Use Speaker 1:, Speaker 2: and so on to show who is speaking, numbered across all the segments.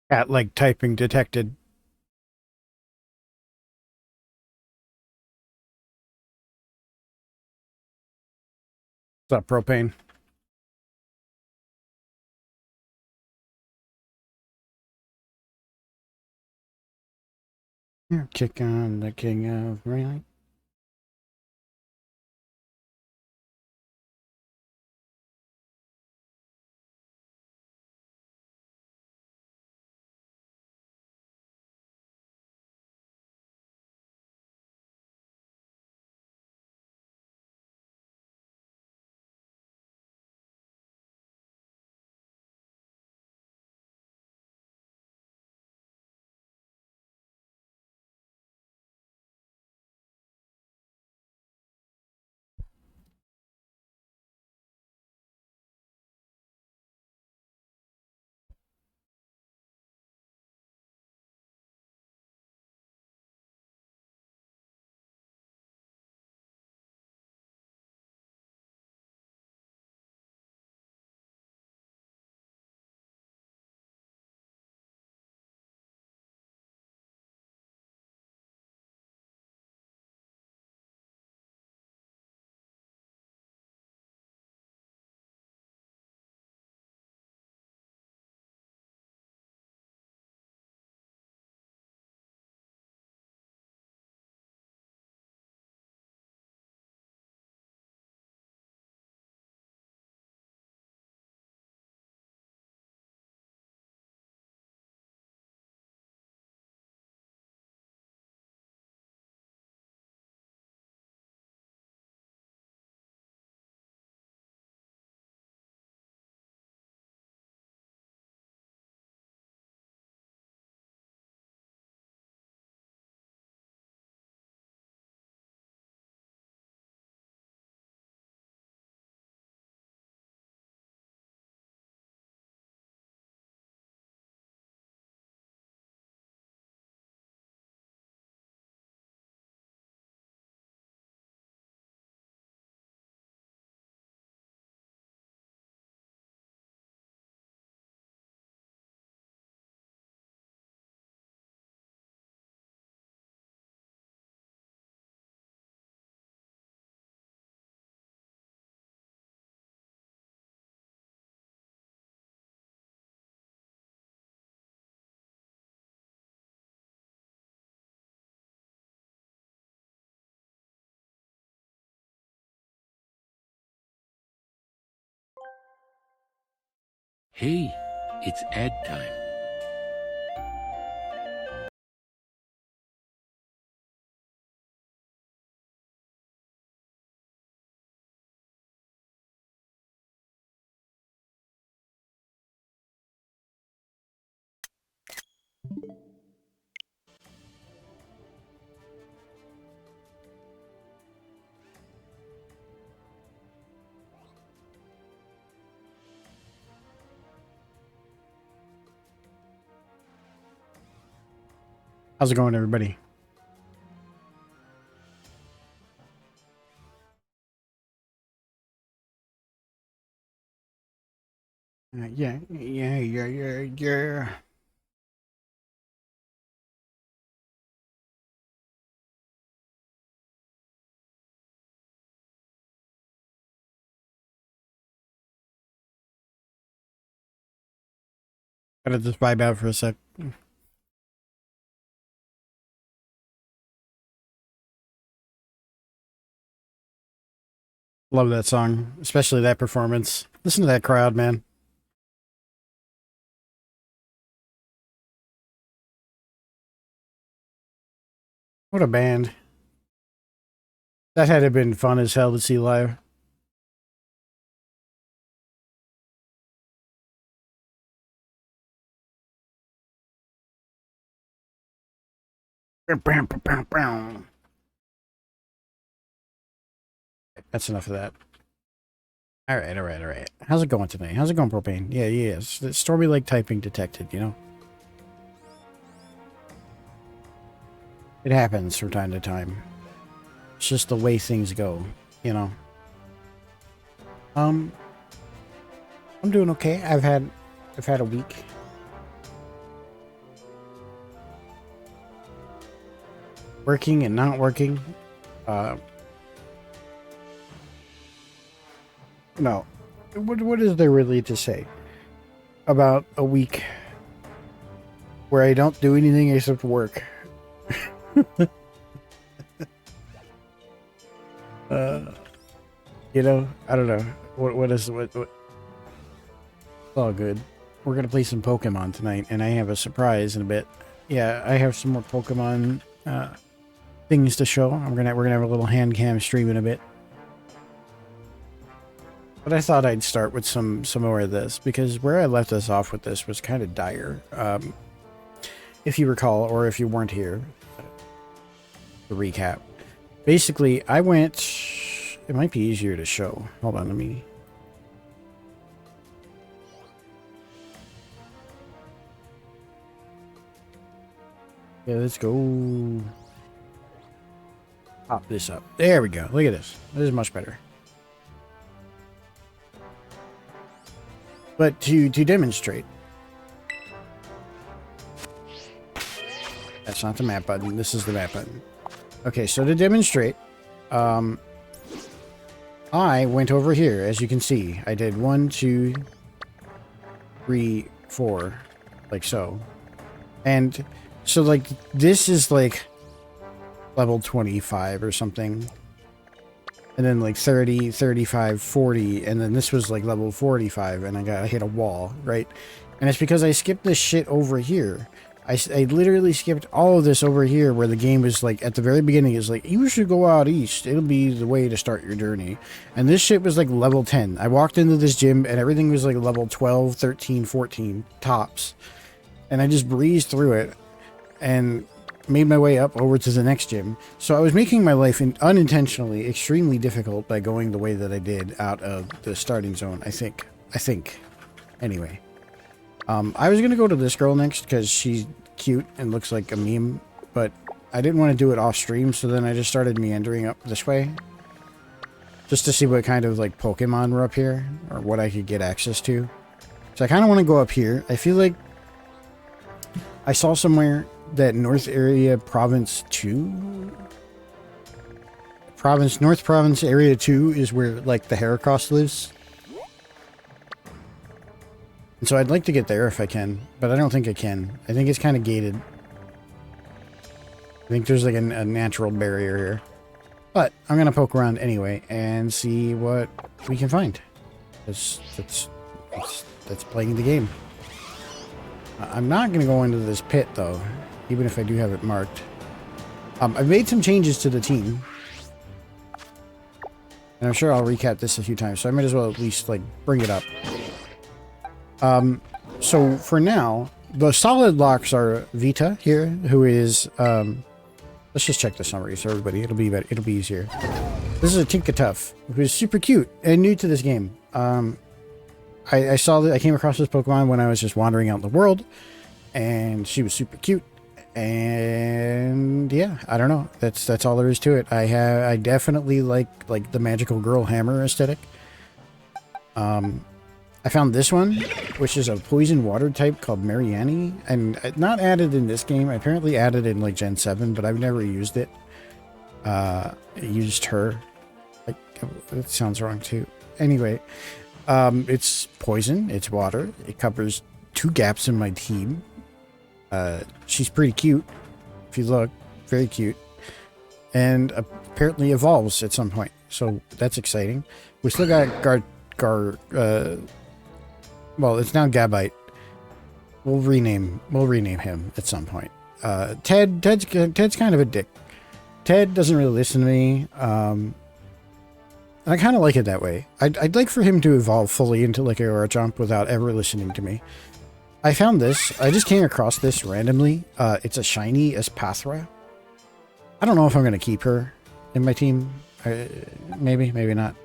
Speaker 1: At like typing detected. What's up, propane? Here, kick on the king of really.
Speaker 2: Hey, it's ad time.
Speaker 1: How's it going, everybody? Yeah. Gotta just vibe out for a sec. Love that song, especially that performance. Listen to that crowd, man. What a band. That had to have been fun as hell to see live. That's enough of that. All right. How's it going today? How's it going, propane? Yeah. Stormy Lake typing detected, you know? It happens from time to time. It's just the way things go, you know? Um, I'm doing okay. I've had a week. working and not working. No. What is there really to say about a week where I don't do anything except work? You know, I don't know. What? It's all good. We're gonna play some Pokemon tonight, and I have a surprise in a bit. Yeah, I have some more Pokemon things to show. We're gonna have a little hand cam stream in a bit. But I thought I'd start with some more of this, because where I left us off with this was kind of dire. If you recall, or if you weren't here, the recap. Basically, I went... It might be easier to show. Hold on, let me... Yeah, let's go... Pop this up. There we go. Look at this. This is much better. But to demonstrate... That's not the map button. This is the map button. Okay, so to demonstrate... I went over here, as you can see. I did 1, 2, 3, 4, like so. And so, like, this is like level 25 or something. And then like 30, 35, 40, and then this was like level 45, and I hit a wall, right? And it's because I skipped this shit over here. I literally skipped all of this over here where the game was like, at the very beginning, is like, you should go out east. It'll be the way to start your journey. And this shit was like level 10. I walked into this gym and everything was like level 12, 13, 14 tops. And I just breezed through it and made my way up over to the next gym. So I was making my life unintentionally extremely difficult by going the way that I did out of the starting zone, I think. Anyway. I was going to go to this girl next because she's cute and looks like a meme, but I didn't want to do it off stream, so then I just started meandering up this way just to see what kind of like Pokemon were up here or what I could get access to. So I kind of want to go up here. I feel like I saw somewhere that North Area Province 2? North Province Area 2 is where like the Heracross lives. And so I'd like to get there if I can, but I don't think I can. I think it's kind of gated. I think there's like a natural barrier here. But I'm going to poke around anyway and see what we can find. That's playing the game. I'm not going to go into this pit though, even if I do have it marked. I've made some changes to the team. And I'm sure I'll recap this a few times, so I might as well at least like bring it up. So for now, the solid locks are Vita here, who is, let's just check the summary so everybody, it'll be better, it'll be easier. This is a Tinkatuff, who is super cute and new to this game. I saw that I came across this Pokemon when I was just wandering out in the world, and she was super cute. And yeah, I don't know. That's all there is to it. I definitely like the magical girl hammer aesthetic. I found this one, which is a poison water type called Mariani, and not added in this game. I apparently added in like Gen 7, but I've never used it. I used her. Like, that sounds wrong too. Anyway, it's poison, it's water. It covers 2 gaps in my team. She's pretty cute. If you look, very cute. And apparently evolves at some point. So that's exciting. We still got well, it's now Gabite. We'll rename him at some point. Ted's kind of a dick. Ted doesn't really listen to me. And I kind of like it that way. I'd like for him to evolve fully into like a Garchomp without ever listening to me. I found this. I just came across this randomly. It's a shiny Espathra. I don't know if I'm going to keep her in my team. Maybe not.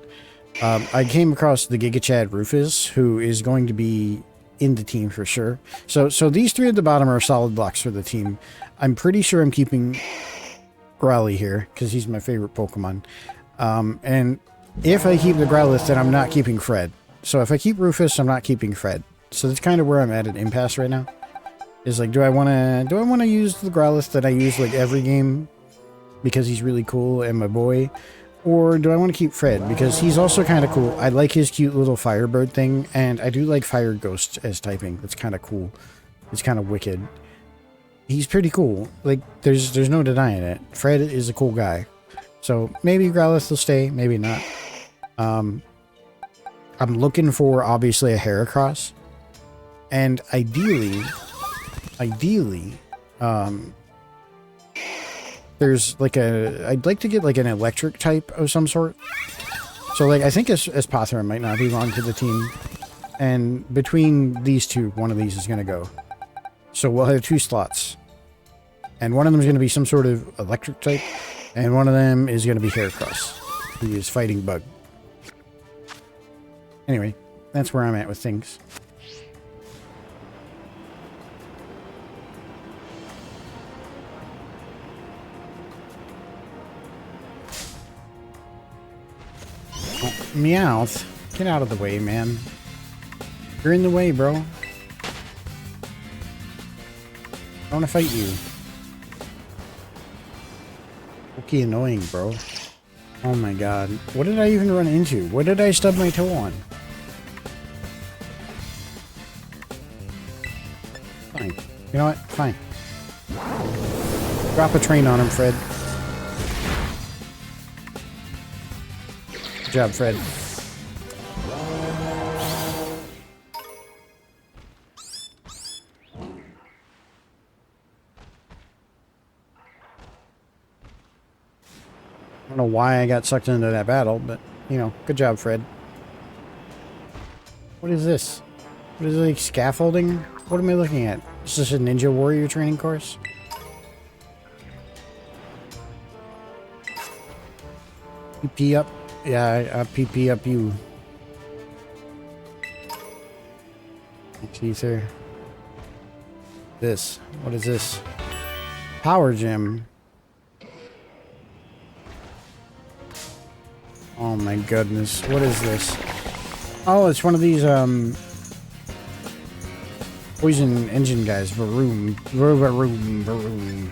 Speaker 1: I came across the Giga Chad Rufus, who is going to be in the team for sure. So these 3 at the bottom are solid blocks for the team. I'm pretty sure I'm keeping Growly here, because he's my favorite Pokemon. And if I keep the Growlithe, then I'm not keeping Fred. So if I keep Rufus, I'm not keeping Fred. So that's kind of where I'm at an impasse right now. Is like, do I want to use the Growlithe that I use like every game? because he's really cool and my boy? Or do I want to keep Fred because he's also kind of cool? I like his cute little Firebird thing, and I do like Fire Ghost as typing. That's kind of cool. It's kind of wicked. He's pretty cool. Like, there's no denying it. Fred is a cool guy. So maybe Growlithe will stay, maybe not. I'm looking for, obviously, a Heracross. And ideally, there's like I'd like to get like an electric type of some sort. So like, I think Espathra might not belong to the team. And between these two, one of these is going to go. So we'll have 2 slots. And one of them is going to be some sort of electric type. And one of them is going to be Heracross, who is fighting Bug. Anyway, that's where I'm at with things. Oh, Meowth, get out of the way, man. You're in the way, bro. I want to fight you. Okay, annoying, bro. Oh my god. What did I even run into? What did I stub my toe on? Fine. You know what? Fine. Drop a train on him, Fred. Good job, Fred. I don't know why I got sucked into that battle, but, you know, good job, Fred. What is this? What is it, like scaffolding? What am I looking at? Is this a Ninja Warrior training course? PP up? Yeah, I PP up you. Ether. This. What is this? Power Gym. Oh my goodness. What is this? Oh, it's one of these, poison engine guys. Varoom. Varoom.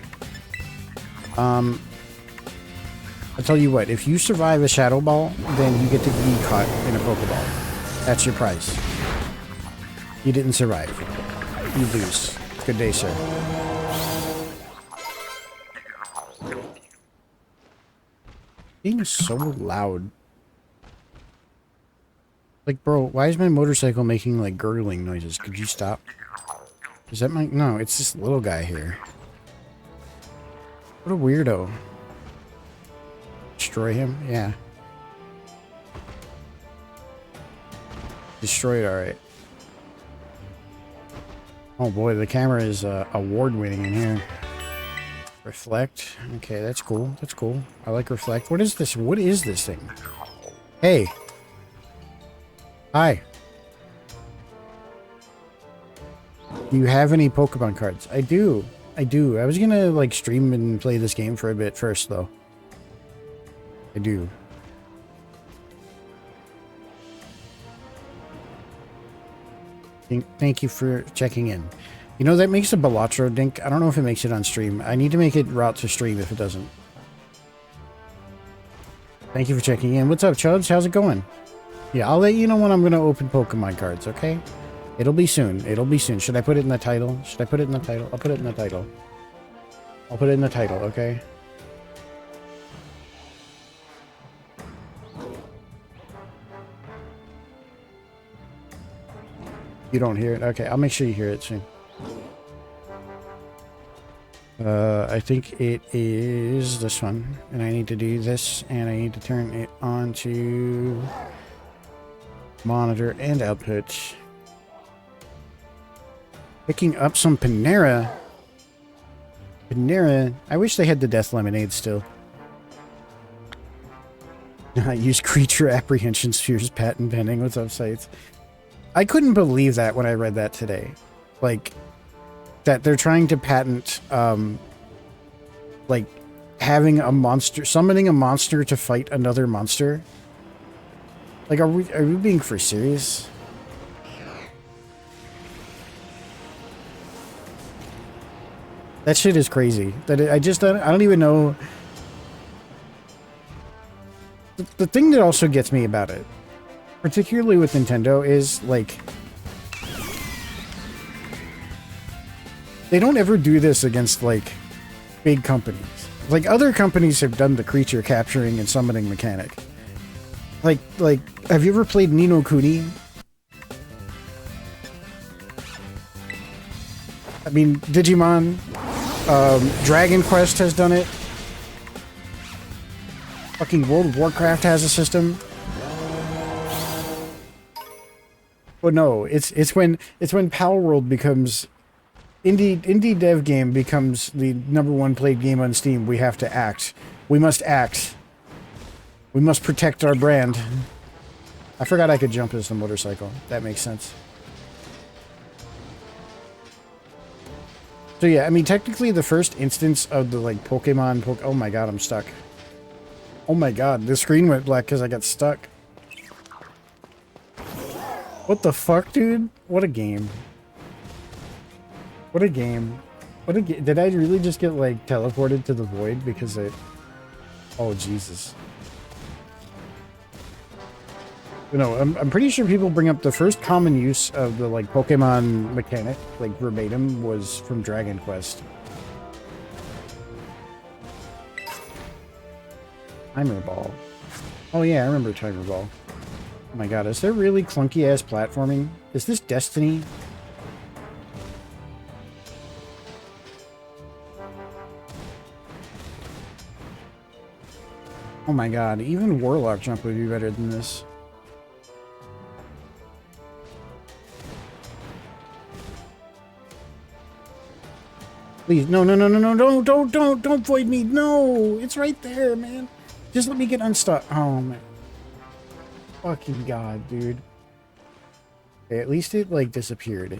Speaker 1: I'll tell you what. If you survive a Shadow Ball, then you get to be caught in a Pokeball. That's your prize. You didn't survive. You lose. Good day, sir. Being so loud. Like, bro, why is my motorcycle making, like, gurgling noises? Could you stop? Is that my... No, it's this little guy here. What a weirdo. Destroy him? Yeah. Destroyed, alright. Oh boy, the camera is award-winning in here. Reflect. Okay, that's cool. That's cool. I like Reflect. What is this? What is this thing? Hey. Hi. Do you have any Pokemon cards? I do. I do. I was gonna, like, stream and play this game for a bit first, though. I do. Thank you for checking in. You know, that makes a Balatro Dink. I don't know if it makes it on stream. I need to make it route to stream if it doesn't. Thank you for checking in. What's up, Chubbs? How's it going? Yeah, I'll let you know when I'm going to open Pokemon cards, okay? It'll be soon. It'll be soon. Should I put it in the title? Should I put it in the title? I'll put it in the title. I'll put it in the title, okay? You don't hear it? Okay, I'll make sure you hear it soon. I think it is this one. And I need to do this, and I need to turn it on to monitor and output. Picking up some Panera. Panera. I wish they had the Death Lemonade still. Use creature apprehension spheres patent pending. What's up, sites? I couldn't believe that when I read that today. Like, that they're trying to patent, like, having a monster, summoning a monster to fight another monster. Like, are we being for serious? That shit is crazy. That I don't even know. The thing that also gets me about it, particularly with Nintendo, is like they don't ever do this against like big companies. Like other companies have done the creature capturing and summoning mechanic. Like have you ever played Ni no Kuni? I mean, Digimon, Dragon Quest has done it. Fucking World of Warcraft has a system. But no, it's when Power World becomes indie dev game becomes the #1 played game on Steam. We have to act. We must act. We must protect our brand. I forgot I could jump as the motorcycle. That makes sense. So yeah, I mean, technically the first instance of the like Pokemon. Oh my god, I'm stuck. Oh my god, the screen went black because I got stuck. What the fuck, dude? What a game. What a game. What a game. Did I really just get, like, teleported to the void because I... Oh, Jesus. No, I'm pretty sure people bring up the first common use of the, like, Pokemon mechanic, like, verbatim, was from Dragon Quest. Timer Ball. Oh, yeah, I remember Timer Ball. Oh my god, is there really clunky-ass platforming? Is this Destiny? Oh my god, even Warlock Jump would be better than this. Please, no, don't void me, no! It's right there, man! Just let me get unstuck. Oh my... Fucking god, dude. Okay, at least it, like, disappeared.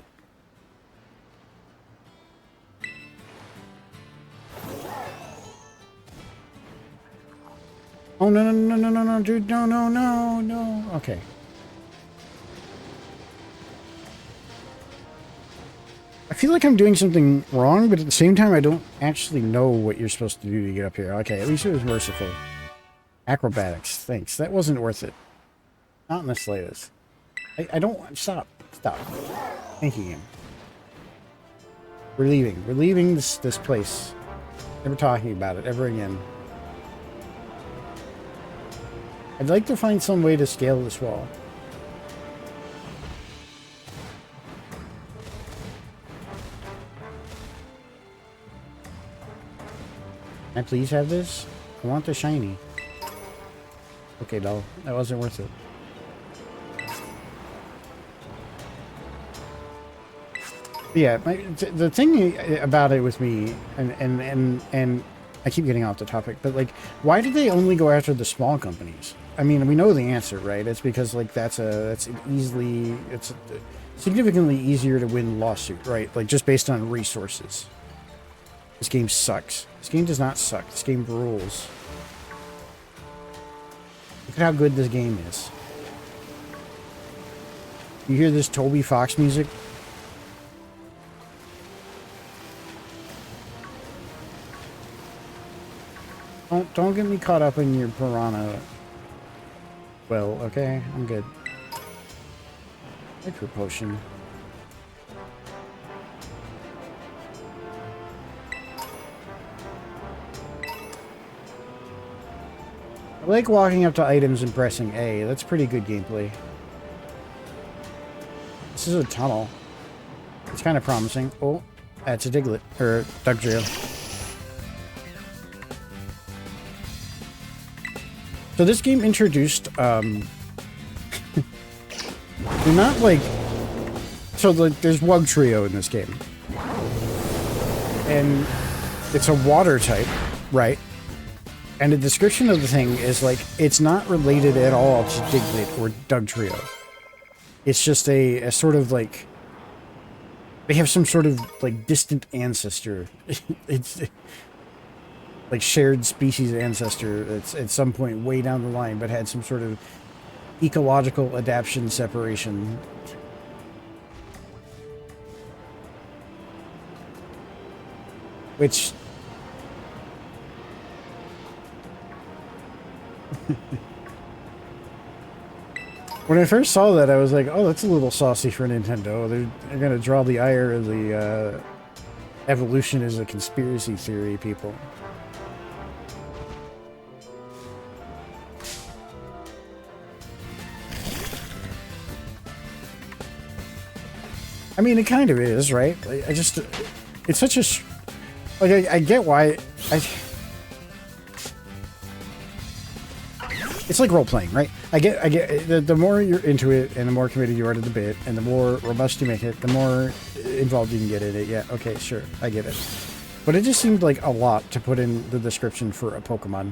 Speaker 1: Oh, no, dude, no. Okay. I feel like I'm doing something wrong, but at the same time, I don't actually know what you're supposed to do to get up here. Okay, at least it was merciful. Acrobatics, thanks. That wasn't worth it. Not in the slightest. I don't want... Stop. Thanking him. We're leaving. We're leaving this place. Never talking about it ever again. I'd like to find some way to scale this wall. Can I please have this? I want the shiny. Okay, no. That wasn't worth it. Yeah, the thing about it with me, and I keep getting off the topic, but like, why did they only go after the small companies? I mean, we know the answer, right? It's because like it's significantly easier to win lawsuit, right? Like just based on resources. This game sucks. This game does not suck. This game rules. Look at how good this game is. You hear this Toby Fox music? Don't get me caught up in your piranha. Well, okay, I'm good. Hyper potion. I like walking up to items and pressing A. That's pretty good gameplay. This is a tunnel. It's kind of promising. Oh, that's a Diglett. Or Dugtrio. So this game introduced, they're not like, so like there's Wugtrio in this game. And it's a water type, right? And the description of the thing is like, it's not related at all to Diglett or Dugtrio. It's just a sort of like, they have some sort of like distant ancestor. It's like shared species ancestor that's at some point way down the line, but had some sort of ecological adaptation separation. Which When I first saw that, I was like, oh, that's a little saucy for Nintendo. They're going to draw the ire of the evolution as a conspiracy theory, people. I mean, it kind of is, right? I just... It's such a... Like, I get why... It's like role-playing, right? I get the more you're into it and the more committed you are to the bit and the more robust you make it, the more involved you can get in it. Yeah, okay, sure, I get it. But it just seemed like a lot to put in the description for a Pokemon.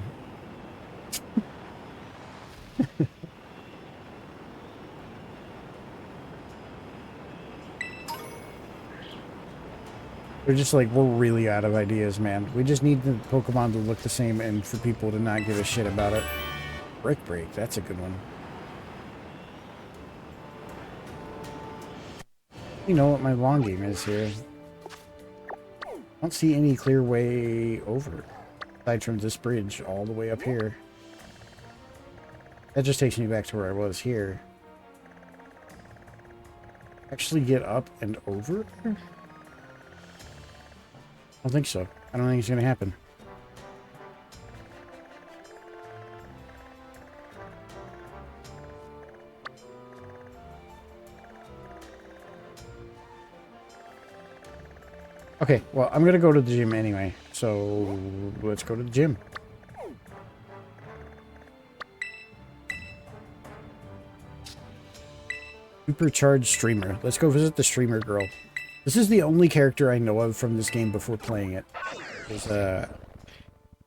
Speaker 1: They're just like, we're really out of ideas, man. We just need the Pokemon to look the same and for people to not give a shit about it. Brick Break, that's a good one. You know what my long game is here. I don't see any clear way over. Aside from this bridge all the way up here. That just takes me back to where I was here. Actually get up and over? I don't think so. I don't think it's gonna happen. Okay, well, I'm gonna go to the gym anyway, so let's go to the gym. Supercharged streamer. Let's go visit the streamer girl. This is the only character I know of from this game before playing it. Is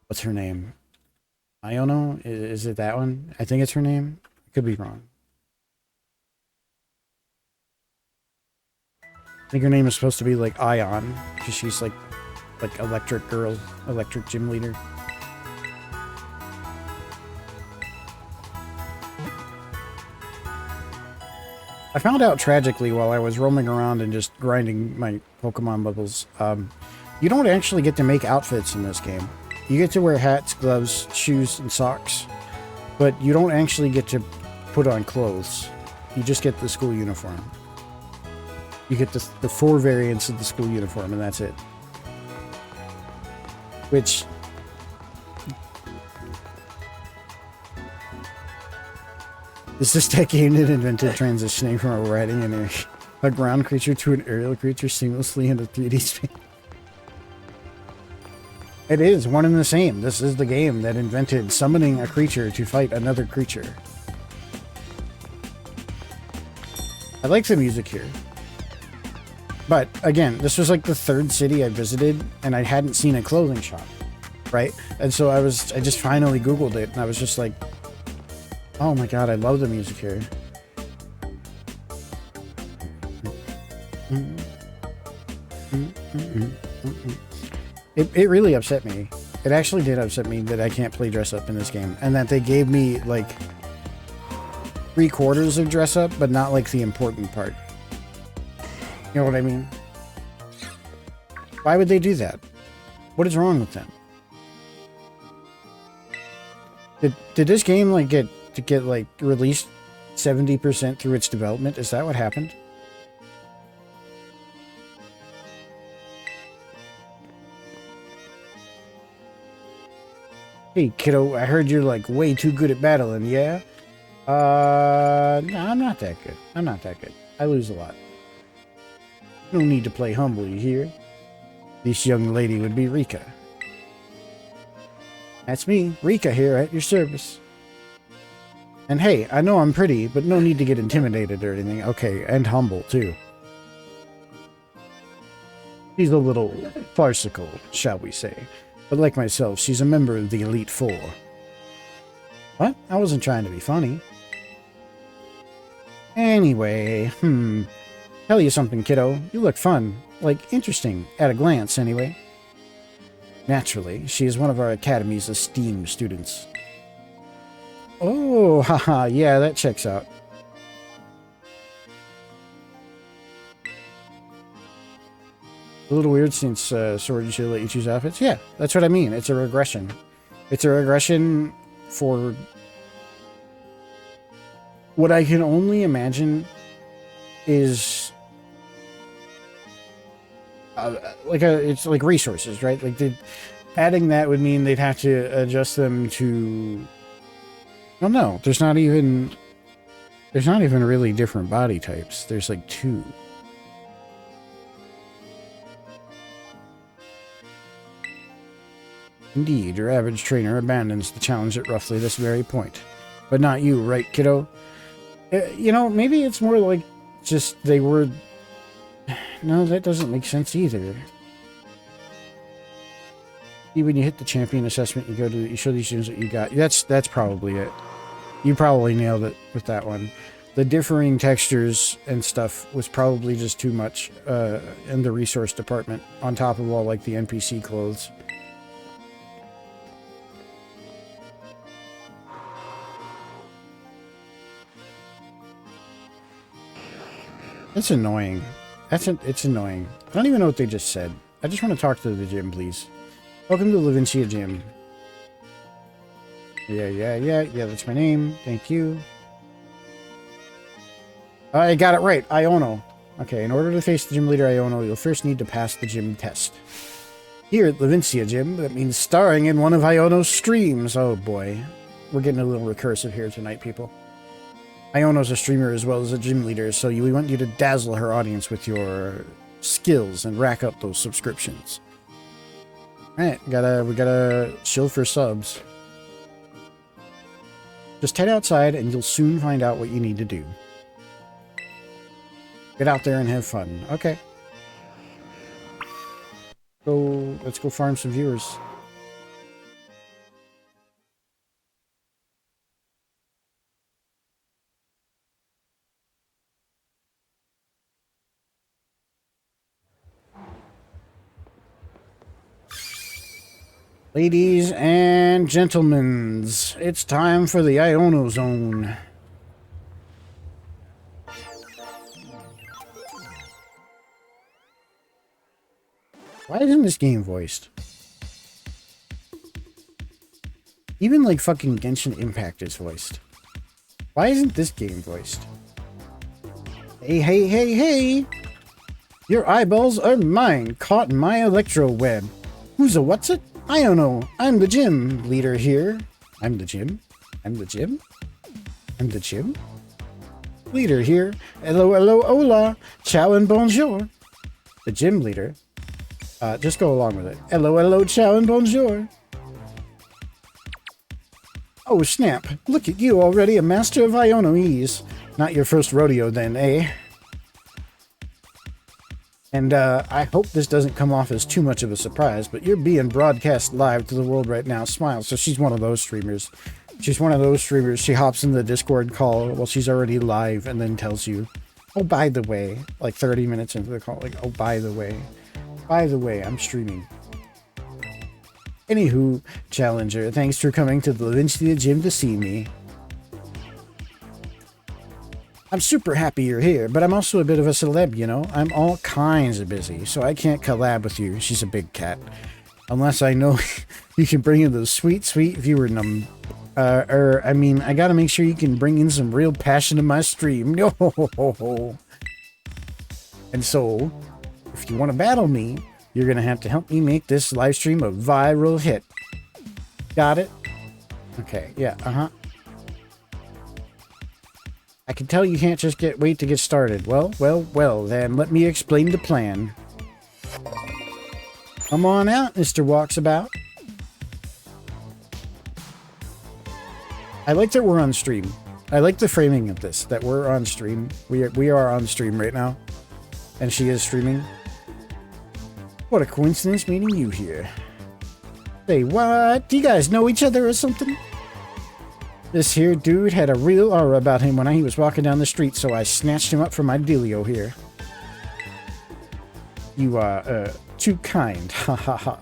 Speaker 1: what's her name? Iono? Is it that one? I think it's her name. Could be wrong. I think her name is supposed to be like Ion, because she's like electric girl, electric gym leader. I found out tragically while I was roaming around and just grinding my Pokemon levels, you don't actually get to make outfits in this game. You get to wear hats, gloves, shoes, and socks, but you don't actually get to put on clothes. You just get the school uniform. You get the 4 variants of the school uniform, and that's it. Which... is this that game that invented transitioning from a riding and a ground creature to an aerial creature seamlessly in a 3D space? It is one and the same. This is the game that invented summoning a creature to fight another creature. I like the music here. But, again, this was like the 3rd city I visited, and I hadn't seen a clothing shop, right? And so I just finally Googled it, and I was just like, oh my god, I love the music here. It really upset me. It actually did upset me that I can't play dress up in this game, and that they gave me, like, 3/4 of dress up, but not, like, the important part. You know what I mean? Why would they do that? What is wrong with them? Did this game like get like released 70% through its development? Is that what happened? Hey kiddo, I heard you're like way too good at battling, yeah? No, I'm not that good. I'm not that good. I lose a lot. No need to play humble, you hear? This young lady would be Rika. That's me, Rika here at your service. And hey, I know I'm pretty, but no need to get intimidated or anything. Okay, and humble, too. She's a little farcical, shall we say. But like myself, she's a member of the Elite Four. What? I wasn't trying to be funny. Anyway, Tell you something, kiddo. You look fun. Like, interesting, at a glance, anyway. Naturally, she is one of our Academy's esteemed students. Oh, haha, yeah, that checks out. A little weird since Sword and Shield let you choose outfits. Yeah, that's what I mean. It's a regression. It's a regression for What I can only imagine is it's like resources, right? Like adding that would mean they'd have to adjust them to. Well, no, there's not even really different body types. There's like 2. Indeed, your average trainer abandons the challenge at roughly this very point. But not you, right, kiddo? You know, maybe it's more like just they were... No, that doesn't make sense either. When you hit the champion assessment, you show these gyms that you got. That's probably it. You probably nailed it with that one. The differing textures and stuff was probably just too much in the resource department, on top of all, like, the NPC clothes. It's annoying. It's annoying. I don't even know what they just said. I just want to talk to the gym, please. Welcome to Levincia Gym. Yeah, that's my name. Thank you. I got it right. Iono. Okay, in order to face the gym leader Iono, you'll first need to pass the gym test. Here at Levincia Gym, that means starring in one of Iono's streams. Oh boy. We're getting a little recursive here tonight, people. Iono's a streamer as well as a gym leader, so we want you to dazzle her audience with your skills and rack up those subscriptions. Alright, we gotta chill for subs. Just head outside and you'll soon find out what you need to do. Get out there and have fun. Okay. Let's go farm some viewers. Ladies and gentlemen, it's time for the Iono Zone. Why isn't this game voiced? Even like fucking Genshin Impact is voiced. Why isn't this game voiced? Hey! Your eyeballs are mine, caught in my electro web. Who's a what's it? I don't know. I'm the gym leader here. I'm the gym leader here. Hello, hola. Ciao and bonjour. The gym leader. Just go along with it. Hello, ciao and bonjour. Oh, snap. Look at you, already a master of Ionoese. Not your first rodeo then, eh? And I hope this doesn't come off as too much of a surprise, but you're being broadcast live to the world right now. Smile. So she's one of those streamers. She hops in the Discord call while she's already live and then tells you, oh, by the way, like 30 minutes into the call, like, oh, by the way, I'm streaming. Anywho, Challenger, thanks for coming to the Levincia Gym to see me. I'm super happy you're here, but I'm also a bit of a celeb, you know? I'm all kinds of busy, so I can't collab with you. She's a big cat. Unless I know you can bring in those sweet viewer I mean, I gotta make sure you can bring in some real passion to my stream. No. And so, if you want to battle me, you're gonna have to help me make this live stream a viral hit. Got it? Okay, yeah, I can tell you can't just wait to get started. Well, then let me explain the plan. Come on out, Mr. Walksabout. I like that we're on stream. I like the framing of this, that we're on stream. We are on stream right now. And she is streaming. What a coincidence meeting you here. Say, what? Do you guys know each other or something? This here dude had a real aura about him when he was walking down the street, so I snatched him up from my dealio here. You are, too kind. Ha ha ha.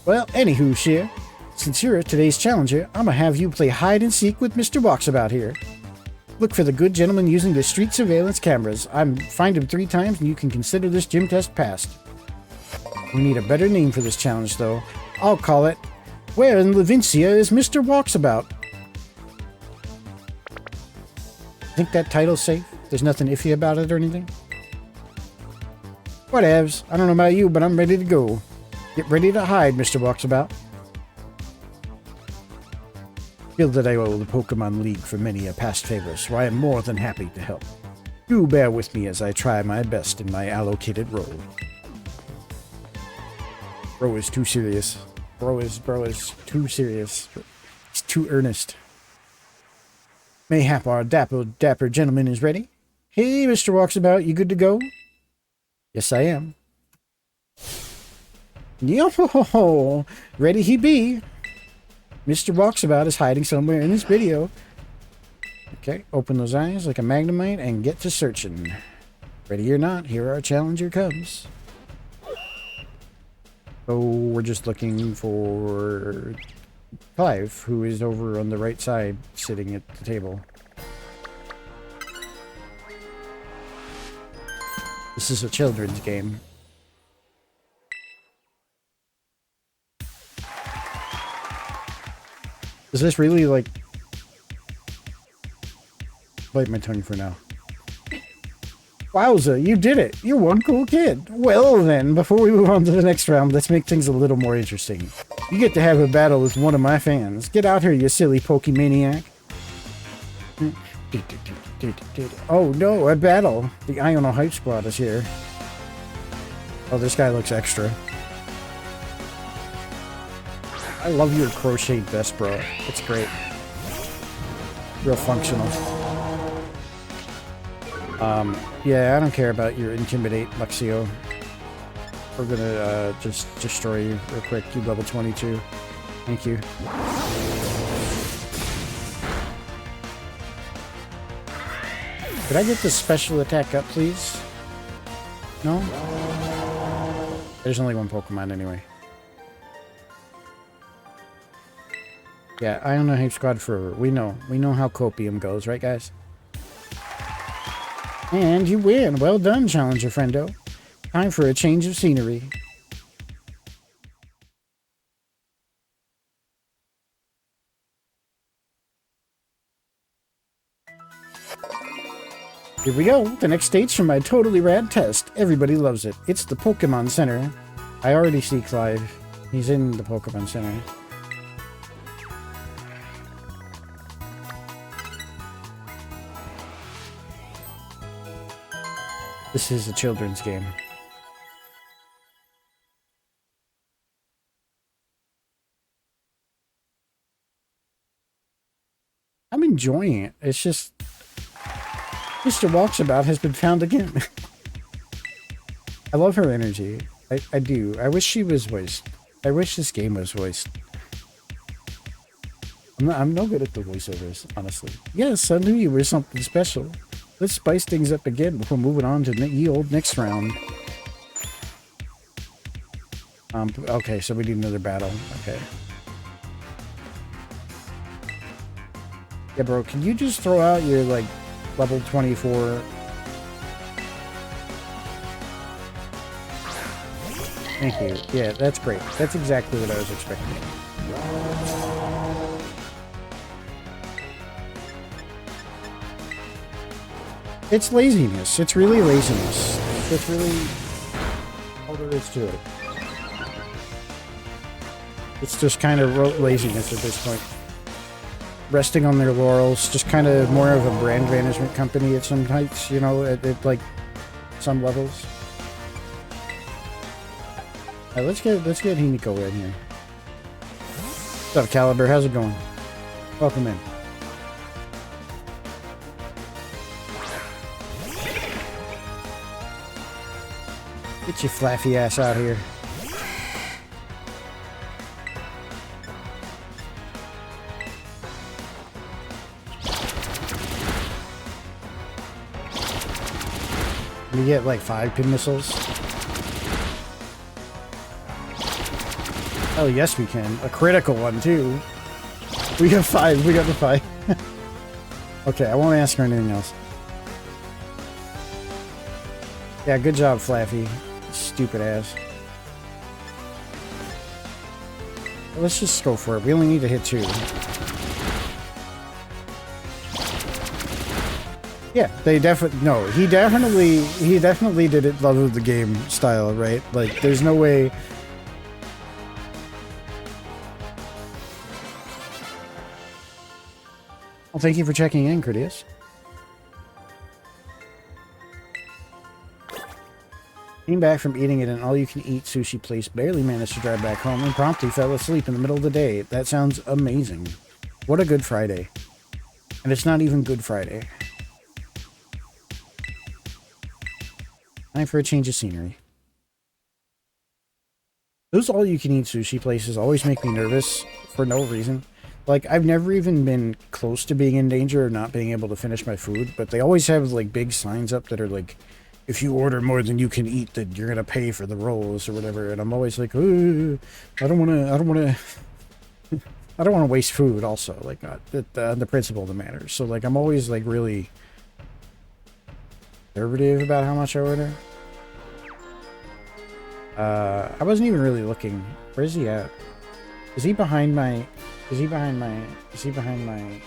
Speaker 1: Well, anywho, Sheer, since you're today's challenger, I'm gonna have you play hide and seek with Mr. Walksabout here. Look for the good gentleman using the street surveillance cameras. Find him 3 times and you can consider this gym test passed. We need a better name for this challenge, though. I'll call it, Where in Levincia is Mr. Walksabout? think that title's safe? There's nothing iffy about it or anything? Whatevs. I don't know about you, but I'm ready to go. Get ready to hide, Mr. Walksabout. Feel that I owe the Pokemon League for many a past favor, so I am more than happy to help. Do bear with me as I try my best in my allocated role. Bro is too serious. Bro is too serious. He's too earnest. Mayhap our dapper gentleman is ready. Hey, Mr. Walksabout, you good to go? Yes, I am. Yo, ready he be. Mr. Walksabout is hiding somewhere in this video. Okay, open those eyes like a magnemite and get to searching. Ready or not, here our challenger comes. So we're just looking for Clive, who is over on the right side, sitting at the table. This is a children's game. Is this really like... Bite my tongue for now. Wowza, you did it! You're one cool kid! Well then, before we move on to the next round, let's make things a little more interesting. You get to have a battle with one of my fans. Get out here, you silly Pokemaniac. Oh no, a battle! The Iono Hype Squad is here. Oh, this guy looks extra. I love your crocheted vest, bro. It's great. Real functional. Yeah, I don't care about your Intimidate, Luxio. We're gonna, just destroy you real quick. You level 22. Thank you. Could I get the special attack up, please? No? There's only one Pokemon anyway. Yeah, I don't know Hype Squad forever. We know how Copium goes, right guys? And you win. Well done, Challenger Friendo. Time for a change of scenery. Here we go. The next stage from my totally rad test. Everybody loves it. It's the Pokemon Center. I already see Clive. He's in the Pokemon Center. This is a children's game. I'm enjoying it. It's just... Mr. Walksabout has been found again. I love her energy. I do. I wish she was voiced. I wish this game was voiced. I'm no good at the voiceovers, honestly. Yes, I knew you were something special. Let's spice things up again before moving on to the old next round. Okay, so we need another battle. Okay. Yeah, bro, can you just throw out your, like, level 24... Thank you. Yeah, that's great. That's exactly what I was expecting. It's laziness. It's really laziness. It's really all there is to it. It's just kind of laziness at this point. Resting on their laurels, just kind of more of a brand management company at some heights, you know, at like some levels. Alright, let's get Himiko in here. What's up, Caliber? How's it going? Welcome in. Get your flaffy ass out here. We get like 5 pin missiles. Oh yes we can. A critical one too. We got 5. We got the 5. Okay, I won't ask her anything else. Yeah, good job, Flaffy. Stupid ass. Let's just go for it. We only need to hit 2. Yeah, they definitely no. He definitely did it love of the game style, right? Like, there's no way. Well, thank you for checking in, Critias. Came back from eating at an all-you-can-eat sushi place, barely managed to drive back home, and promptly fell asleep in the middle of the day. That sounds amazing. What a good Friday. And it's not even Good Friday. Time for a change of scenery. Those all-you-can-eat sushi places always make me nervous for no reason. Like, I've never even been close to being in danger or not being able to finish my food, but they always have, like, big signs up that are like, if you order more than you can eat, then you're gonna pay for the rolls or whatever. And I'm always like, ooh, I don't wanna waste food. Also, like, the principle of the matter. So, like, I'm always like really conservative about how much I order. I wasn't even really looking. Where's he at? Is he behind my? Is he behind my? Is he behind my?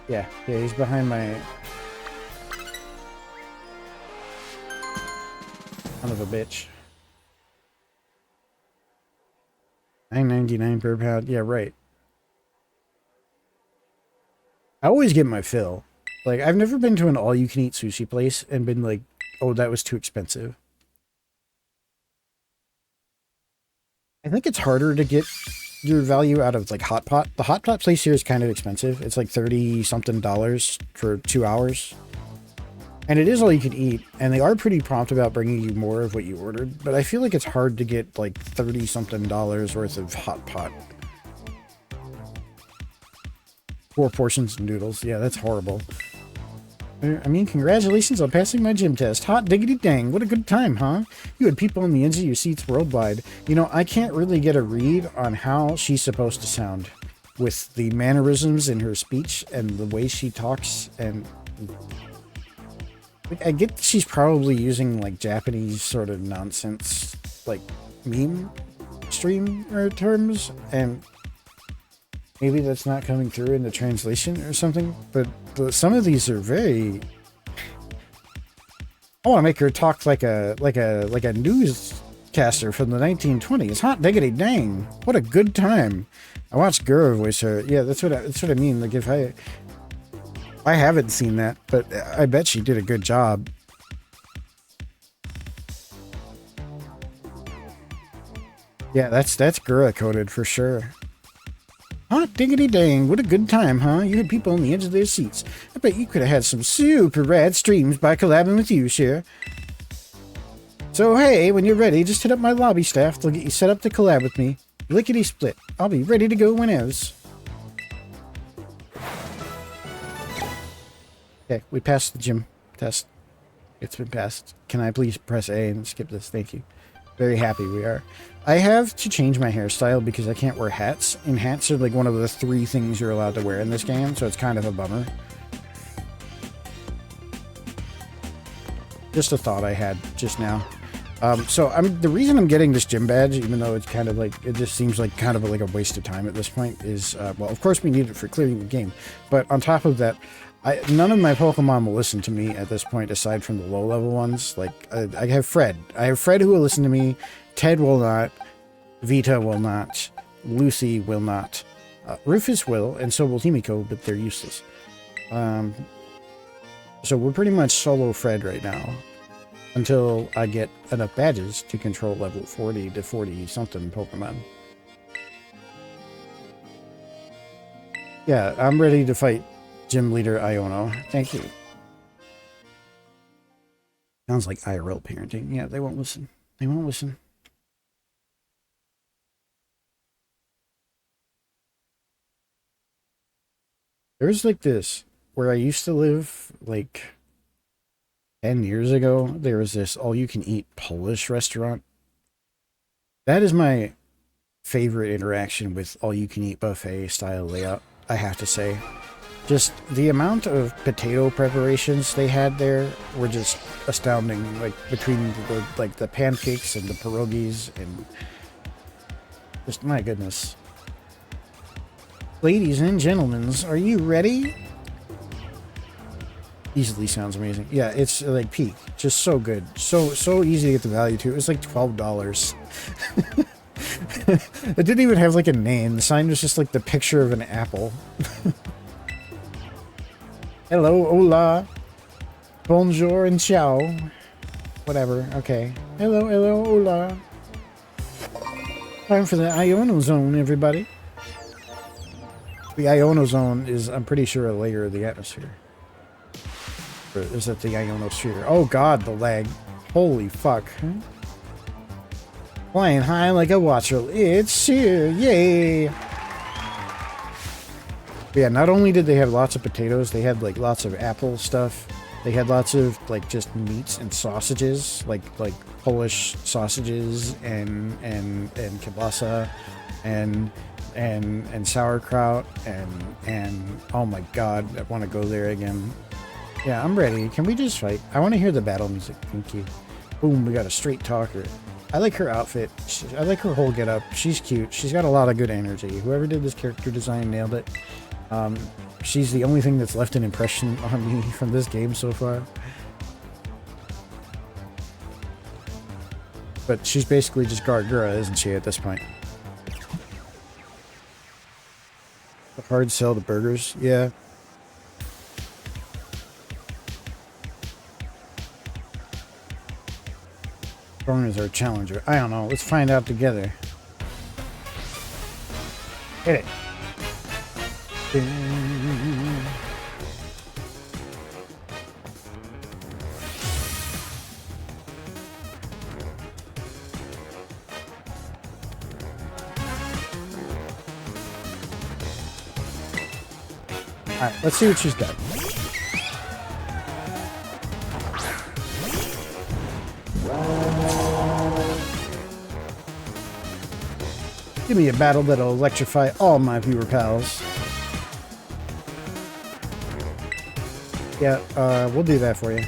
Speaker 1: Yeah, he's behind my. Son of a bitch. $9.99 per pound. Yeah, right. I always get my fill. Like, I've never been to an all-you-can-eat sushi place and been like, oh, that was too expensive. I think it's harder to get your value out of, like, Hot Pot. The Hot Pot place here is kind of expensive. It's like $30-something for 2 hours. And it is all you can eat, and they are pretty prompt about bringing you more of what you ordered, but I feel like it's hard to get, like, $30-something worth of Hot Pot. 4 portions of noodles. Yeah, that's horrible. I mean, congratulations on passing my gym test. Hot diggity dang, what a good time, huh? You had people on the ends of your seats worldwide. You know, I can't really get a read on how she's supposed to sound with the mannerisms in her speech and the way she talks, and I get she's probably using, like, Japanese sort of nonsense, like, meme streamer terms, and maybe that's not coming through in the translation or something, but some of these are very... I want to make her talk like a newscaster from the 1920s. Hot diggity dang, what a good time. I watched Gura voice her. Yeah, that's what I mean. Like, if I haven't seen that, but I bet she did a good job. Yeah, that's Gura coded for sure. Hot diggity dang, what a good time, huh? You had people on the edge of their seats. I bet you could have had some super rad streams by collabing with you, Cher. So hey, when you're ready, just hit up my lobby staff. They'll get you set up to collab with me. Lickety split. I'll be ready to go whenever. Okay, we passed the gym test. It's been passed. Can I please press A and skip this? Thank you. Very happy we are. I have to change my hairstyle because I can't wear hats. And hats are like one of the 3 things you're allowed to wear in this game, so it's kind of a bummer. Just a thought I had just now. So the reason I'm getting this gym badge, even though it's kind of like, it just seems like kind of like a waste of time at this point, is, well, of course we need it for clearing the game. But on top of that, none of my Pokemon will listen to me at this point, aside from the low-level ones. Like, I have Fred. I have Fred who will listen to me. Ted will not. Vita will not. Lucy will not. Rufus will, and so will Himiko, but they're useless. So we're pretty much solo Fred right now. Until I get enough badges to control level 40 to 40-something Pokemon. Yeah, I'm ready to fight Gym Leader Iono. Thank you. Sounds like IRL parenting. Yeah, they won't listen. They won't listen. There's like this, where I used to live, like 10 years ago, there was this all-you-can-eat Polish restaurant. That is my favorite interaction with all-you-can-eat buffet style layout, I have to say. Just the amount of potato preparations they had there were just astounding. Like, between the pancakes and the pierogies and just, my goodness. Ladies and gentlemen, are you ready? Easily sounds amazing. Yeah, it's like peak. Just so good. So easy to get the value to. It was like $12. It didn't even have like a name. The sign was just like the picture of an apple. Hello, hola. Bonjour and ciao. Whatever. Okay. Hello, hello, hola. Time for the Iono Zone, everybody. The Iono Zone is, I'm pretty sure, a layer of the atmosphere. Or is it the ionosphere? Oh god, the lag. Holy fuck. Flying high like a watcher. It's here. Yay! But yeah, not only did they have lots of potatoes, they had like lots of apple stuff. They had lots of like just meats and sausages, like Polish sausages and kielbasa and sauerkraut and oh my god, I want to go there again. Yeah, I'm ready. Can we just fight? I want to hear the battle music. Thank you. Boom, we got a straight talker. I like her outfit. I like her whole getup. She's cute. She's got a lot of good energy. Whoever did this character design nailed it. She's the only thing that's left an impression on me from this game so far. But she's basically just Gargura, isn't she, at this point? The hard sell to burgers? Yeah. Strong as our challenger. I don't know. Let's find out together. Hit it. Alright, let's see what she's got. Give me a battle that'll electrify all my viewer pals. Yeah, we'll do that for you.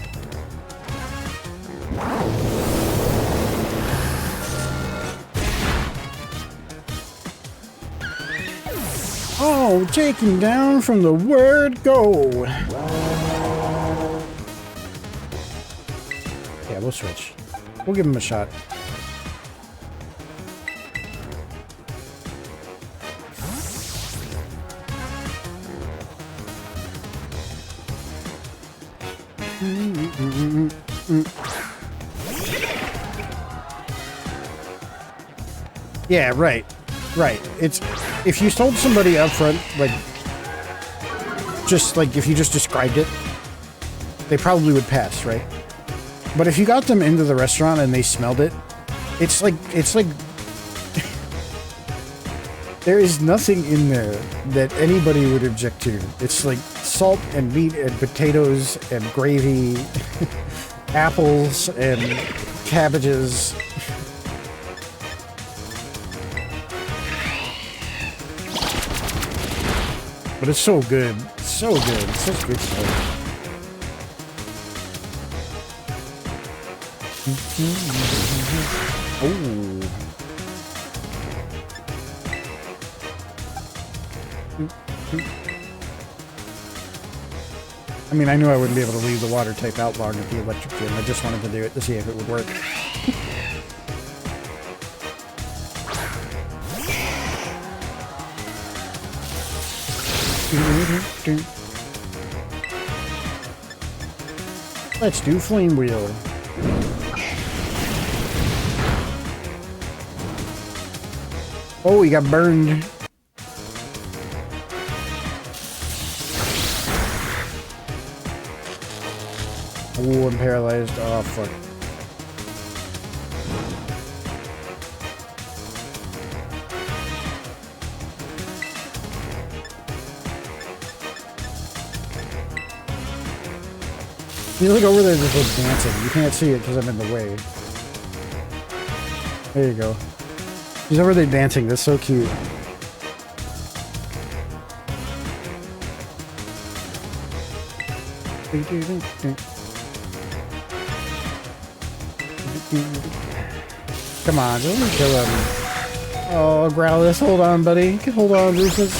Speaker 1: Oh, taken down from the word go. Yeah, we'll switch. We'll give him a shot. Yeah, right. Right. It's if you told somebody up front, like if you just described it, they probably would pass, right? But if you got them into the restaurant and they smelled it, it's like there is nothing in there that anybody would object to. It's like salt and meat and potatoes and gravy, apples and cabbages. But it's so good. It's so good. It's such good stuff. Oh. I mean, I knew I wouldn't be able to leave the water type out long at the electric gym. I just wanted to do it to see if it would work. Let's do flame wheel. Oh, he got burned. Oh, I'm paralyzed. Oh, fuck. He's like over there just like dancing. You can't see it because I'm in the way. There you go. He's over there dancing. That's so cute. Come on, don't kill him. Oh, Growlithe, hold on, buddy. Hold on, Rufus.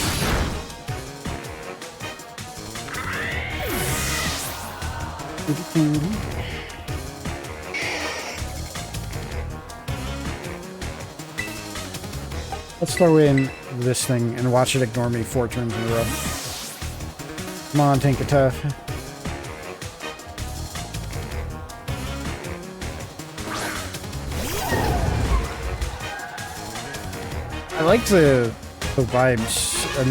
Speaker 1: Let's throw in this thing and watch it ignore me 4 turns in a row. Come on, Tinker Tough. I like the vibes in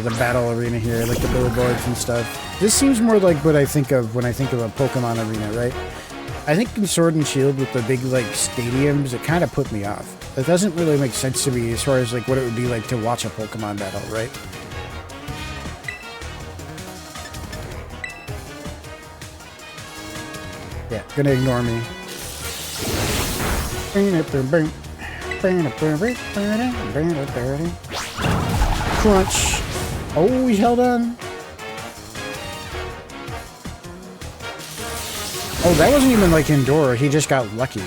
Speaker 1: the battle arena here, like the billboards and stuff. This seems more like what I think of when I think of a Pokemon arena, right? I think in Sword and Shield with the big like stadiums, it kind of put me off. It doesn't really make sense to me as far as like what it would be like to watch a Pokemon battle, right? Yeah, gonna ignore me. Crunch. Oh, he held on. Oh, that wasn't even like indoor. He just got lucky.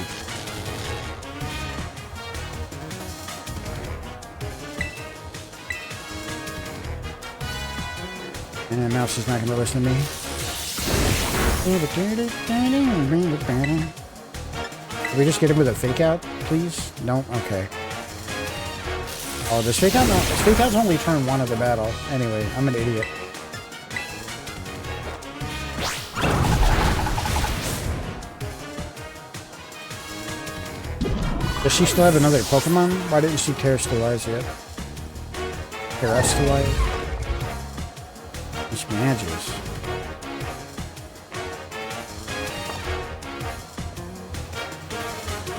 Speaker 1: And now she's not going to listen to me. Can we just get him with a fake out, please? No? Okay. Oh, does fake out? No, fake out's only turn 1 of the battle. Anyway, I'm an idiot. Does she still have another Pokemon? Why didn't she terrestrialize yet? Terrestrialize? Miss Magis.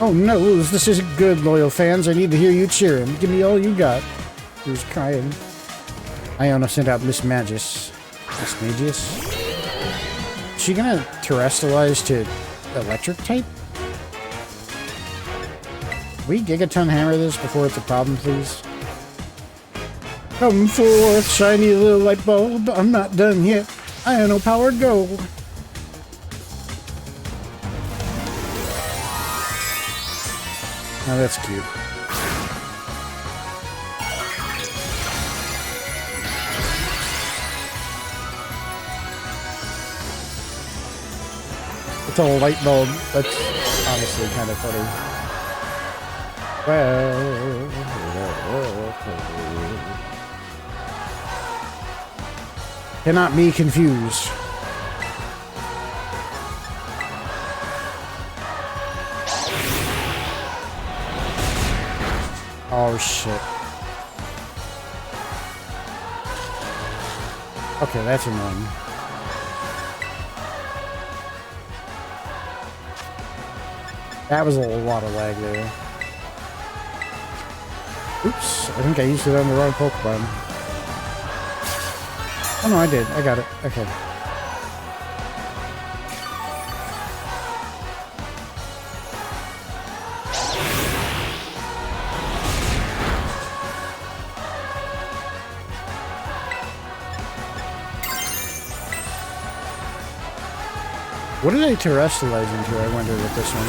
Speaker 1: Oh no, this isn't good, loyal fans. I need to hear you cheering. Give me all you got. He was crying. Iona sent out Miss Magis. Miss Magis? Is she gonna terrestrialize to electric type? We Gigaton hammer this before it's a problem, please? Come forth, shiny little light bulb. I'm not done yet. Iono power, go. Oh, that's cute. It's a light bulb. That's honestly kind of funny. Well, cannot be confused. Oh shit. Okay, that's annoying. That was a lot of lag there. Oops, I think I used it on the wrong Pokemon. Oh no, I did. I got it. Okay. What did I terrestrialize into, I wonder, with this one?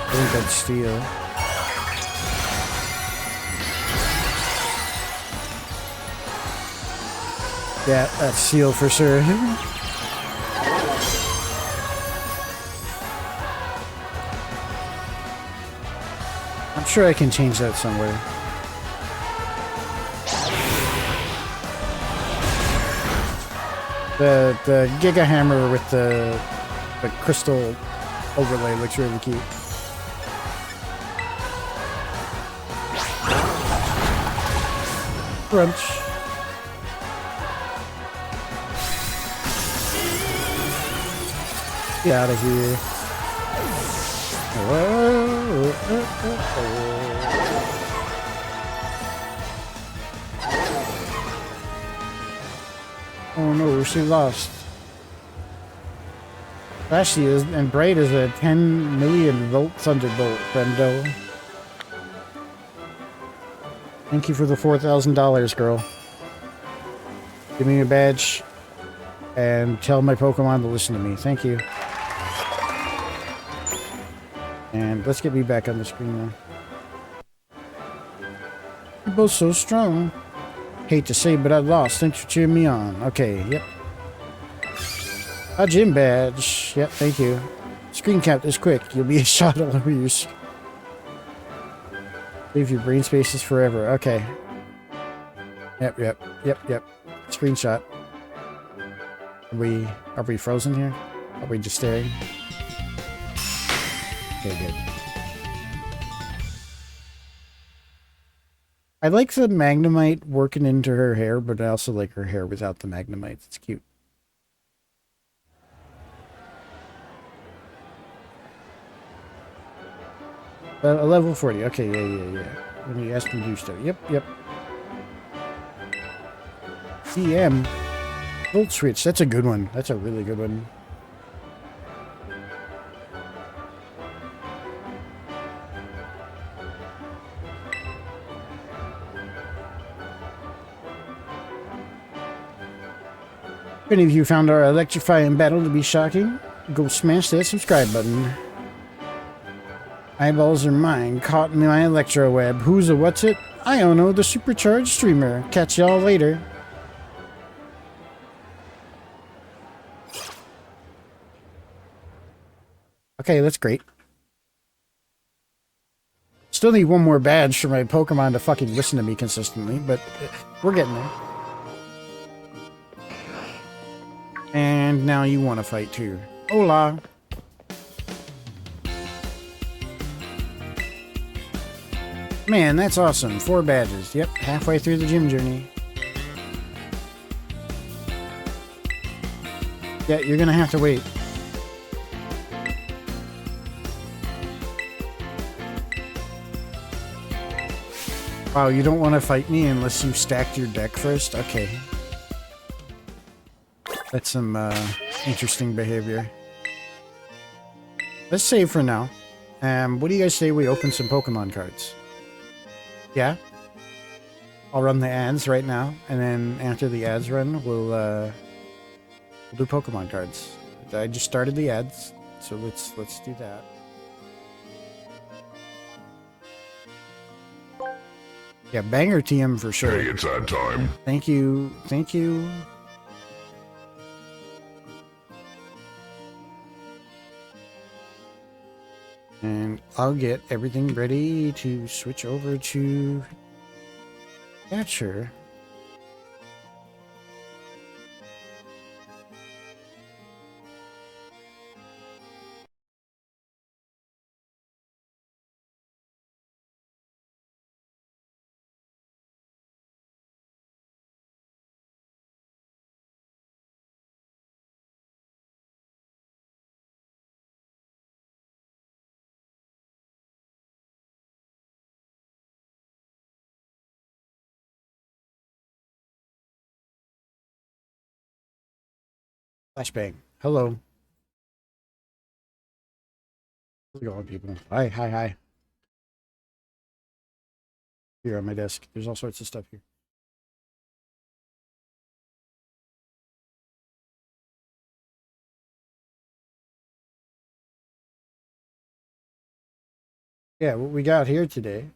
Speaker 1: I think that's steel. Yeah, that's steel for sure. I'm sure I can change that somewhere. The Giga Hammer with the crystal overlay looks really cute. Crunch. Get out of here. Oh no, she lost. Flashy is, and Braid is a 10 million volt Thunderbolt, friendo. Thank you for the $4,000, girl. Give me a badge and tell my Pokemon to listen to me. Thank you. And let's get me back on the screen now. You're both so strong. Hate to say, but I lost. Thanks for cheering me on. Okay, yep. A gym badge. Yep, thank you. Screen cap this quick. You'll be shot all over your... Leave your brain spaces forever. Okay. Yep. Screenshot. Are we frozen here? Are we just staring? Okay, good. I like the magnemite working into her hair, but I also like her hair without the magnemite. It's cute. A level 40. Okay, yeah. When you ask me to do stuff. Yep. CM. Volt switch. That's a good one. That's a really good one. If any of you found our electrifying battle to be shocking, go smash that subscribe button. Eyeballs are mine, caught in my electro web. Who's a what's it? I don't know, the supercharged streamer. Catch y'all later. Okay, that's great. Still need one more badge for my Pokemon to fucking listen to me consistently, but we're getting there. And now you want to fight too. Hola. Man, that's awesome. 4 badges. Yep, halfway through the gym journey. Yeah, you're gonna have to wait. Wow, you don't want to fight me unless you've stacked your deck first? Okay. That's some interesting behavior. Let's save for now. What do you guys say we open some Pokemon cards? Yeah? I'll run the ads right now, and then after the ads run, we'll do Pokemon cards. I just started the ads, so let's do that. Yeah, banger TM for sure.
Speaker 3: Hey, it's that time.
Speaker 1: Thank you. And I'll get everything ready to switch over to Catcher. Flashbang. Hello. How's it going, people? Hi. Here on my desk. There's all sorts of stuff here. Yeah, what we got here today.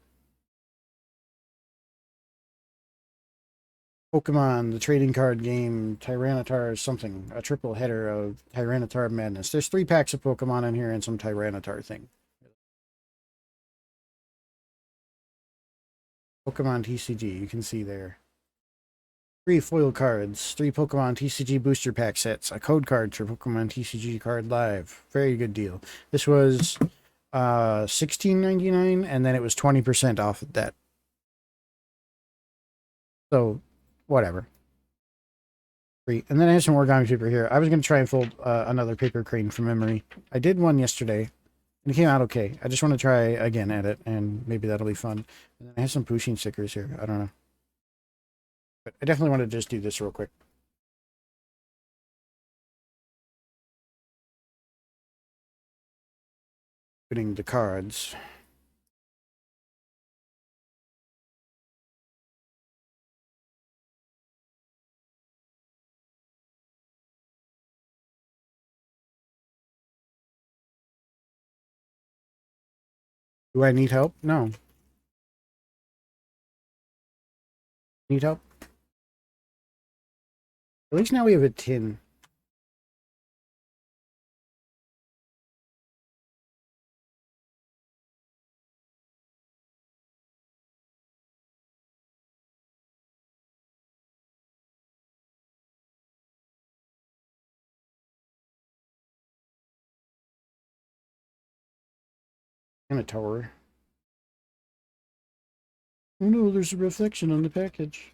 Speaker 1: Pokemon, the trading card game, Tyranitar something. A triple header of Tyranitar madness. There's 3 packs of Pokemon in here and some Tyranitar thing. Pokemon TCG, you can see there. 3 foil cards, 3 Pokemon TCG booster pack sets, a code card for Pokemon TCG Card Live. Very good deal. This was $16.99, and then it was 20% off of that. So, whatever. Free. And then I have some origami paper here. I was going to try and fold another paper crane from memory. I did one yesterday, and it came out okay. I just want to try again at it, and maybe that'll be fun. And then I have some Pusheen stickers here. I don't know. But I definitely want to just do this real quick. Putting the cards. Do I need help? No. Need help? At least now we have a tin. And a tower. Oh no, there's a reflection on the package.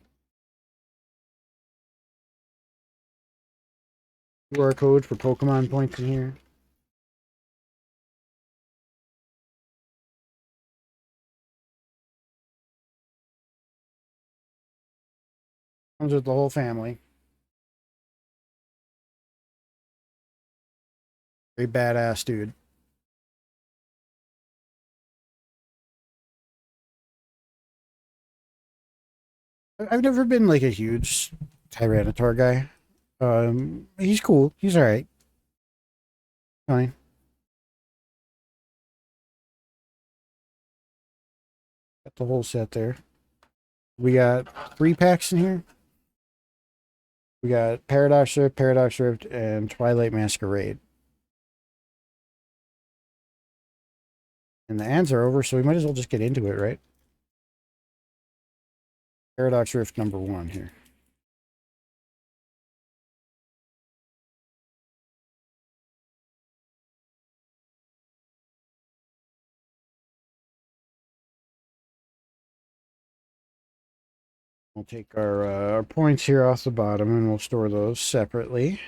Speaker 1: QR code for Pokemon points in here. Comes with the whole family. Very badass dude. I've never been like a huge Tyranitar guy. He's cool. He's alright. Fine. Got the whole set there. We got 3 packs in here. We got Paradox Rift, and Twilight Masquerade. And the ads are over, so we might as well just get into it, right? Paradox Rift #1 here. We'll take our points here off the bottom, and we'll store those separately.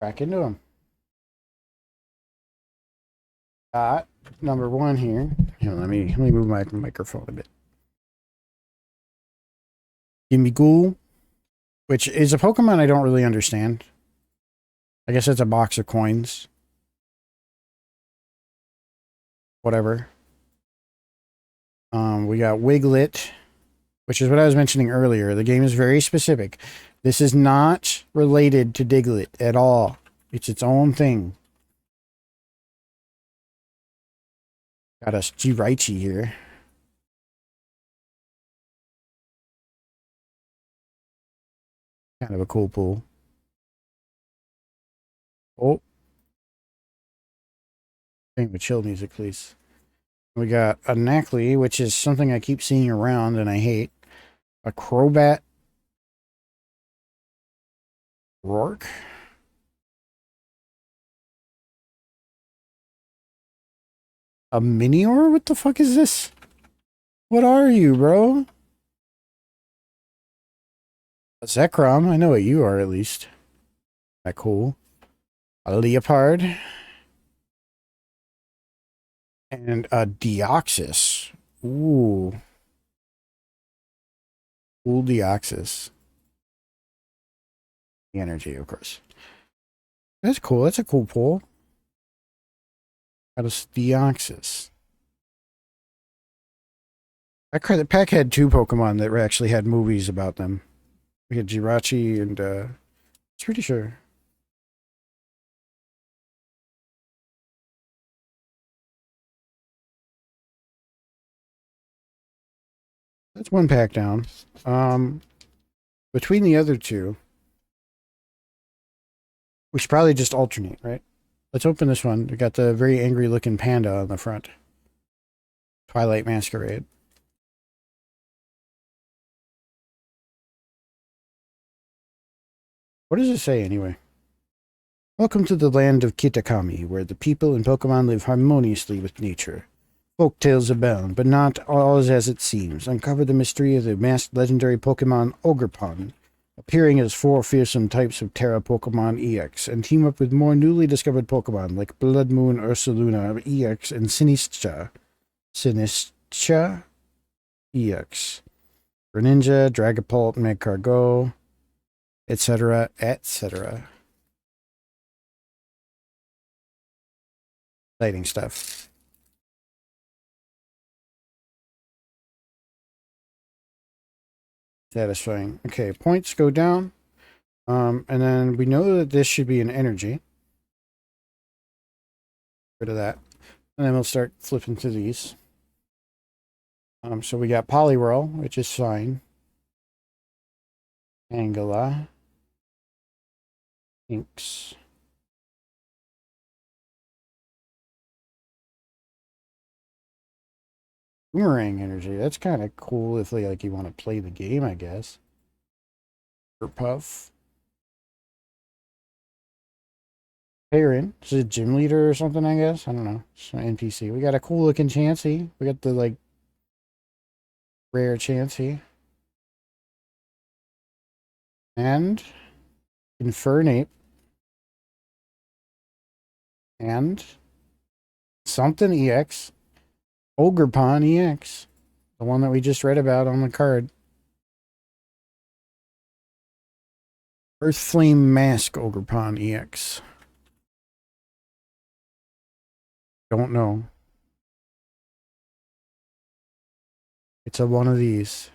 Speaker 1: Back into them. Got #1 here. Here, let me move my microphone a bit. Gimmighoul, which is a Pokemon I don't really understand. I guess it's a box of coins. Whatever. We got Wiglet, which is what I was mentioning earlier. The game is very specific. This is not related to Diglett at all. It's its own thing. Got a Jiraichi here. Kind of a cool pool. Oh. Thing with chill music, please. We got a Knackley, which is something I keep seeing around and I hate. A Crobat. Rourke. A Minior? What the fuck is this? What are you, bro? A Zekrom. I know what you are, at least. That cool. A Leopard. And a Deoxys. Ooh. Cool Deoxys. The energy, of course. That's cool. That's a cool pull. Got a Deoxys. The pack had 2 Pokemon that actually had movies about them. We had Jirachi and, it's pretty sure. That's 1 pack down. Between the other 2, we should probably just alternate, right? Let's open this one. We got the very angry looking panda on the front. Twilight Masquerade. What does it say anyway? Welcome to the land of Kitakami, where the people and Pokemon live harmoniously with nature. Folk tales abound, but not all is as it seems. Uncover the mystery of the masked legendary Pokemon Ogerpon, appearing as 4 fearsome types of Terra Pokemon EX, and team up with more newly discovered Pokemon like Blood Moon Ursaluna EX and Sinistra EX. Greninja, Dragapult, Magcargo, etc., etc. Exciting stuff. Satisfying. Okay, points go down. And then we know that this should be an energy. Rid of that. And then we'll start flipping through these. So we got Poliwhirl, which is fine. Angela. Inks. Boomerang energy. That's kind of cool if like you want to play the game, I guess. Puff. Aaron. Is it a gym leader or something, I guess? I don't know. It's an NPC. We got a cool looking Chansey. We got the, like, rare Chansey. And Infernape. And something EX. Ogerpon EX. The one that we just read about on the card. Earthflame Mask Ogerpon EX. Don't know. It's a one of these.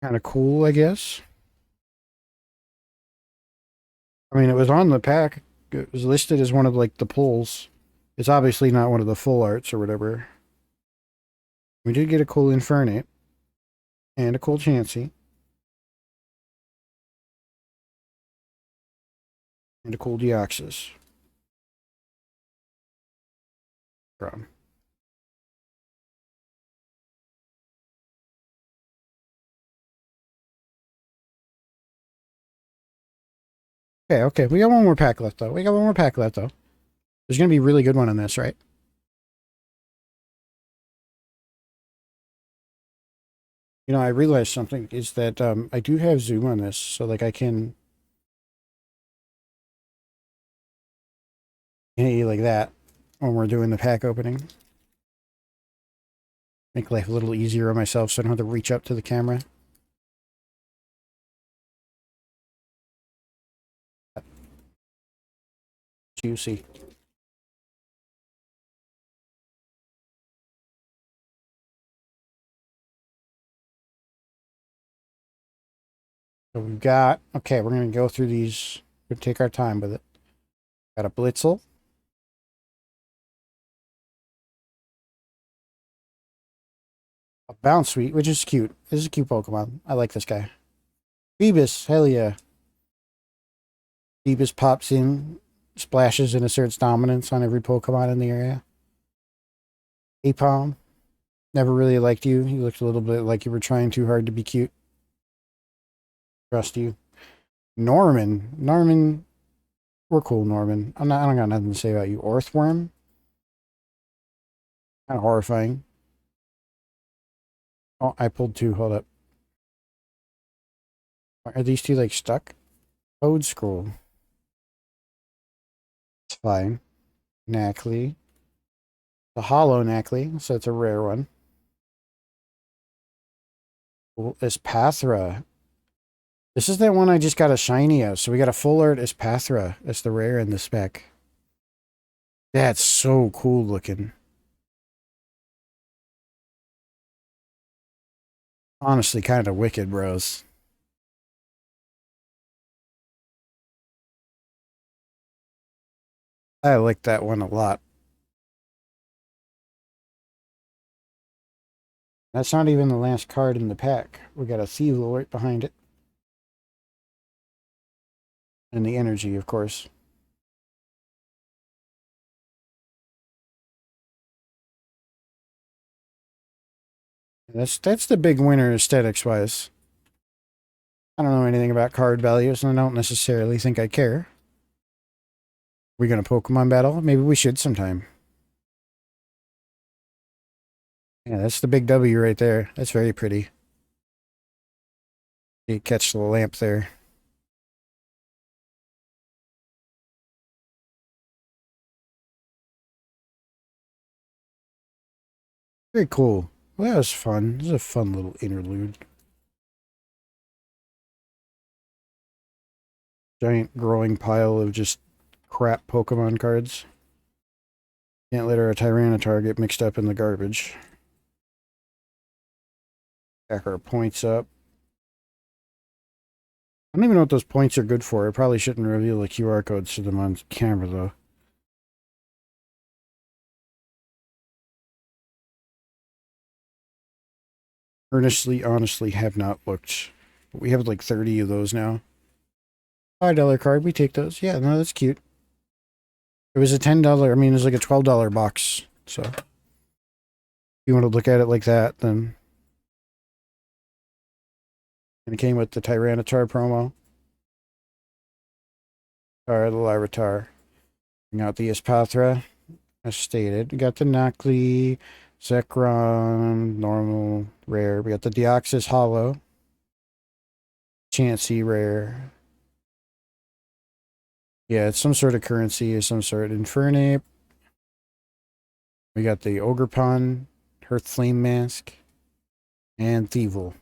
Speaker 1: Kind of cool, I guess. I mean, it was on the pack. It was listed as one of, like, the pulls. It's obviously not one of the full arts or whatever. We did get a cool Infernape. And a cool Chansey. And a cool Deoxys. From. Okay. We got one more pack left, though. There's going to be a really good one on this, right? You know, I realized something is that I do have zoom on this, so, like, I can hit you like that when we're doing the pack opening. Make life a little easier on myself so I don't have to reach up to the camera. Juicy. So we've got, okay, we're going to go through these. We're going to take our time with it. Got a Blitzel. A Bounce Sweet, which is cute. This is a cute Pokemon. I like this guy. Phoebus, hell yeah. Phoebus pops in, splashes, and asserts dominance on every Pokemon in the area. Apom. Never really liked you. You looked a little bit like you were trying too hard to be cute. Trust you. Norman. We're cool, Norman. I don't got nothing to say about you. Orthworm. Kind of horrifying. Oh, I pulled two. Hold up. Are these two, like, stuck? Code Scroll. It's fine. Knackley. The Hollow Knackley, so it's a rare one. Cool. Espathra. This is that one I just got a shiny of. So we got a full art Espathra. That's the rare in the spec. That's so cool looking. Honestly, kind of wicked, bros. I like that one a lot. That's not even the last card in the pack. We got a Thievel right behind it. And the energy, of course. That's the big winner aesthetics wise. I don't know anything about card values, and I don't necessarily think I care. We gonna Pokemon battle? Maybe we should sometime. Yeah, that's the big W right there. That's very pretty. You catch the lamp there. Very cool. Well, that was fun. This is a fun little interlude. Giant growing pile of just crap Pokemon cards. Can't let our Tyranitar get mixed up in the garbage. Back our points up. I don't even know what those points are good for. I probably shouldn't reveal the QR codes to them on camera, though. Honestly, have not looked. But we have like 30 of those now. $5 card, we take those. Yeah, no, that's cute. It was a $10, I mean, it was like a $12 box, so. you want to look at it like that, then. And it came with the Tyranitar promo. Or the Larvitar. We got the Espathra, as stated. We got the Nocli, Zekrom, normal, rare. We got the Deoxys Hollow. Chansey, rare. Yeah, it's some sort of currency or some sort. Infernape. We got the Ogerpon, Hearth Flame Mask, and Thievul.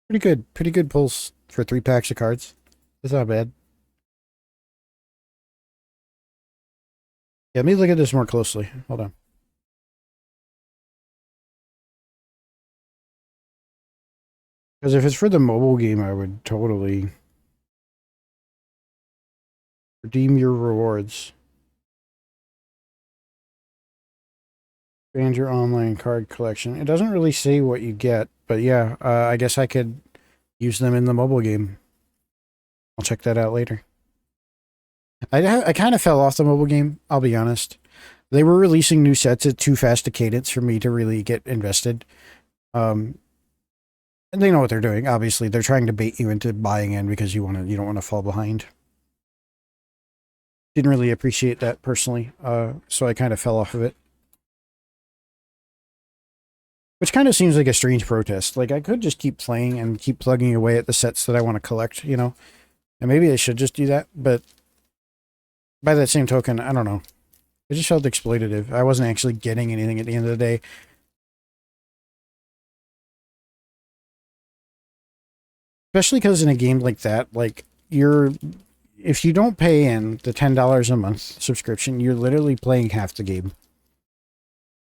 Speaker 1: Pretty good pulls for 3 packs of cards. That's not bad. Yeah, let me look at this more closely. Hold on. Because if it's for the mobile game, I would totally redeem your rewards. Expand your online card collection. It doesn't really say what you get, but yeah, I guess I could use them in the mobile game. I'll check that out later. I kind of fell off the mobile game, I'll be honest. They were releasing new sets at too fast a cadence for me to really get invested. And they know what they're doing. Obviously, they're trying to bait you into buying in because you don't want to fall behind. Didn't really appreciate that personally, so I kind of fell off of it. Which kind of seems like a strange protest. Like, I could just keep playing and keep plugging away at the sets that I want to collect, you know? And maybe I should just do that, but by that same token, I don't know. It just felt exploitative. I wasn't actually getting anything at the end of the day. Especially because in a game like that, like, if you don't pay in the $10 a month subscription, you're literally playing half the game.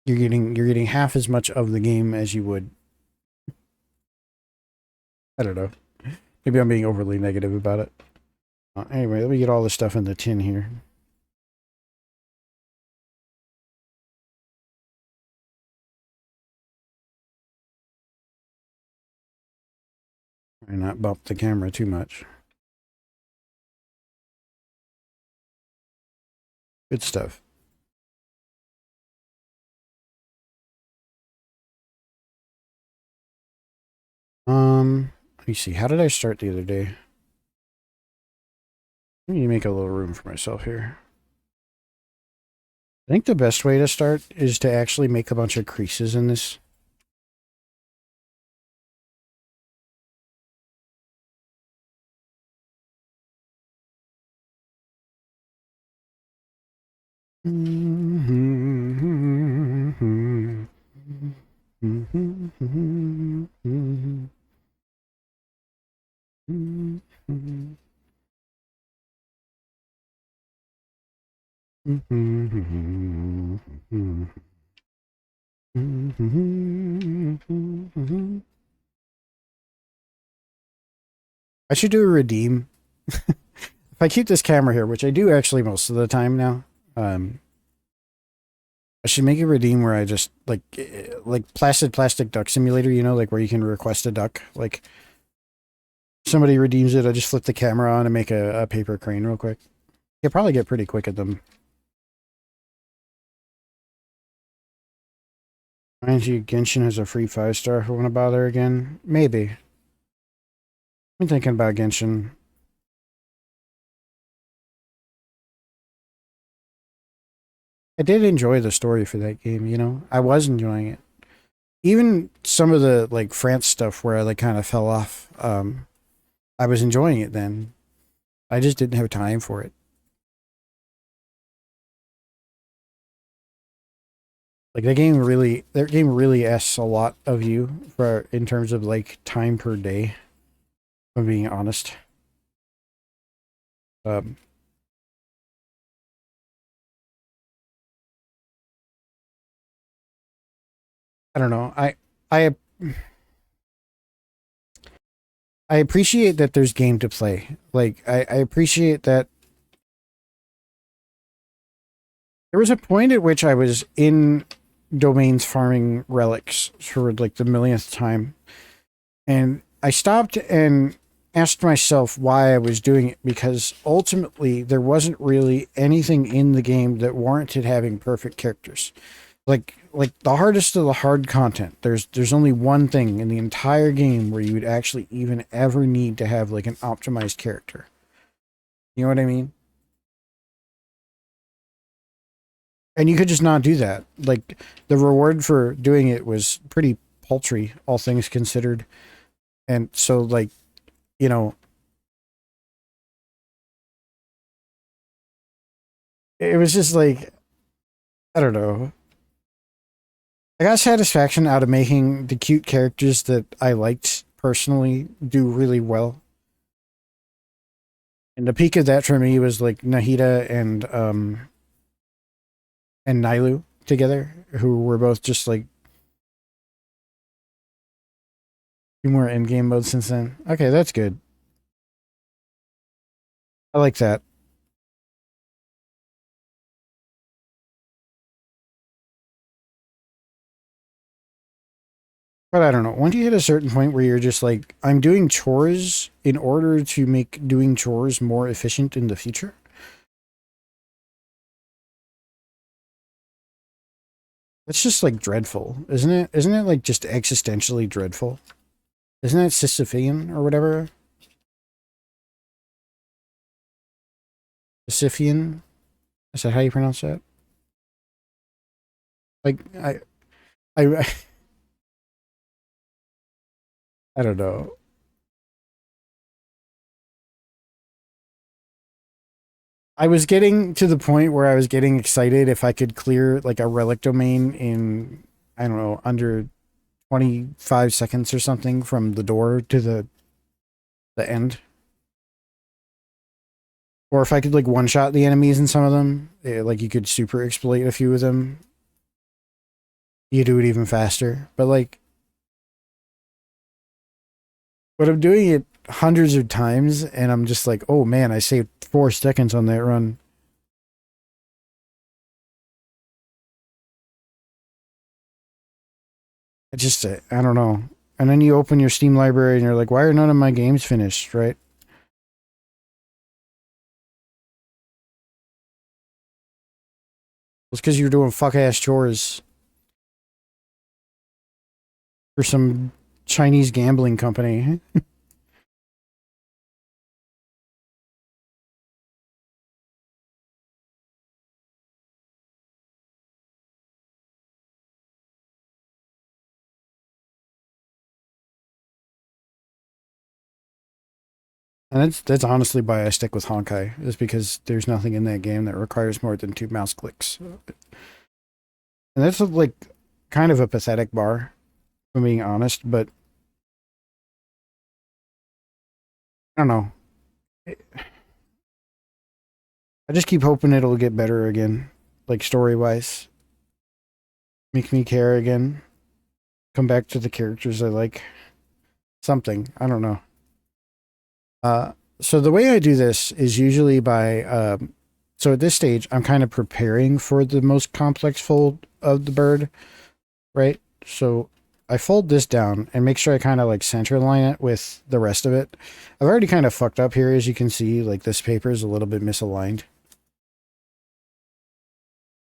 Speaker 1: You're getting half as much of the game as you would. I don't know. Maybe I'm being overly negative about it. Anyway, let me get all this stuff in the tin here. And not bump the camera too much. Good stuff. Let me see. How did I start the other day? Let me make a little room for myself here. I think the best way to start is to actually make a bunch of creases in this. I should do a redeem. If I keep this camera here, which I do actually most of the time now, I should make a redeem where I just like Placid Plastic Duck Simulator, you know, like where you can request a duck. Like somebody redeems it, I just flip the camera on and make a paper crane real quick. You'll probably get pretty quick at them. Reminds you Genshin has a free 5-star if I want to bother again. Maybe. I've been thinking about Genshin. I did enjoy the story for that game, you know? I was enjoying it. Even some of the, like, France stuff where I, like, kind of fell off, I was enjoying it then. I just didn't have time for it. Like, that game really asks a lot of you for, in terms of, like, time per day, if I'm being honest. Um, I don't know. I I appreciate that there's game to play. Like I appreciate that there was a point at which I was in domains farming relics for like the millionth time. And I stopped and asked myself why I was doing it because ultimately there wasn't really anything in the game that warranted having perfect characters. Like the hardest of the hard content. There's only one thing in the entire game where you would actually even ever need to have like an optimized character. You know what I mean? And you could just not do that. Like the reward for doing it was pretty paltry, all things considered. And so like, you know, it was just like I don't know. I got satisfaction out of making the cute characters that I liked personally do really well. And the peak of that for me was like Nahida and Nailu together, who were both just like two more in game mode since then. Okay, that's good. I like that. But I don't know. Once you hit a certain point where you're just like, I'm doing chores in order to make doing chores more efficient in the future. That's just like dreadful, isn't it? Isn't it like just existentially dreadful? Isn't that Sisyphean or whatever? Sisyphean? Is that how you pronounce that? Like I I don't know. I was getting to the point where I was getting excited if I could clear like a relic domain in I don't know under 25 seconds or something from the door to the end. Or if I could like one shot the enemies in some of them, like you could super exploit a few of them, you do it even faster. But like, but I'm doing it hundreds of times, and I'm just like, oh man, I saved 4 seconds on that run. I just, I don't know. And then you open your Steam library, and you're like, why are none of my games finished? Right? It's because you're doing fuck ass chores for some Chinese gambling company. And that's honestly why I stick with Honkai, is because there's nothing in that game that requires more than two mouse clicks. And that's like kind of a pathetic bar, if I'm being honest, but I don't know. I just keep hoping it'll get better again, like story wise. Make me care again. Come back to the characters I like. Something. I don't know. So the way I do this is usually by so at this stage I'm kind of preparing for the most complex fold of the bird, right? So I fold this down and make sure I kind of like center line it with the rest of it. I've already kind of fucked up here, as you can see, like this paper is a little bit misaligned.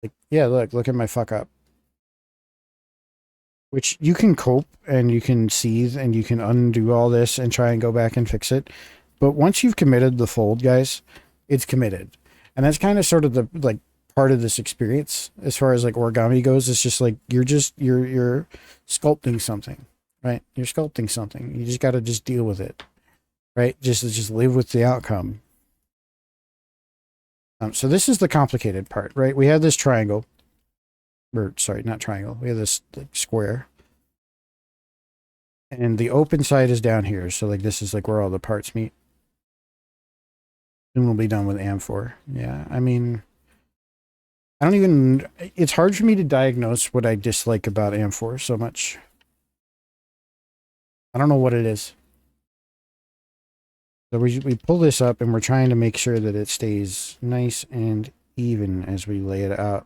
Speaker 1: Like, yeah, look at my fuck up. Which you can cope and you can seethe and you can undo all this and try and go back and fix it. But once you've committed the fold, guys, it's committed. And that's kind of sort of the like part of this experience as far as like origami goes. It's just like you're sculpting something, right? You're sculpting something. You just gotta just deal with it. Right? Just live with the outcome. So this is the complicated part, right? We have this triangle. Or sorry, not triangle. We have this like square. And the open side is down here. So like this is like where all the parts meet. And we'll be done with Am4. Yeah, I mean, I don't even, it's hard for me to diagnose what I dislike about Am4 so much. I don't know what it is. So we pull this up and we're trying to make sure that it stays nice and even as we lay it out.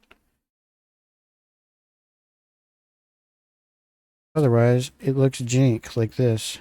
Speaker 1: Otherwise, it looks jank like this.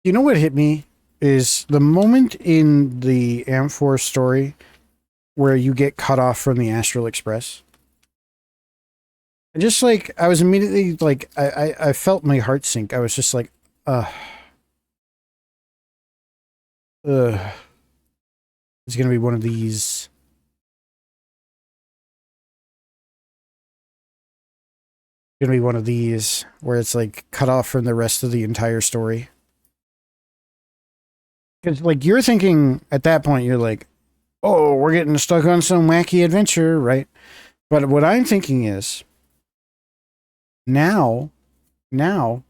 Speaker 1: You know what hit me is the moment in the Amphor story where you get cut off from the Astral Express. Just like I was immediately like I felt my heart sink. I was just like, uh it's gonna be one of these. Gonna be one of these where it's like cut off from the rest of the entire story. Because like you're thinking at that point, you're like, oh, we're getting stuck on some wacky adventure, right? But what I'm thinking is now, now,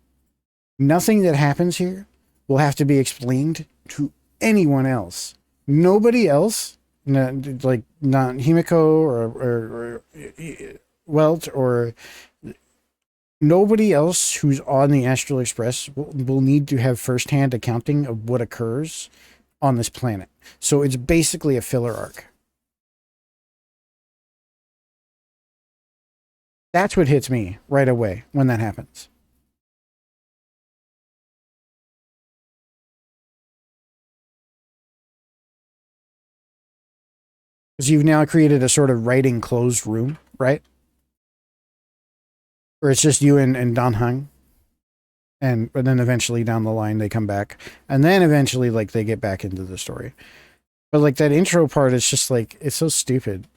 Speaker 1: nothing that happens here will have to be explained to anyone else. Nobody else, like not Himiko or Welt or nobody else who's on the Astral Express will need to have firsthand accounting of what occurs on this planet. So it's basically a filler arc. That's what hits me right away when that happens. Because you've now created a sort of writing closed room, right? Where it's just you and Don Hung. But then eventually down the line they come back. And then eventually like they get back into the story. But like that intro part is just like it's so stupid.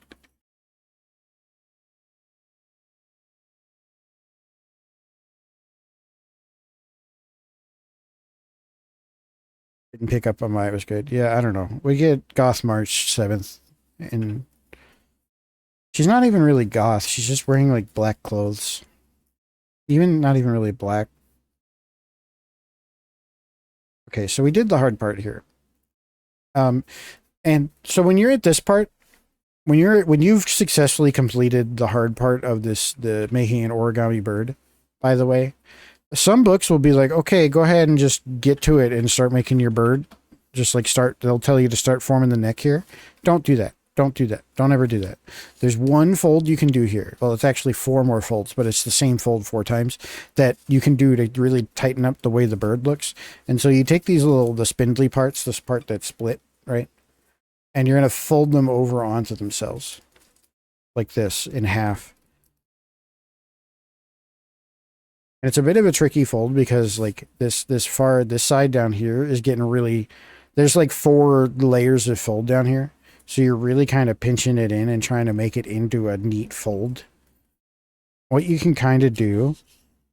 Speaker 1: Didn't pick up on why it was good. Yeah, I don't know. We get Goth March 7th and she's not even really goth. She's just wearing like black clothes. Even not even really black. Okay, so we did the hard part here. And so when you're at this part, when you've successfully completed the hard part of the making an origami bird, by the way, some books will be like, okay, go ahead and just get to it and start making your bird. Just like they'll tell you to start forming the neck here. Don't do that. Don't do that. Don't ever do that. There's one fold you can do here. Well, it's actually 4 more folds, but it's the same fold 4 times that you can do to really tighten up the way the bird looks. And so you take the spindly parts, this part that's split, right? And you're going to fold them over onto themselves like this in half. And it's a bit of a tricky fold because like this side down here is getting really, there's like 4 layers of fold down here. So you're really kind of pinching it in and trying to make it into a neat fold. What you can kind of do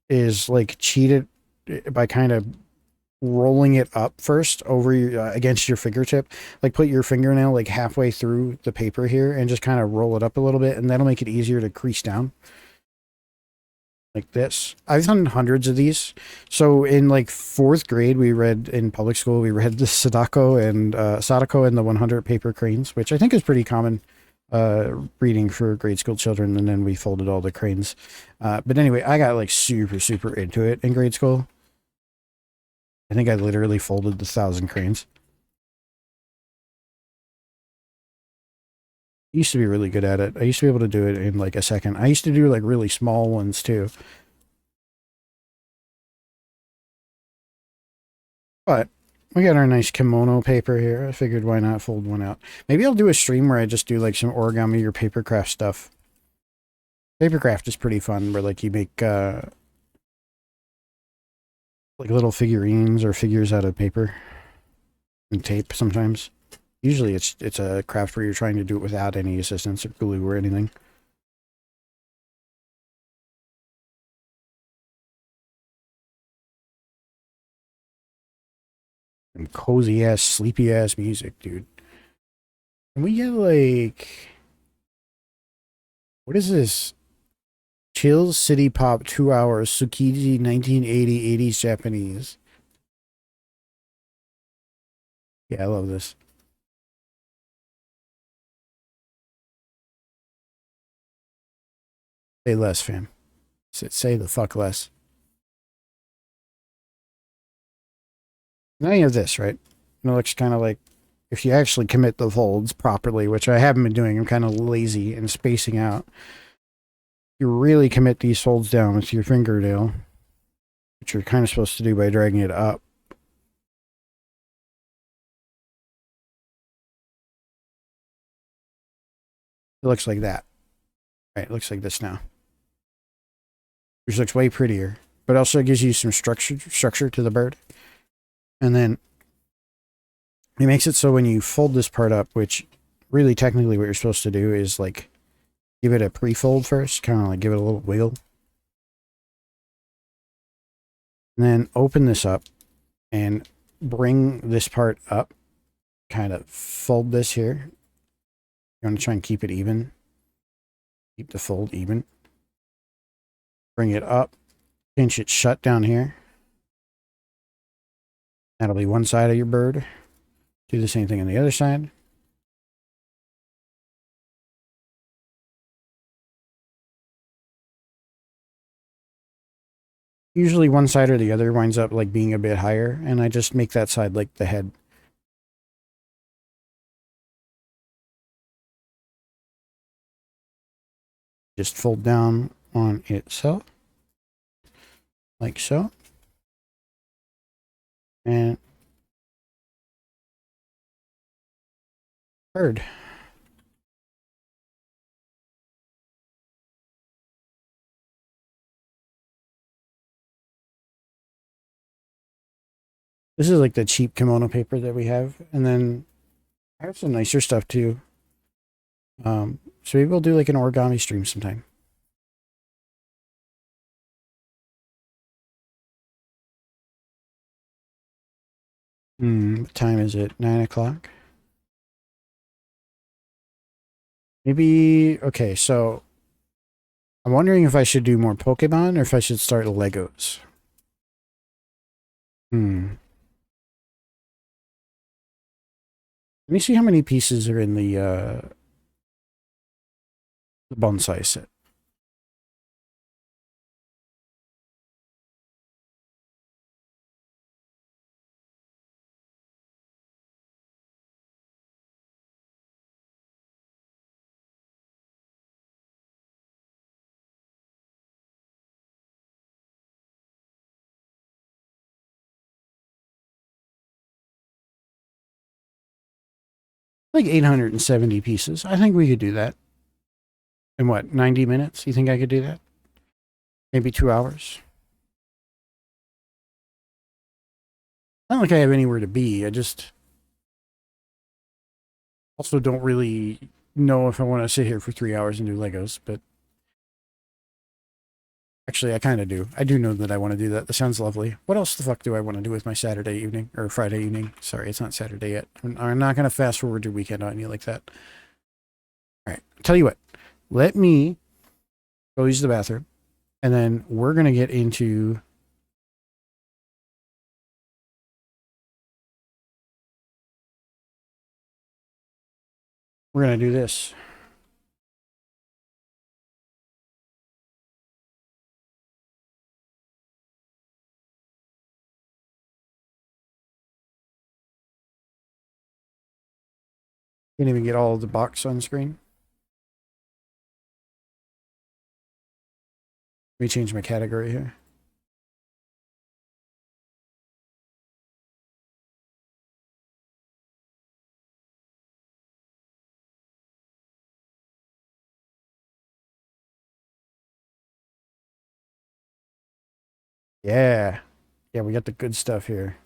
Speaker 1: is like cheat it by kind of rolling it up first over against your fingertip. Like put your fingernail like halfway through the paper here and just kind of roll it up a little bit, and that'll make it easier to crease down. Like this. I've done hundreds of these. So in like 4th grade, in public school, we read the Sadako and the 100 Paper Cranes, which I think is pretty common reading for grade school children. And then we folded all the cranes. But anyway, I got like super, super into it in grade school. I think I literally folded the 1,000 cranes. I used to be really good at it. I used to be able to do it in like a second. I used to do like really small ones too. But we got our nice kimono paper here. I figured why not fold one out. Maybe I'll do a stream where I just do like some origami or papercraft stuff. Papercraft is pretty fun where like you make like little figurines or figures out of paper and tape sometimes. Usually it's a craft where you're trying to do it without any assistance or glue or anything. And cozy ass, sleepy ass music, dude. Can we get like, what is this? Chill City Pop 2 hours, Tsukiji 1980 80s Japanese. Yeah, I love this. Say less, fam. Say the fuck less. Now you have this, right? And it looks kind of like if you actually commit the folds properly, which I haven't been doing, I'm kind of lazy and spacing out. You really commit these folds down with your fingernail, which you're kind of supposed to do by dragging it up. It looks like that. Right, it looks like this now. Which looks way prettier. But also gives you some structure to the bird. And then it makes it so when you fold this part up, which really technically what you're supposed to do is like give it a pre-fold first, kind of like give it a little wiggle. And then open this up and bring this part up. Kind of fold this here. You want to try and keep it even. Keep the fold even. Bring it up. Pinch it shut down here. That'll be one side of your bird. Do the same thing on the other side. Usually one side or the other winds up like being a bit higher, and I just make that side like the head. Just fold down on itself. Like so. And bird. This is like the cheap kimono paper that we have. And then I have some nicer stuff too. So maybe we'll do like an origami stream sometime. What time is it? 9 o'clock? Maybe, okay, so I'm wondering if I should do more Pokemon or if I should start Legos. Let me see how many pieces are in the bonsai set. Like 870 pieces. I think we could do that. In what, 90 minutes? You think I could do that? Maybe 2 hours? Not like I have anywhere to be. I just also don't really know if I want to sit here for 3 hours and do Legos, but actually I kind of do. I do know that I want to do that. That sounds lovely. What else the fuck do I want to do with my Saturday evening or Friday evening? Sorry, it's not Saturday yet. I'm not going to fast forward your weekend on you like that. All right. Tell you what, let me go use the bathroom and then we're going to get into we're going to do this. Can't even get all of the box on screen. Let me change my category here. Yeah. Yeah, we got the good stuff here.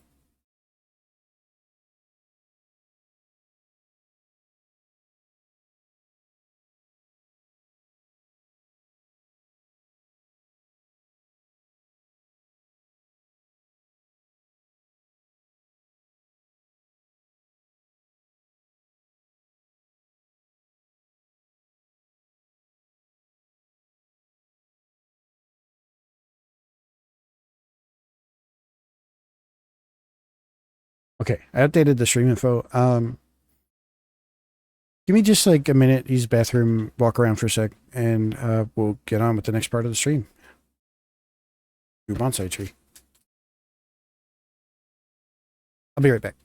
Speaker 1: Okay, I updated the stream info. Give me just like a minute, use the bathroom, walk around for a sec, and we'll get on with the next part of the stream. Do bonsai tree. I'll be right back.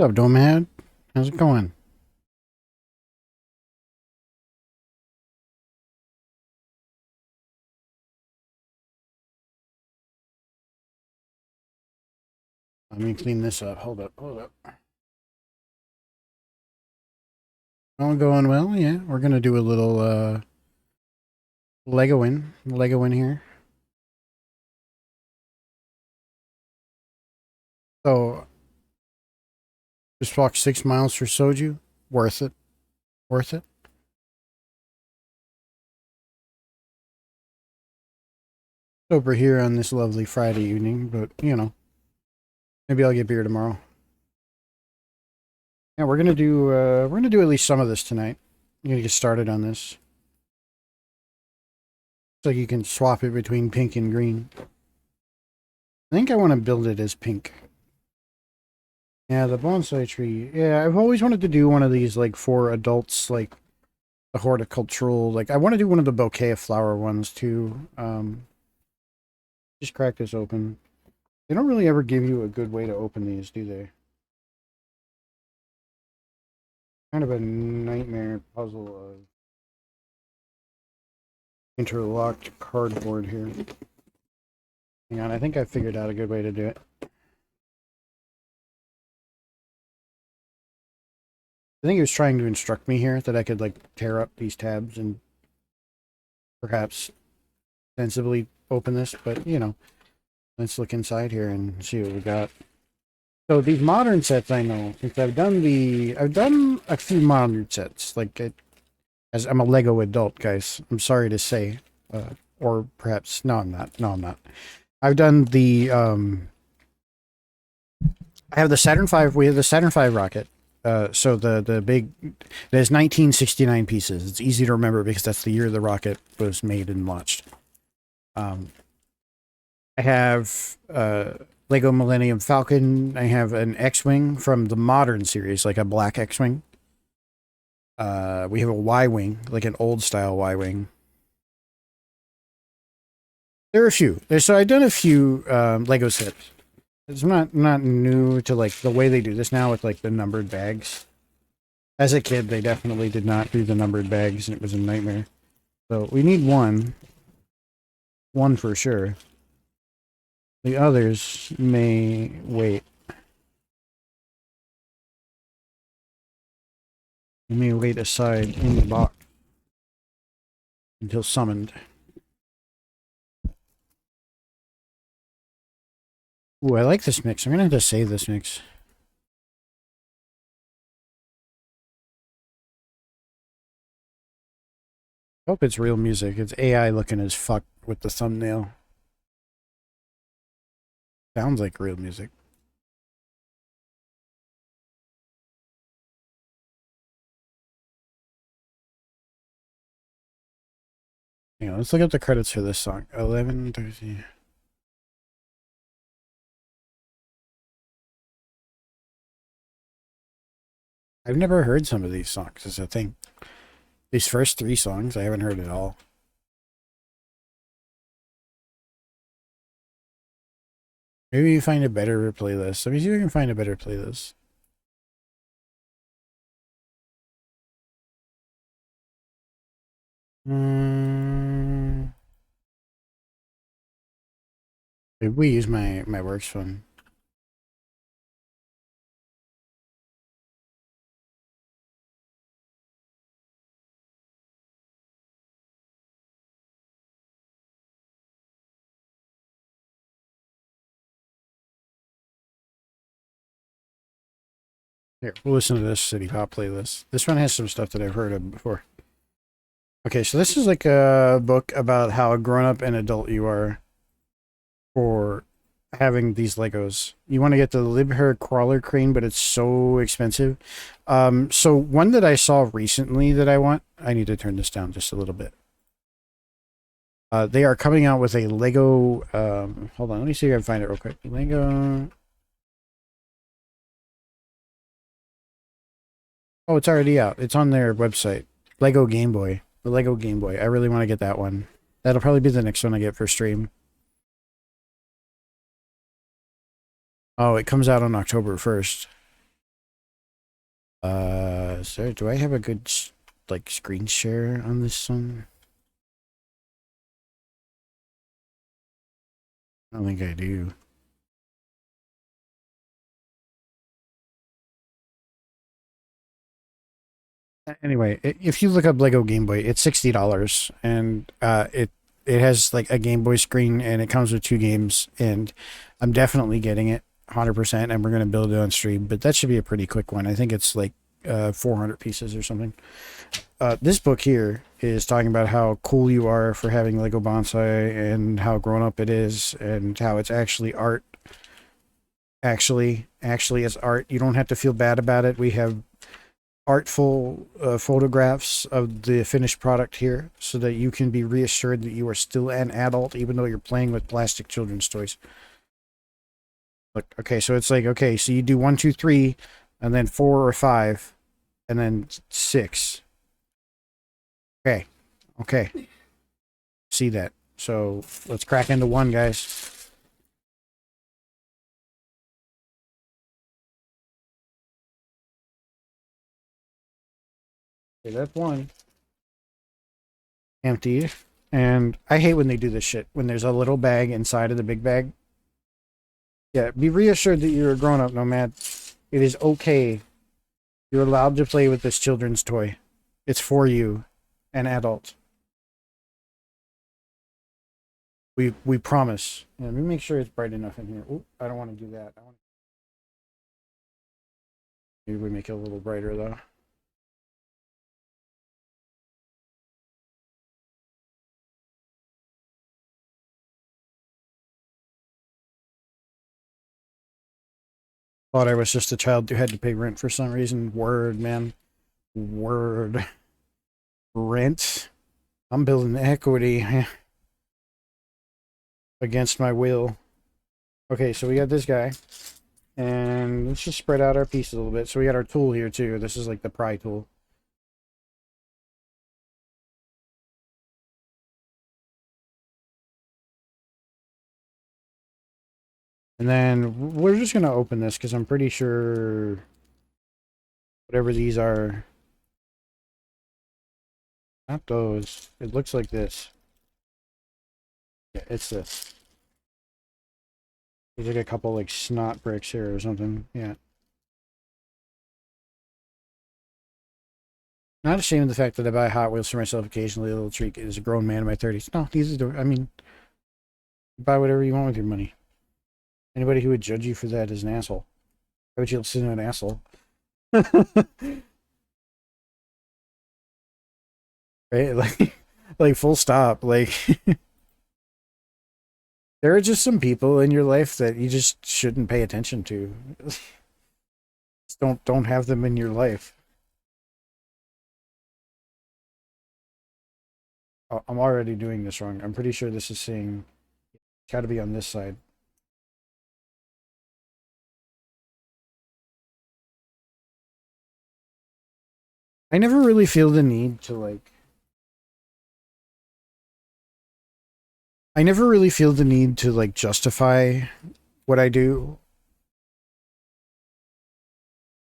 Speaker 1: What's up, Domad? How's it going? Let me clean this up. Hold up, hold up. All going well, yeah. We're gonna do a little Legoing here. So just walk 6 miles for soju. Worth it. Worth it. Over here on this lovely Friday evening, but you know, maybe I'll get beer tomorrow. Yeah, we're gonna do at least some of this tonight. I'm gonna get started on this. So you can swap it between pink and green. I think I want to build it as pink. Yeah, the bonsai tree. Yeah, I've always wanted to do one of these, like, for adults, like, the horticultural, like, I want to do one of the bouquet of flower ones, too. Just crack this open. They don't really ever give you a good way to open these, do they? Kind of a nightmare puzzle of interlocked cardboard here. Hang on, I think I figured out a good way to do it. I think he was trying to instruct me here that I could, like, tear up these tabs and perhaps sensibly open this, but, you know, let's look inside here and see what we got. So these modern sets, I know, since I've done a few modern sets, like, as I'm a Lego adult, guys, I'm sorry to say, or perhaps, no, I'm not. I've done the, I have the Saturn V, we have the Saturn V rocket. So the big, there's 1969 pieces. It's easy to remember because that's the year the rocket was made and launched. I have Lego Millennium Falcon. I have an X-Wing from the modern series, like a black X-Wing. We have a Y-Wing, like an old style Y-Wing. There are a few. So I've done a few Lego sets. It's not new to, like, the way they do this now with, like, the numbered bags. As a kid, they definitely did not do the numbered bags, and it was a nightmare. So we need one. One for sure. The others may wait. You may wait aside in the box until summoned. Ooh, I like this mix. I'm gonna have to save this mix. Hope it's real music. It's AI looking as fuck with the thumbnail. Sounds like real music. Hang on, let's look up the credits for this song. 11:30. I've never heard some of these songs, is a thing. These first three songs, I haven't heard at all. Maybe you find a better playlist. Let me see if I can find a better playlist. Maybe we use my works phone. Here, we'll listen to this City Pop playlist. This one has some stuff that I've heard of before. Okay, so this is like a book about how grown up and adult you are for having these Legos. You want to get the Libher Crawler Crane, but it's so expensive. So one that I saw recently that I want, I need to turn this down just a little bit. They are coming out with a Lego, hold on, let me see if I can find it real quick. Lego. Oh, it's already out. It's on their website. Lego Game Boy. The Lego Game Boy. I really want to get that one. That'll probably be the next one I get for stream. Oh, it comes out on October 1st. So do I have a good like screen share on this one? I don't think I do. Anyway, if you look up Lego Game Boy, it's $60, and it has like a Game Boy screen, and it comes with 2 games, and I'm definitely getting it 100%, and we're gonna build it on stream. But that should be a pretty quick one. I think it's like 400 pieces or something. This book here is talking about how cool you are for having Lego bonsai, and how grown up it is, and how it's actually art. Actually, it's art. You don't have to feel bad about it. We have artful photographs of the finished product here so that you can be reassured that you are still an adult even though you're playing with plastic children's toys. Look, okay, so it's like, okay, so you do 1, 2, 3, and then 4 or 5, and then 6. Okay, okay, see that. So let's crack into 1, guys. Okay, that's 1. Empty. And I hate when they do this shit, when there's a little bag inside of the big bag. Yeah, be reassured that you're a grown-up, Nomad. It is okay. You're allowed to play with this children's toy. It's for you, an adult. We promise. Yeah, let me make sure it's bright enough in here. Oop, I don't want to do that. Maybe we make it a little brighter, though. Thought I was just a child who had to pay rent for some reason. Word, man. Word. Rent. I'm building equity against my will. Okay, so we got this guy. And let's just spread out our pieces a little bit. So we got our tool here, too. This is like the pry tool. And then we're just going to open this because I'm pretty sure whatever these are. Not those. It looks like this. Yeah, it's this. There's like a couple like snot bricks here or something. Yeah. Not ashamed of the fact that I buy Hot Wheels for myself occasionally. A little treat as a grown man in my 30s. No, these are, I mean, buy whatever you want with your money. Anybody who would judge you for that is an asshole. Why would you listen to an asshole? Right? Like full stop. Like, there are just some people in your life that you just shouldn't pay attention to. Just don't have them in your life. Oh, I'm already doing this wrong. I'm pretty sure this is saying it's got to be on this side. I never really feel the need to like. I never really feel the need to like justify what I do.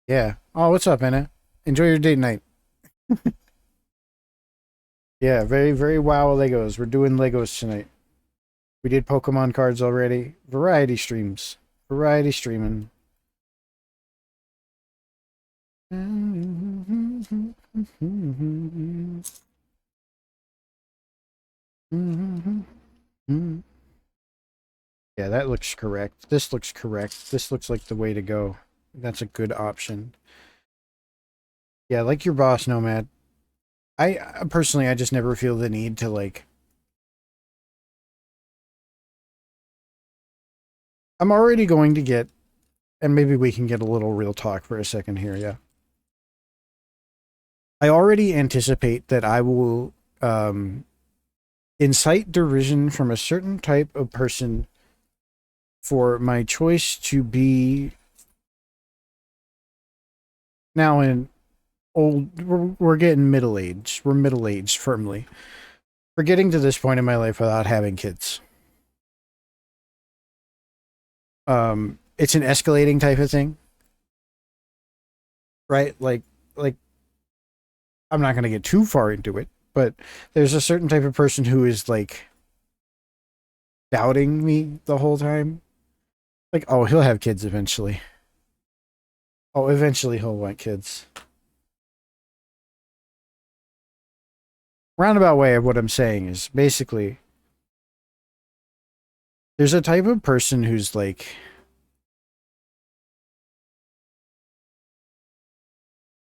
Speaker 1: Yeah. Oh, what's up, Anna? Enjoy your date night. Yeah, very, very wow Legos. We're doing Legos tonight. We did Pokemon cards already. Variety streams. Variety streaming. Yeah, that looks correct. This looks correct. This looks like the way to go. That's a good option. Yeah, like your boss, Nomad. I personally, I just never feel the need to like. I'm already going to get, and maybe we can get a little real talk for a second here. Yeah, I already anticipate that I will incite derision from a certain type of person for my choice to be now in old. We're getting middle age. We're middle aged firmly. We're getting to this point in my life without having kids. It's an escalating type of thing. right? Like I'm not going to get too far into it, but there's a certain type of person who is like doubting me the whole time. Like, oh, he'll have kids eventually. Oh, eventually he'll want kids. Roundabout way of what I'm saying is basically there's a type of person who's like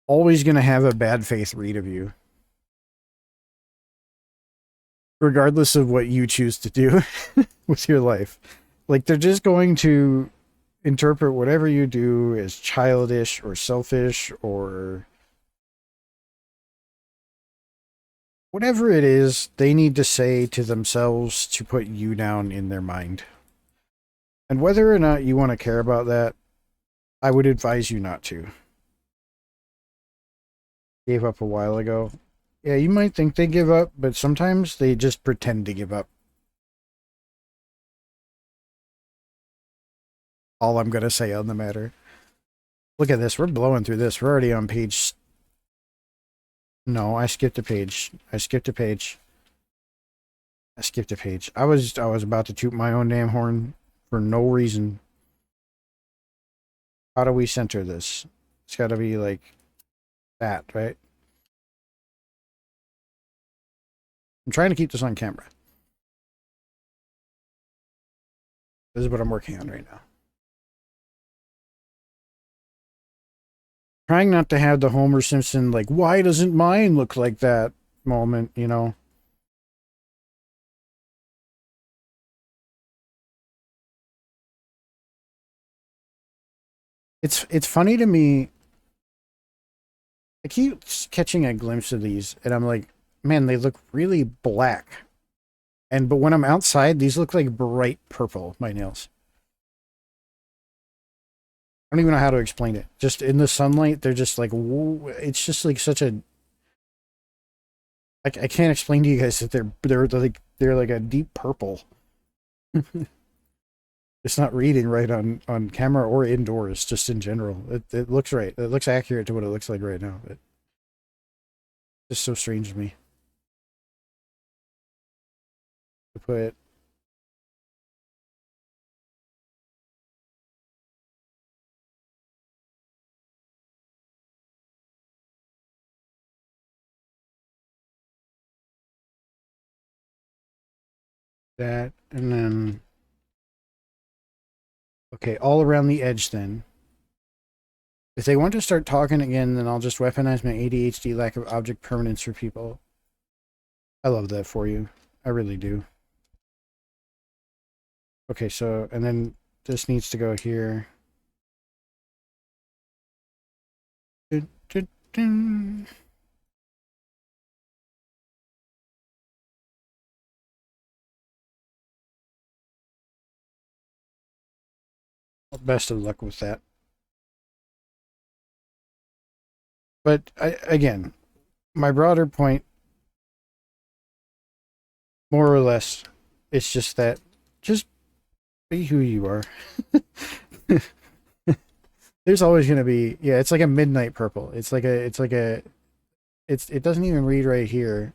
Speaker 1: always going to have a bad faith read of you, regardless of what you choose to do with your life. Like, they're just going to interpret whatever you do as childish or selfish or whatever it is they need to say to themselves to put you down in their mind. And whether or not you want to care about that, I would advise you not to. Gave up a while ago. Yeah, you might think they give up, but sometimes they just pretend to give up. All I'm going to say on the matter. Look at this. We're blowing through this. We're already on page. No, I skipped a page. I skipped a page. I skipped a page. I was about to toot my own damn horn for no reason. How do we center this? It's got to be like that, right? I'm trying to keep this on camera. This is what I'm working on right now. Trying not to have the Homer Simpson, like, why doesn't mine look like that moment, you know? It's funny to me. I keep catching a glimpse of these, and I'm like, man, they look really black. But when I'm outside, these look like bright purple, my nails. I don't even know how to explain it. Just in the sunlight, they're just like, whoa, it's just like such a. I can't explain to you guys that they're like a deep purple. It's not reading right on camera or indoors, just in general. It looks right. It looks accurate to what it looks like right now. It's just so strange to me to put that and then okay, all around the edge then. If they want to start talking again, then I'll just weaponize my ADHD lack of object permanence for people. I love that for you. I really do. Okay, so, and then this needs to go here. Dun, dun, dun. Best of luck with that. But again, my broader point, more or less, it's just that just be who you are. There's always gonna be, yeah, it's like a midnight purple. It doesn't even read right here.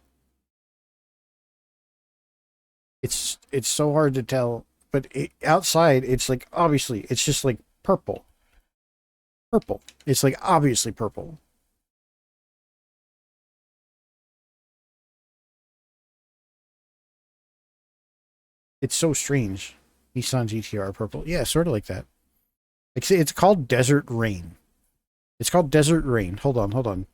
Speaker 1: It's so hard to tell, but outside it's like obviously it's just like purple. Purple. It's like obviously purple. It's so strange. Nissan GTR purple. Yeah, sort of like that. It's called Desert Rain. It's called Desert Rain. Hold on, hold on.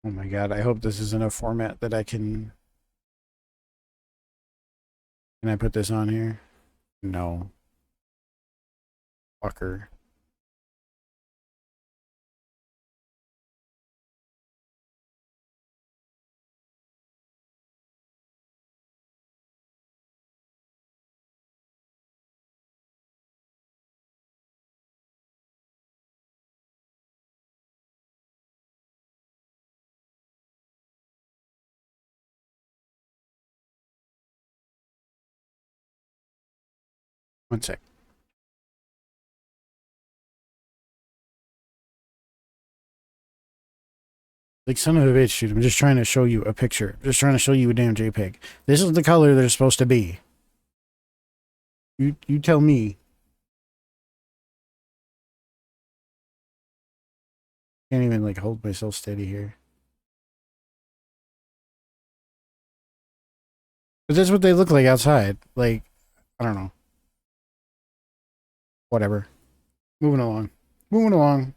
Speaker 1: Oh my god, I hope this is in a format that I can Can I put this on here? No. Fucker. One sec. Like, son of a bitch, dude. I'm just trying to show you a picture. I'm just trying to show you a damn JPEG. This is the color that it's supposed to be. You tell me. Can't even, like, hold myself steady here. But that's what they look like outside. Like, I don't know. Whatever. Moving along. Moving along.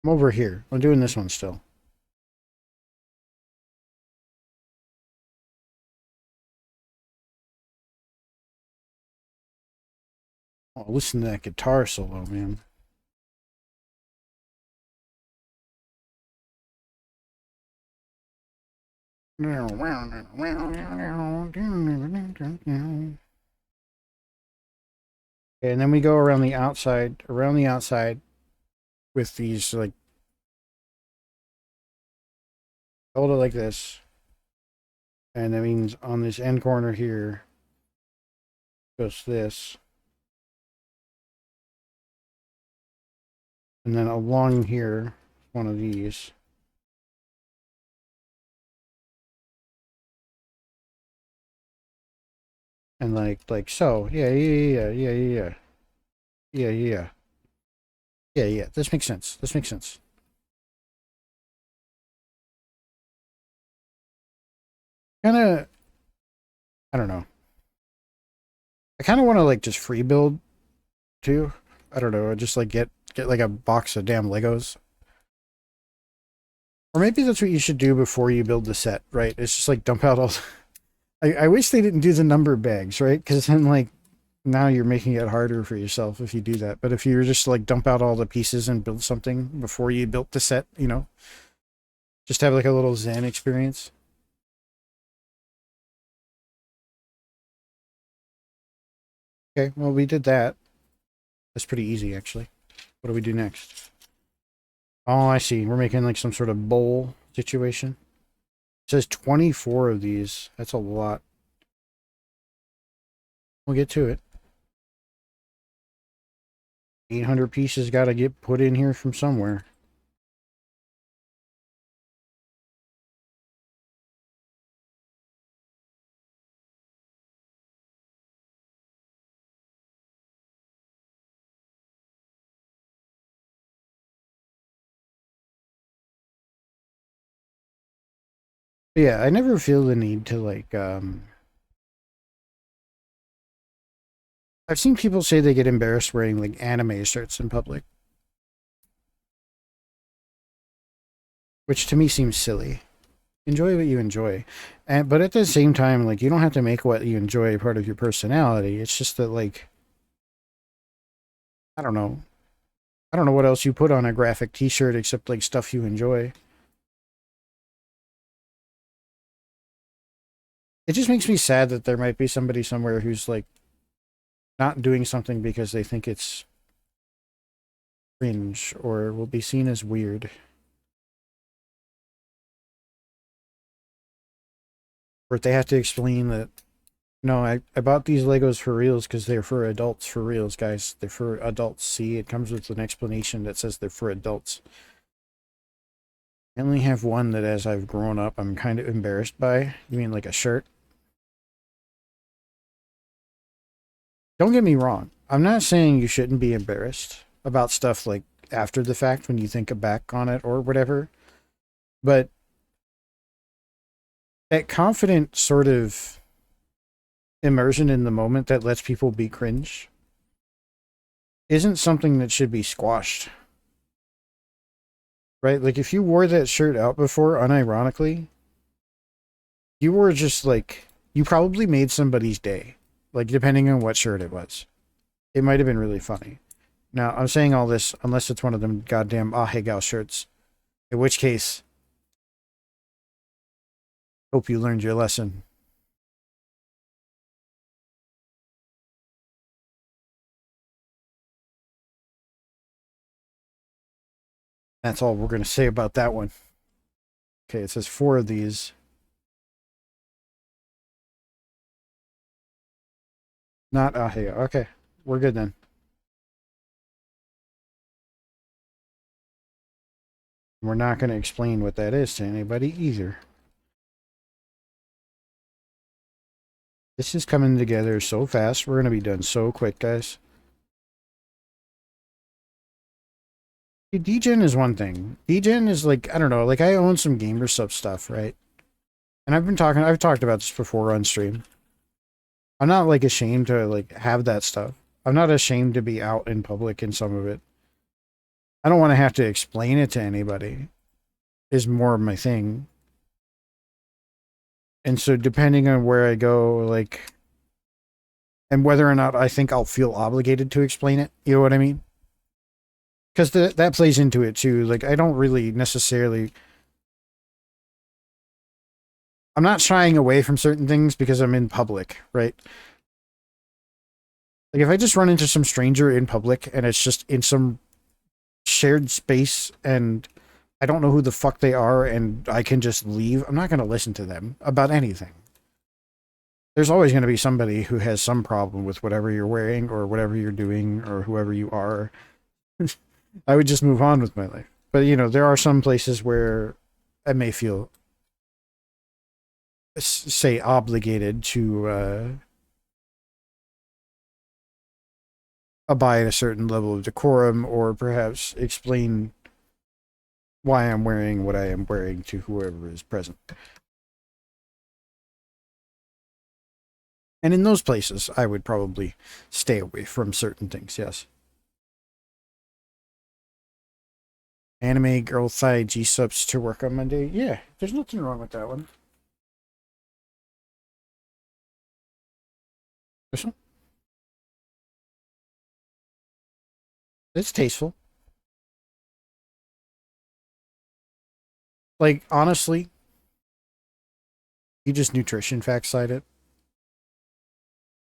Speaker 1: I'm over here. I'm doing this one still. Oh, listen to that guitar solo, man. And then we go around the outside with these, like, hold it like this. And that means on this end corner here goes this. And then along here, one of these. And like so. Yeah. Yeah. This makes sense. This makes sense. Kind of, I don't know. I kind of want to, like, just free build too. I don't know. Just like get like a box of damn Legos. Or maybe that's what you should do before you build the set, right? It's just like dump out all. I wish they didn't do the number bags, right? Because then, like, now you're making it harder for yourself if you do that. But if you were just like dump out all the pieces and build something before you built the set, you know, just have like a little Zen experience. Okay, well, we did that. That's pretty easy, actually. What do we do next? Oh, I see. We're making like some sort of bowl situation. It says 24 of these. That's a lot. We'll get to it. 800 pieces got to get put in here from somewhere. But yeah, I never feel the need to, like, I've seen people say they get embarrassed wearing like anime shirts in public, which to me seems silly. Enjoy what you enjoy, and but at the same time, like, you don't have to make what you enjoy part of your personality. It's just that, like, I don't know. I don't know what else you put on a graphic T-shirt except like stuff you enjoy. It just makes me sad that there might be somebody somewhere who's like not doing something because they think it's cringe or will be seen as weird, or they have to explain that, no, I bought these Legos for reals because they're for adults, for reals, guys. They're for adults. See, it comes with an explanation that says they're for adults. I only have one that as I've grown up, I'm kind of embarrassed by. You mean like a shirt? Don't get me wrong. I'm not saying you shouldn't be embarrassed about stuff like after the fact when you think back on it or whatever. But that confident sort of immersion in the moment that lets people be cringe isn't something that should be squashed. Right? Like, if you wore that shirt out before unironically, You were just like, you probably made somebody's day. Like, depending on what shirt it was. It might have been really funny. Now, I'm saying all this unless it's one of them goddamn Ah Hey Gal shirts. In which case, hope you learned your lesson. That's all we're going to say about that one. Okay, it says 4 of these. Not Ah Hey Gal. Okay, we're good then. We're not going to explain what that is to anybody either. This is coming together so fast. We're going to be done so quick, guys. DGen is one thing. DGen is like, I don't know, like I own some gamer sub stuff, right? And I've talked about this before on stream. I'm not like ashamed to like have that stuff. I'm not ashamed to be out in public in some of it. I don't want to have to explain it to anybody is more of my thing. And so depending on where I go, like, and whether or not I think I'll feel obligated to explain it, you know what I mean? Because that plays into it too. Like, I don't really necessarily. I'm not shying away from certain things because I'm in public, right? Like, if I just run into some stranger in public and it's just in some shared space and I don't know who the fuck they are and I can just leave, I'm not going to listen to them about anything. There's always going to be somebody who has some problem with whatever you're wearing or whatever you're doing or whoever you are. I would just move on with my life. But, you know, there are some places where I may feel, say, obligated to abide a certain level of decorum or perhaps explain why I'm wearing what I am wearing to whoever is present. And in those places, I would probably stay away from certain things, yes. Anime girl thigh G-subs to work on Monday. Yeah, there's nothing wrong with that one. This one? It's tasteful. Like, honestly, you just nutrition fact cite it.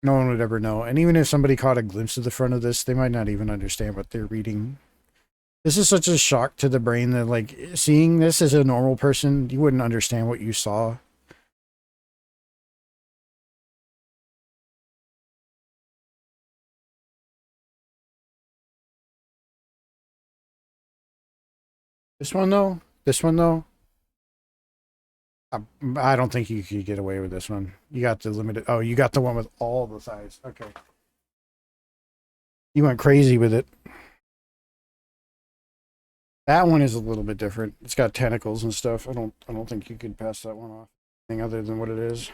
Speaker 1: No one would ever know. And even if somebody caught a glimpse of the front of this, they might not even understand what they're reading. This is such a shock to the brain that, like, seeing this as a normal person, you wouldn't understand what you saw. This one, though, I don't think you could get away with this one. You got the limited. Oh, you got the one with all the size. Okay. You went crazy with it. That one is a little bit different. It's got tentacles and stuff. I don't think you could pass that one off. Anything other than what it is.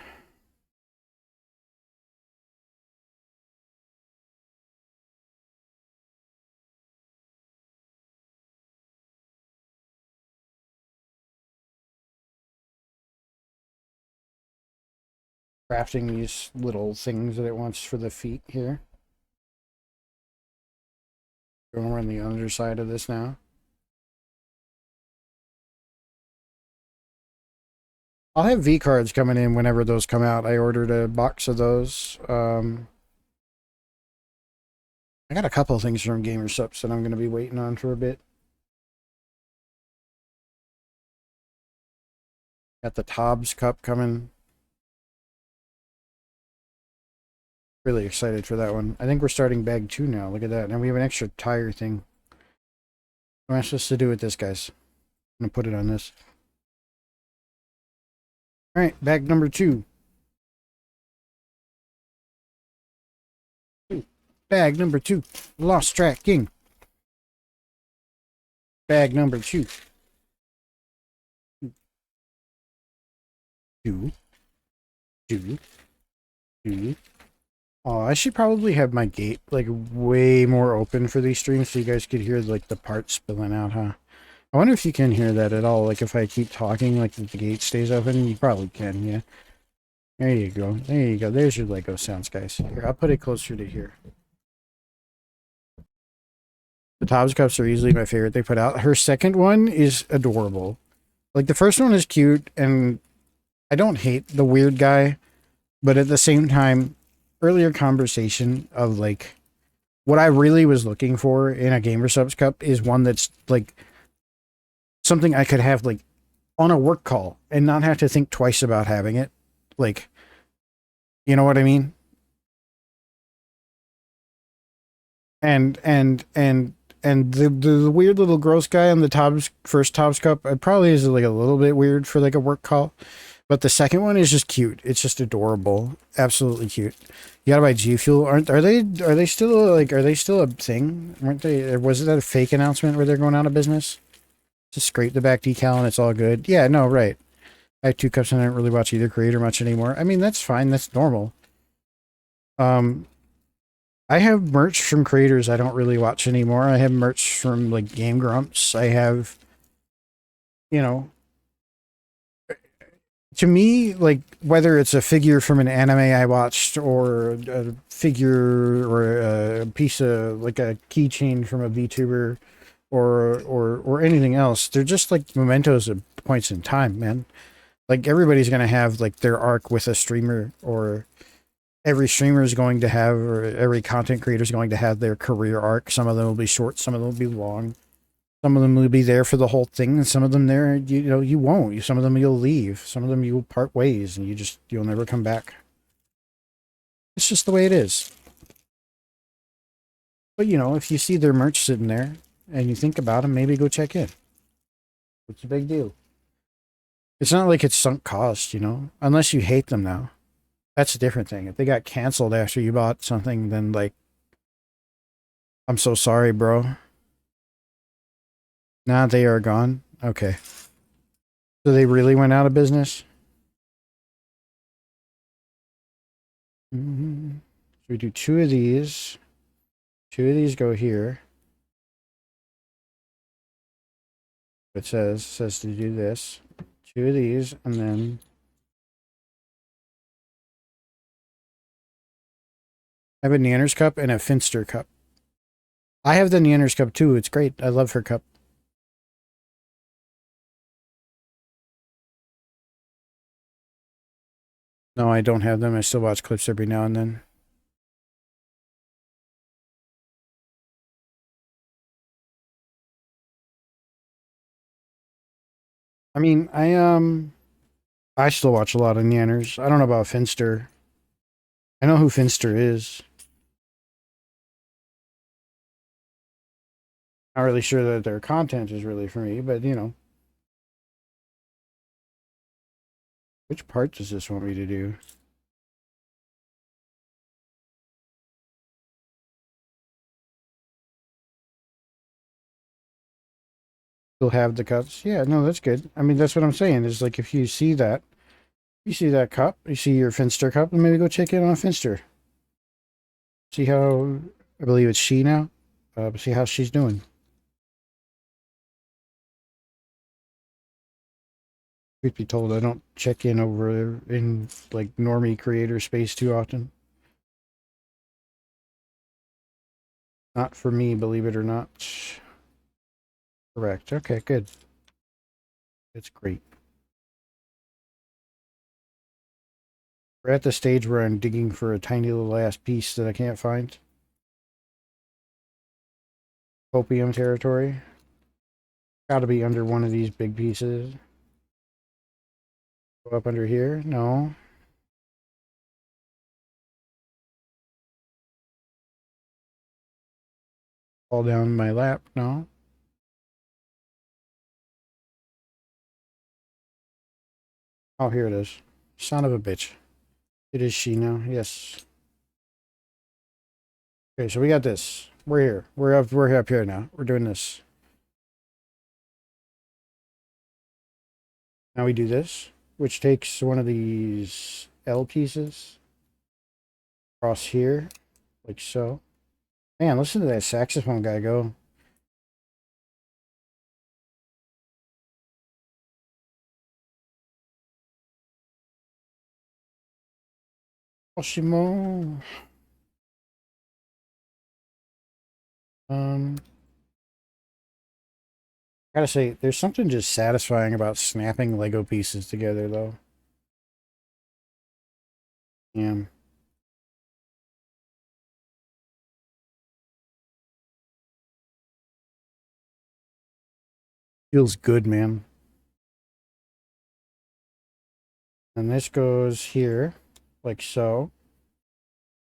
Speaker 1: Crafting these little things that it wants for the feet here. Going around the underside of this now. I'll have V cards coming in whenever those come out. I ordered a box of those. I got a couple of things from Gamer Subs that I'm going to be waiting on for a bit. Got the Tobbs cup coming. Really excited for that one. I think we're starting bag 2 now. Look at that. And we have an extra tire thing. What am I supposed to do with this, guys? I'm going to put it on this. Alright, bag number 2. Bag number 2. Lost Tracking. Bag number 2. 2. 2. 2. Oh, I should probably have my gate like way more open for these streams so you guys could hear like the parts spilling out, huh? I wonder if you can hear that at all. Like if I keep talking, like if the gate stays open, you probably can, yeah. There you go. There you go. There's your Lego sounds, guys. Here, I'll put it closer to here. The Topps cups are easily my favorite they put out. Her second one is adorable. Like the first one is cute, and I don't hate the weird guy, but at the same time, earlier conversation of like what I really was looking for in a Gamer Subs cup is one that's like something I could have like on a work call and not have to think twice about having it. Like, you know what I mean? And the weird little gross guy on the Topps first Topps cup, it probably is like a little bit weird for like a work call. But the second one is just cute. It's just adorable. Absolutely cute. You gotta buy G Fuel. Are they still a thing? Weren't they, or was that a fake announcement where they're going out of business? Just scrape the back decal and it's all good. Yeah, no, right. I have two cups and I don't really watch either creator much anymore. I mean, that's fine. That's normal. Um, I have merch from creators I don't really watch anymore. I have merch from like Game Grumps. I have, you know, to me, like whether it's a figure from an anime I watched or a figure or a piece of like a keychain from a VTuber or anything else, they're just like mementos of points in time, man. Like everybody's gonna have like their arc with a streamer, or every streamer is going to have, or every content creator is going to have their career arc. Some of them will be short, some of them will be long. Some of them will be there for the whole thing, and some of them there, you know, you won't. Some of them you'll leave. Some of them you'll part ways, and you'll never come back. It's just the way it is. But you know, if you see their merch sitting there and you think about them, maybe go check in. What's the big deal? It's not like it's sunk cost, you know, unless you hate them now. That's a different thing. If they got canceled after you bought something, then like, I'm so sorry, bro. Now they are gone. Okay. So they really went out of business? So we do two of these. Two of these go here. It says to do this. Two of these, and then I have a Nanner's cup and a Finster cup. I have the Nanner's cup too. It's great. I love her cup. No, I don't have them. I still watch clips every now and then. I mean, I still watch a lot of Nanners. I don't know about Finster. I know who Finster is. Not really sure that their content is really for me, but you know. Which part does this want me to do? Still have the cups? Yeah, no, that's good. I mean, that's what I'm saying. Is like if you see that cup, you see your Finster cup, then maybe go check in on Finster. See how, I believe it's she now. See how she's doing. Truth be told, I don't check in over in like normie creator space too often. Not for me, believe it or not. Correct. Okay, good. That's great. We're at the stage where I'm digging for a tiny little ass piece that I can't find. Opium territory. Gotta be under one of these big pieces. Go up under here? No. Fall down my lap? No. Oh, here it is. Son of a bitch. It is she now. Yes. Okay, so we got this. We're here. We're up here now. We're doing this. Now we do this, which takes one of these L pieces across here, like so. Man, listen to that saxophone guy go. Oshimo. Um, gotta say, there's something just satisfying about snapping Lego pieces together, though. Yeah, feels good, man. And this goes here, like so.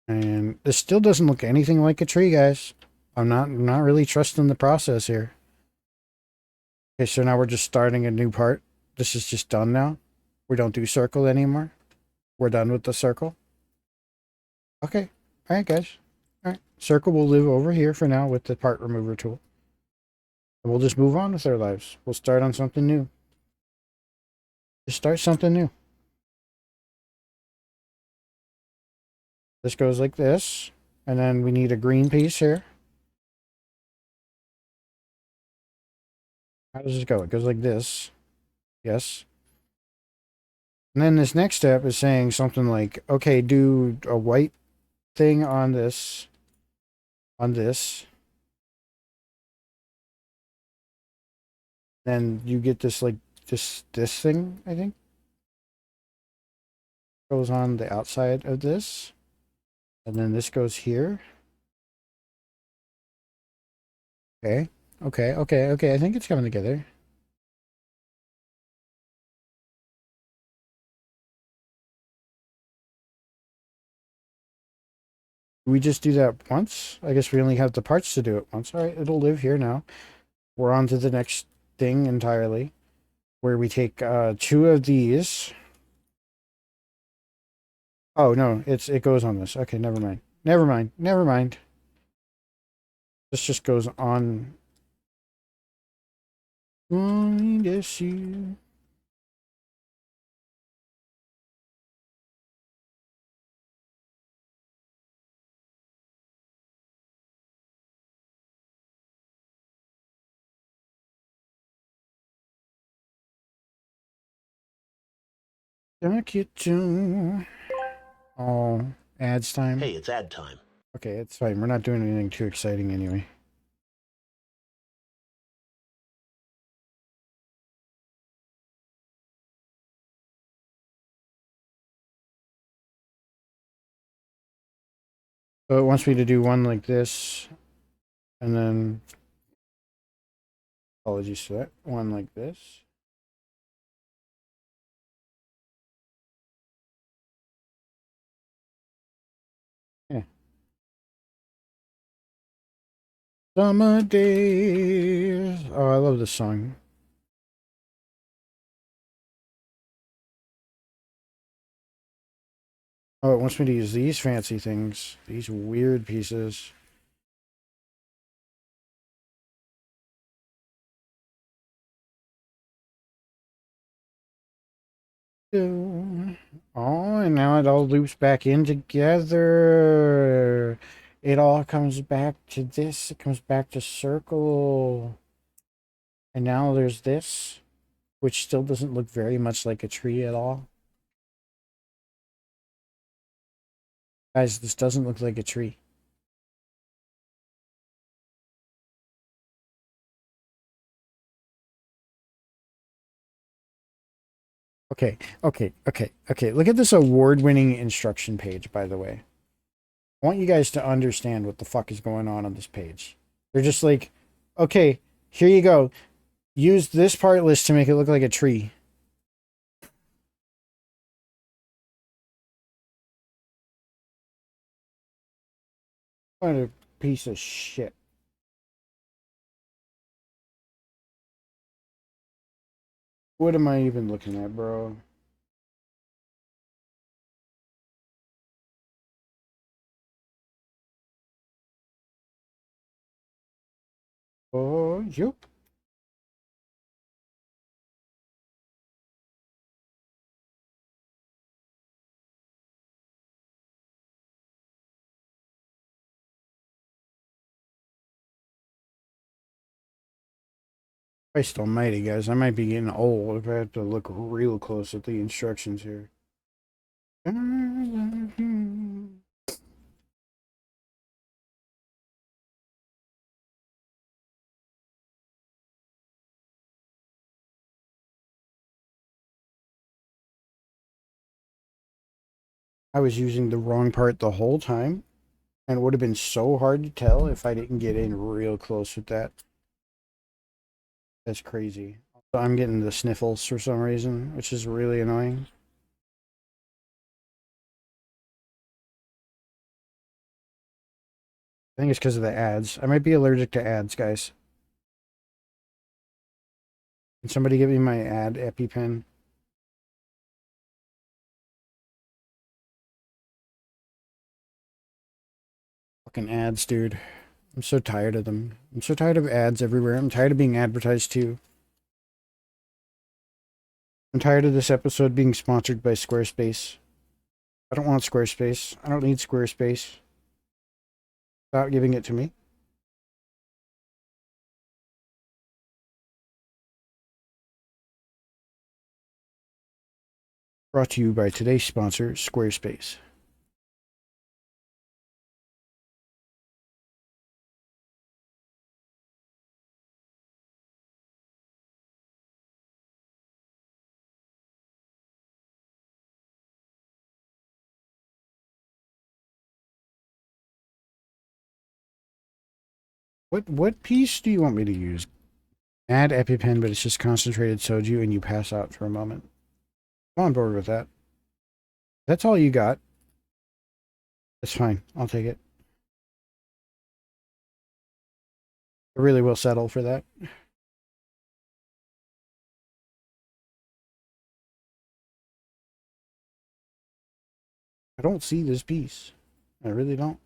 Speaker 1: And this still doesn't look anything like a tree, guys. I'm not really trusting the process here. Okay, so now we're just starting a new part. This is just done now. We don't do circle anymore. We're done with the circle. Okay. All right, guys. All right. Circle will live over here for now with the part remover tool. And we'll just move on with our lives. We'll start on something new. Just start something new. This goes like this. And then we need a green piece here. How does this go? It goes like this. Yes. And then this next step is saying something like, okay, do a white thing on this. On this. Then you get this like this thing, I think. Goes on the outside of this. And then this goes here. Okay. Okay. I think it's coming together. We just do that once? I guess we only have the parts to do it once. All right, it'll live here now. We're on to the next thing entirely, where we take two of these. Oh no, it goes on this. Okay, never mind. Never mind. This just goes on. This you. Gonna get you. Oh, ads time.
Speaker 3: Hey, it's ad time.
Speaker 1: Okay, it's fine. We're not doing anything too exciting anyway. So it wants me to do one like this, and then apologies for that. One like this. Yeah. Summer days. Oh, I love this song. Oh, it wants me to use these fancy things. These weird pieces. Oh, and now it all loops back in together. It all comes back to this. It comes back to circle. And now there's this, which still doesn't look very much like a tree at all. Guys, this doesn't look like a tree. Okay. Look at this award-winning instruction page, by the way. I want you guys to understand what the fuck is going on this page. They're just like, okay, here you go. Use this part list to make it look like a tree. What a piece of shit. What am I even looking at, bro? Oh, yep. Christ almighty, guys. I might be getting old if I have to look real close at the instructions here. I was using the wrong part the whole time, and it would have been so hard to tell if I didn't get in real close with that. That's crazy. So I'm getting the sniffles for some reason, which is really annoying. I think it's because of the ads. I might be allergic to ads, guys. Can somebody give me my ad EpiPen? Fucking ads, dude. I'm so tired of them. I'm so tired of ads everywhere. I'm tired of being advertised to. I'm tired of this episode being sponsored by Squarespace. I don't want Squarespace. I don't need Squarespace. Stop giving it to me. Brought to you by today's sponsor, Squarespace. What piece do you want me to use? Add EpiPen, but it's just concentrated soju and you pass out for a moment. I'm on board with that. That's all you got. That's fine. I'll take it. I really will settle for that. I don't see this piece. I really don't.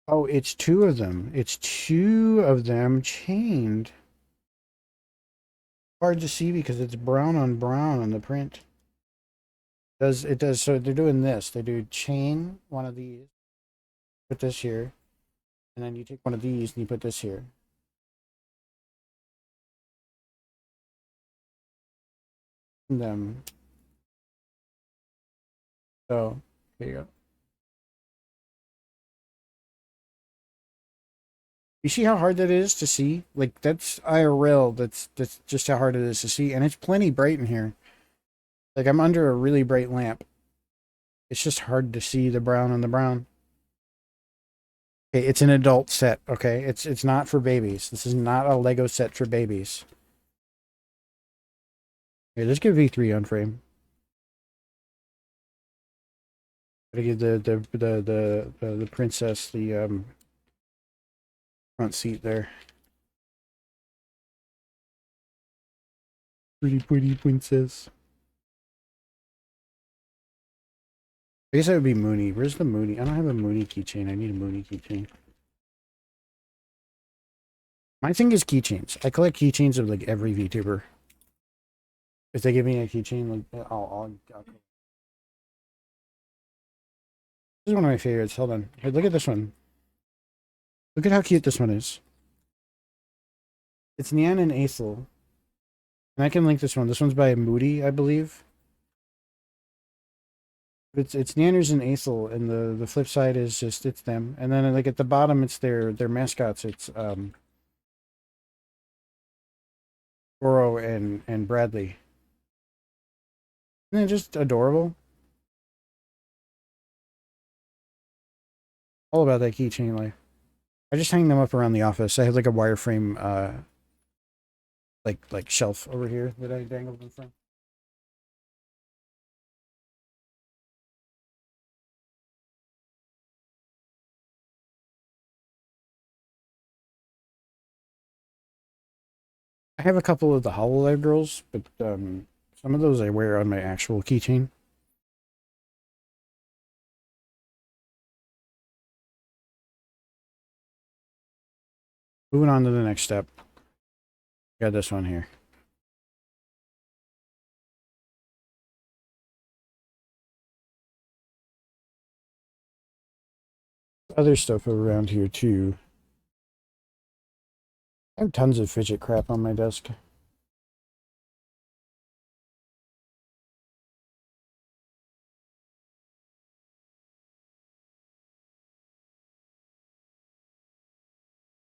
Speaker 1: Oh, it's two of them. It's two of them chained. Hard to see because it's brown on brown on the print. It does so they're doing this. They do chain one of these, put this here, and then you take one of these and you put this here. And so there you go. You see how hard that is to see? Like that's IRL. That's just how hard it is to see, and it's plenty bright in here. Like I'm under a really bright lamp. It's just hard to see the brown on the brown. Okay, it's an adult set. Okay, it's not for babies. This is not a Lego set for babies. Here, let's get V3 on frame. Gotta give the princess the front seat there. Pretty princess. I guess that would be Mooney. Where's the Mooney? I don't have a Mooney keychain. I need a Mooney keychain. My thing is keychains. I collect keychains of like every VTuber. If they give me a keychain, like I'll this is one of my favorites. Hold on. Here, look at this one. Look at how cute this one is. It's Nyan and Aethel. And I can link this one. This one's by Moody, I believe. It's Nanners and Aethel, and the flip side is just it's them. And then like at the bottom it's their mascots. It's Goro and Bradley. Isn't it just adorable? All about that keychain life. I just hang them up around the office. I have like a wireframe like shelf over here that I dangle them from. I have a couple of the HoloLens girls, but some of those I wear on my actual keychain. Moving on to the next step. Got this one here. Other stuff around here too. I have tons of fidget crap on my desk.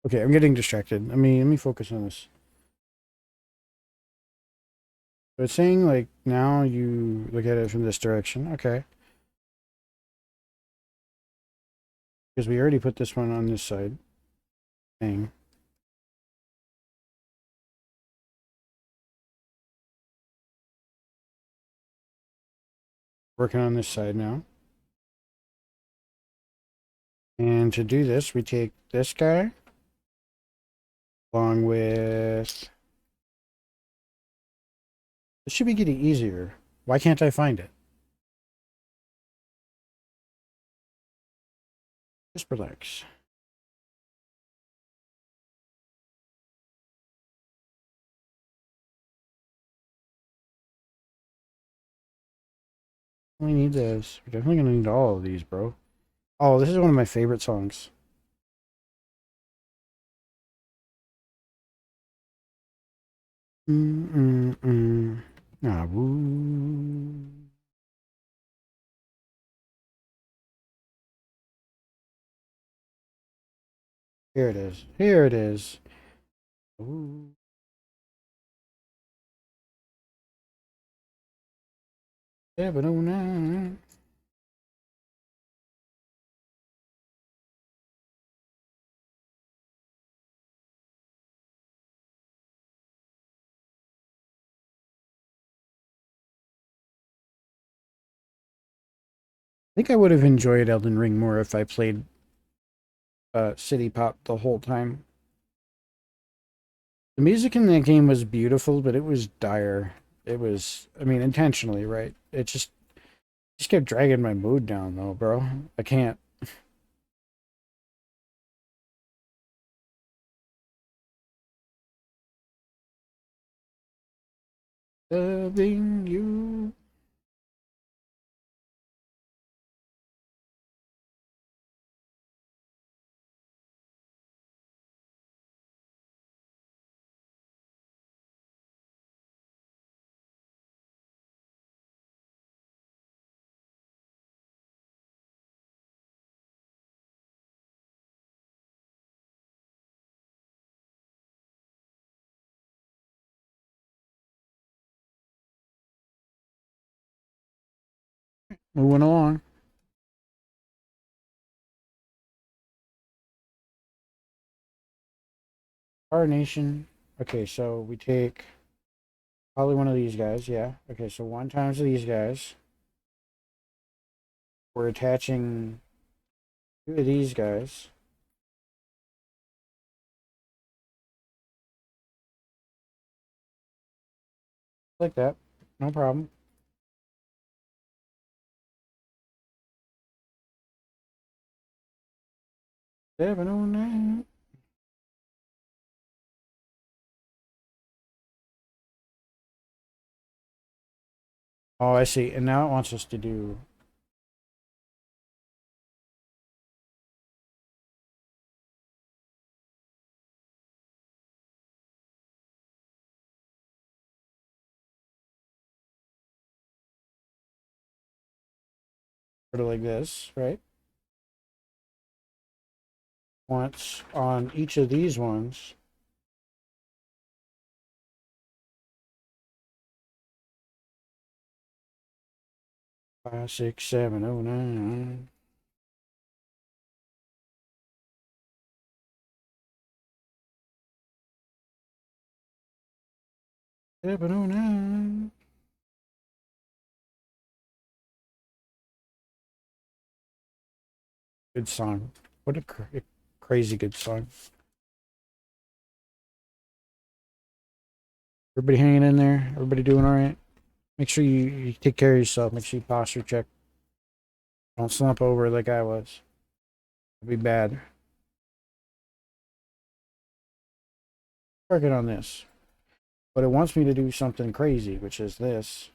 Speaker 1: Okay, I'm getting distracted. Let me focus on this. So it's saying like now you look at it from this direction. Okay. Because we already put this one on this side. Thing. Working on this side now. And to do this, we take this guy along with... This should be getting easier. Why can't I find it? Just relax. We need this. We're definitely gonna need all of these, bro. Oh, this is one of my favorite songs. Ah, woo. Here it is. Here it is. Ooh. 709. I think I would have enjoyed Elden Ring more if I played City Pop the whole time. The music in that game was beautiful, but it was dire. It was, I mean, intentionally, right? It just kept dragging my mood down, though, bro. I can't. Loving you. Moving along. Our nation. Okay, so we take probably one of these guys. Yeah. Okay, so one times these guys. We're attaching two of these guys. Like that. No problem. 709. Oh, I see. And now it wants us to do... sort of like this, right? Once on each of these ones. 56709. 709. Good song. What a crazy good song. Everybody hanging in there? Everybody doing all right? Make sure you take care of yourself. Make sure you posture check. Don't slump over like I was. It'll be bad. Working on this. But it wants me to do something crazy, which is this.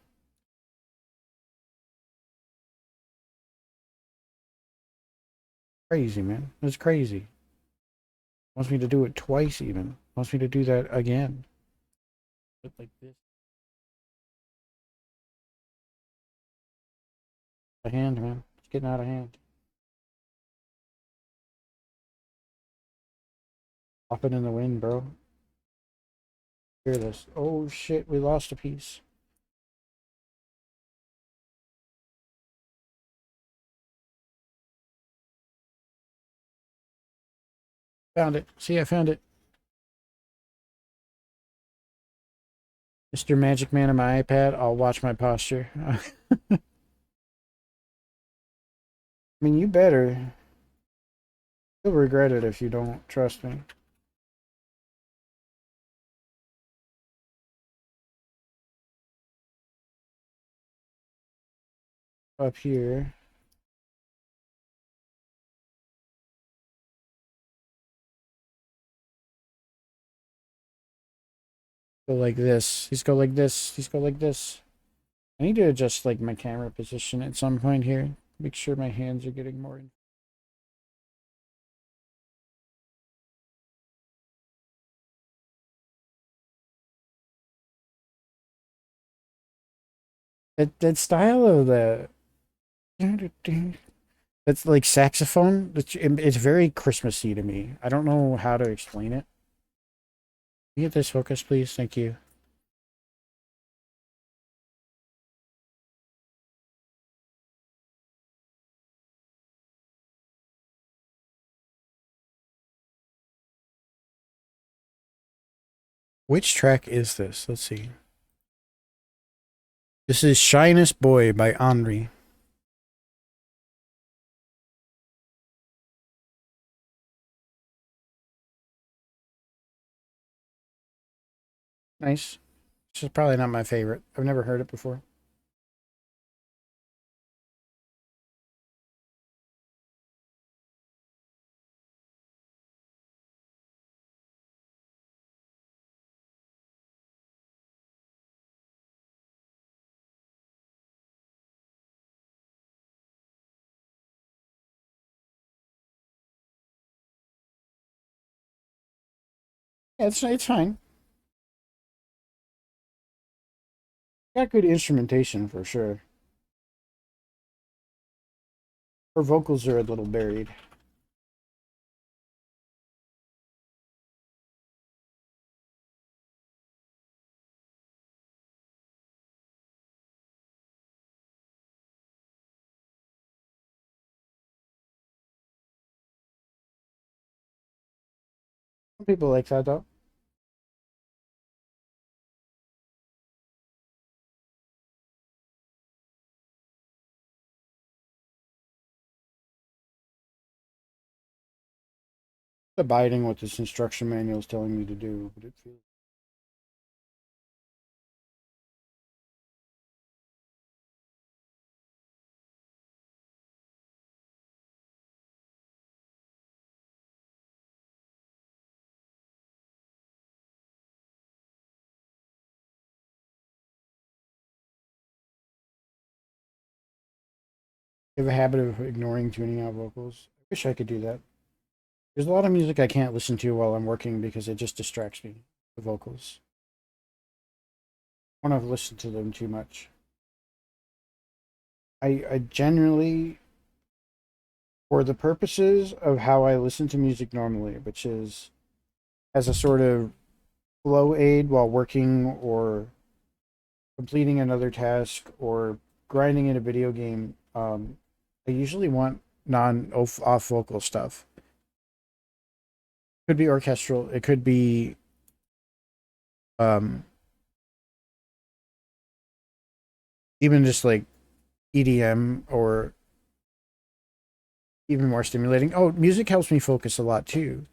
Speaker 1: Crazy, man. It's crazy. It wants me to do it twice even. It wants me to do that again. But like this. A hand, man. It's getting out of hand. Flopping in the wind, bro. Hear this. Oh shit, we lost a piece. Found it. See, I found it. Mr. Magic Man on my iPad. I'll watch my posture. I mean, you better. You'll regret it if you don't. Trust me. Up here. Go like this. These go like this. These go like this. I need to adjust like my camera position at some point here. Make sure my hands are getting more in. That style of the that's like saxophone. It's very Christmassy to me. I don't know how to explain it. Can you get this focus, please? Thank you. Which track is this? Let's see. This is Shyness Boy by Henri. Nice. This is probably not my favorite. I've never heard it before. Yeah, it's fine. Got good instrumentation for sure. Her vocals are a little buried. Some people like that though. Abiding what this instruction manual is telling me to do, but it feels. I have a habit of ignoring tuning out vocals. I wish I could do that. There's a lot of music I can't listen to while I'm working because it just distracts me. The vocals. I want to listen to them too much. I generally, for the purposes of how I listen to music normally, which is as a sort of flow aid while working or completing another task or grinding in a video game, I usually want non off vocal stuff. Could be orchestral. It could be um, even just like EDM or even more stimulating. Oh, music helps me focus a lot too.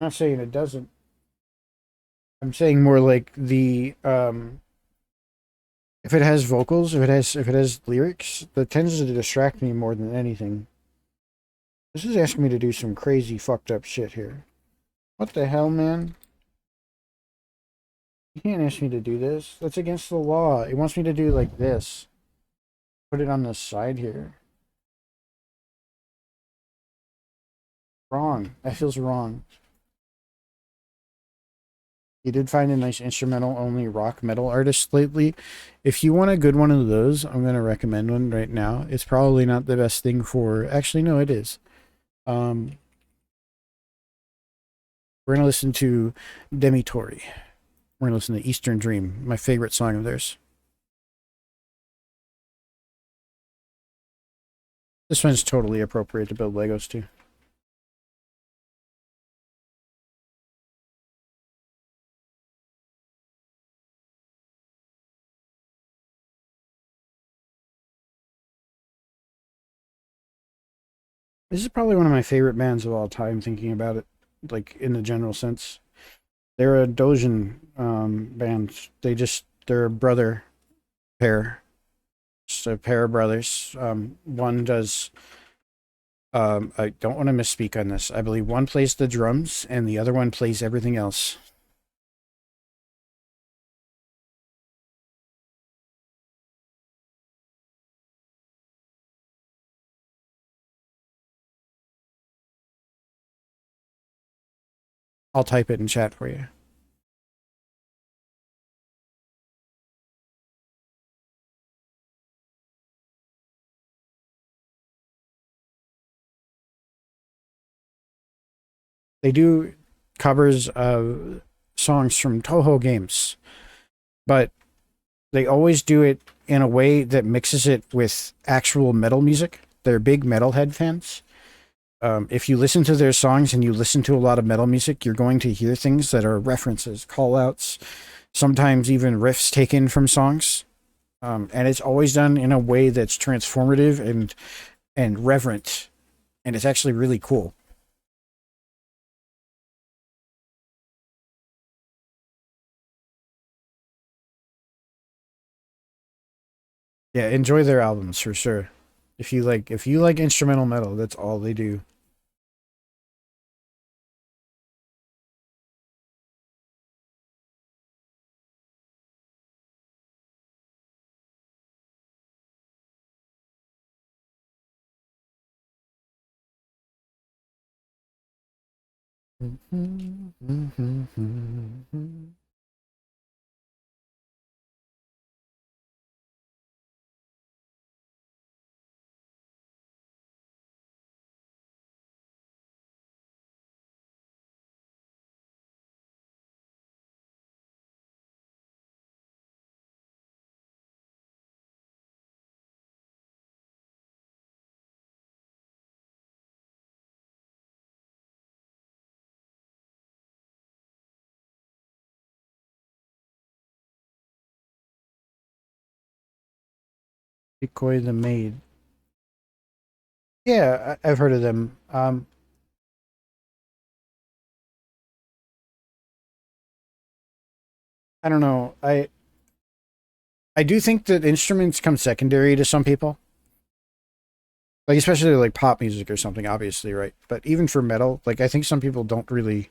Speaker 1: I'm not saying it doesn't. I'm saying more like the if it has vocals, if it has lyrics, that tends to distract me more than anything. This is asking me to do some crazy fucked up shit here. What the hell, man? You can't ask me to do this. That's against the law. It wants me to do like this. Put it on the side here. Wrong. That feels wrong. You did find a nice instrumental only rock metal artist lately. If you want a good one of those, I'm going to recommend one right now. It's probably not the best thing for. Actually, no, it is. Um, we're going to listen to Demi Tori. We're going to listen to Eastern Dream, my favorite song of theirs. This one's totally appropriate to build Legos too. This is probably one of my favorite bands of all time, thinking about it, like in the general sense. They're a Dojin band. They're a brother pair. Just a pair of brothers. One does I don't want to misspeak on this. I believe one plays the drums and the other one plays everything else. I'll type it in chat for you. They do covers of songs from Toho games, but they always do it in a way that mixes it with actual metal music. They're big metalhead fans. If you listen to their songs and you listen to a lot of metal music, you're going to hear things that are references, call outs, sometimes even riffs taken from songs. And it's always done in a way that's transformative and reverent. And it's actually really cool. Yeah, enjoy their albums for sure. If you like instrumental metal, that's all they do. Bsky the Maid. Yeah, I've heard of them. I don't know. I do think that instruments come secondary to some people. Like especially like pop music or something, obviously, right? But even for metal, like I think some people don't really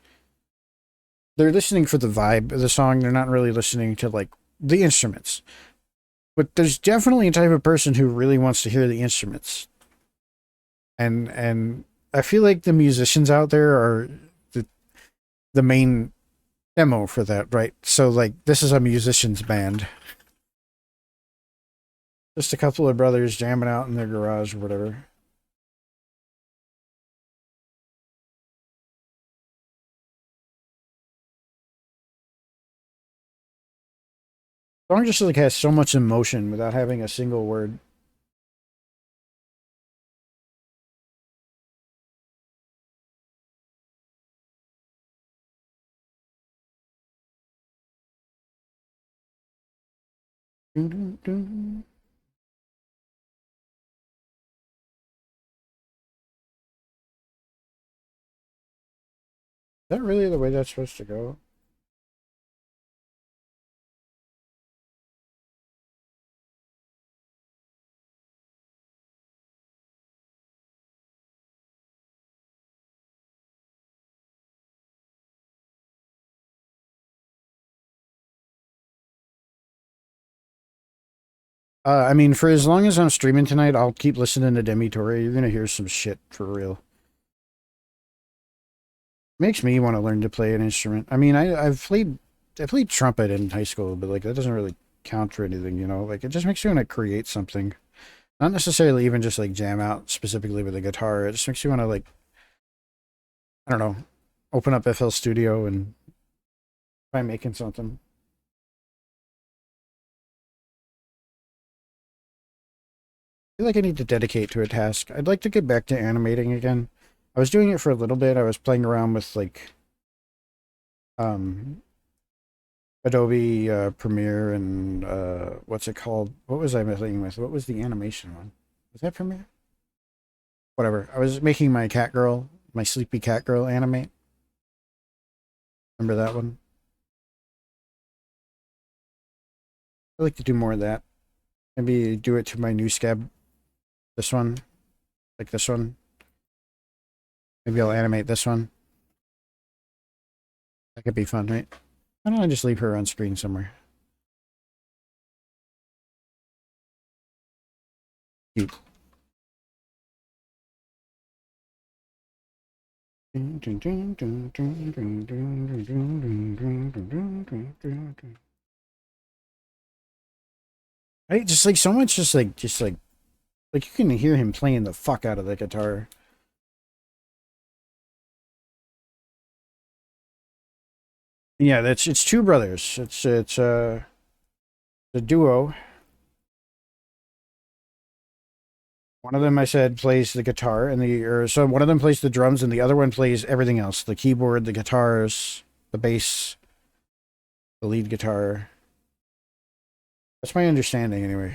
Speaker 1: they're listening for the vibe of the song. They're not really listening to like the instruments. But there's definitely a type of person who really wants to hear the instruments. And I feel like the musicians out there are the the main demo for that, right? So like this is a musician's band. Just a couple of brothers jamming out in their garage or whatever. The song just like has so much emotion without having a single word. Is that really the way that's supposed to go? I mean, for as long as I'm streaming tonight, I'll keep listening to Demi Torre. You're gonna hear some shit for real. Makes me want to learn to play an instrument. I mean, I played trumpet in high school, but like that doesn't really count for anything, you know. Like it just makes you want to create something. Not necessarily even just like jam out specifically with a guitar. It just makes you want to like I don't know, open up FL Studio and try making something. I feel like I need to dedicate to a task. I'd like to get back to animating again. I was doing it for a little bit. I was playing around with like um Adobe Premiere and what's it called? What was I playing with? What was the animation one? Was that Premiere? Whatever. I was making my cat girl, my sleepy cat girl animate. Remember that one? I like to do more of that. Maybe do it to my new scab. This one. Like this one. Maybe I'll animate this one. That could be fun, right? Why don't I just leave her on screen somewhere? Cute. Right? Just like so much, like you can hear him playing the fuck out of the guitar. Yeah, it's two brothers. It's a duo. One of them I said plays the guitar and so one of them plays the drums and the other one plays everything else. The keyboard, the guitars, the bass, the lead guitar. That's my understanding anyway.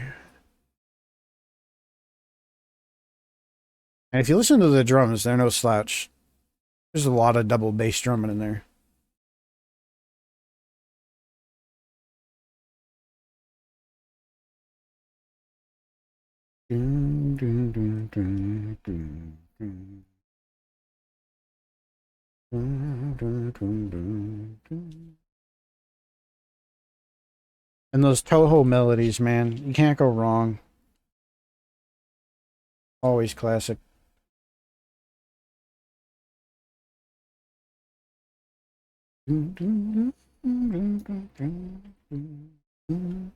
Speaker 1: And if you listen to the drums, they're no slouch. There's a lot of double bass drumming in there. Dun, dun, dun, dun, dun, dun. Dun, dun, dun, dun, dun. And those Toho melodies, man, you can't go wrong. Always classic. Dun, dun, dun, dun, dun, dun, dun, dun.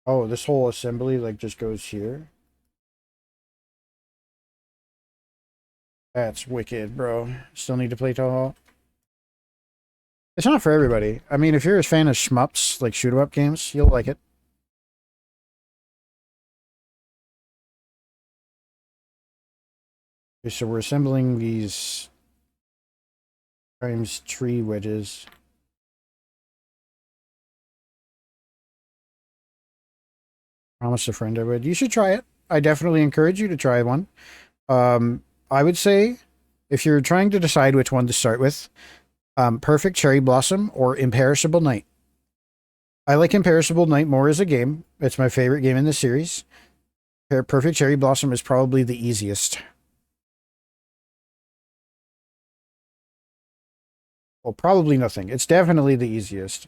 Speaker 1: Oh, this whole assembly like just goes here. That's wicked, bro. Still need to play Toho. It's not for everybody. I mean, if you're a fan of shmups, like shoot 'em up games, you'll like it. Okay, so we're assembling these times tree wedges. Promise a friend I would. You should try it. I definitely encourage you to try one. I would say if you're trying to decide which one to start with, Perfect Cherry Blossom or Imperishable Night. I like Imperishable Night more as a game. It's my favorite game in the series. Perfect Cherry Blossom is probably the easiest. Well, probably nothing. It's definitely the easiest.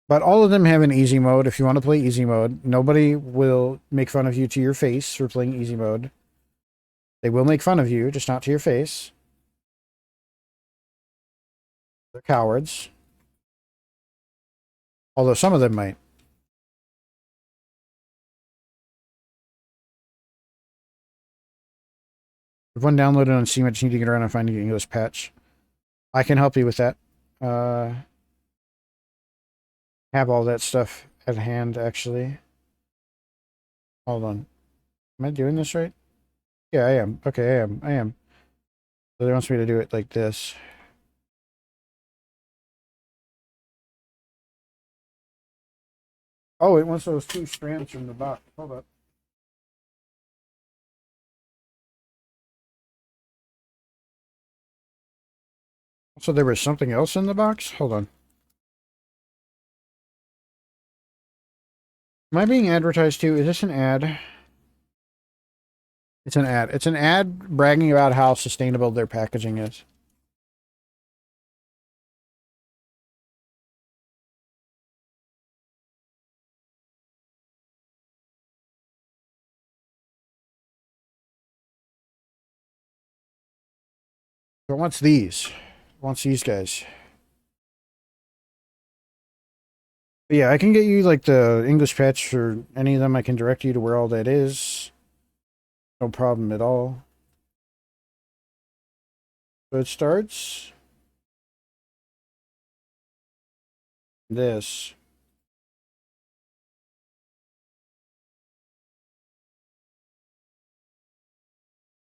Speaker 1: But all of them have an easy mode. If you want to play easy mode, nobody will make fun of you to your face for playing easy mode. They will make fun of you, just not to your face. They're cowards. Although some of them might. If one downloaded on Steam, I just need to get around and find the English patch. I can help you with that. Have all that stuff at hand, actually. Hold on. Am I doing this right? Yeah, I am. Okay, I am. So they wants me to do it like this. Oh, it wants those two strands from the box. Hold up. So there was something else in the box? Hold on. Am I being advertised to? Is this an ad? It's an ad. It's an ad bragging about how sustainable their packaging is. So it wants these. It wants these guys. But yeah, I can get you like the English patch for any of them. I can direct you to where all that is. No problem at all. So it starts this.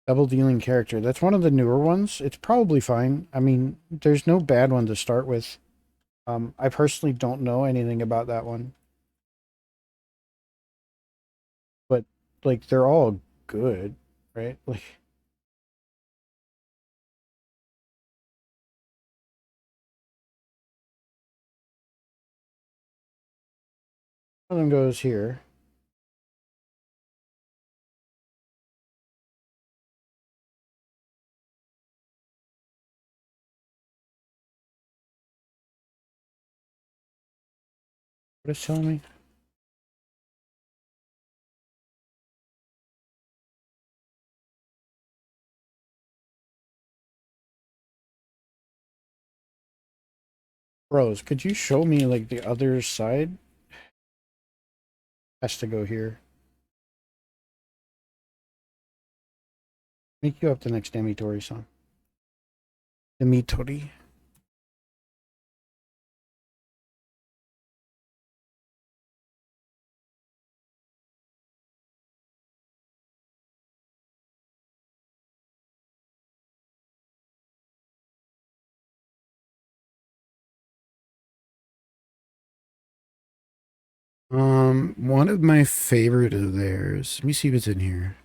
Speaker 1: Double dealing character. That's one of the newer ones. It's probably fine. I mean, there's no bad one to start with. I personally don't know anything about that one. like they're all good, right? Like one of them goes here. What is telling me? Rose, could you show me like the other side? Has to go here. Make you up the next Demi-Tori song. Demi-Tori. One of my favorite of theirs. Let me see what's in here.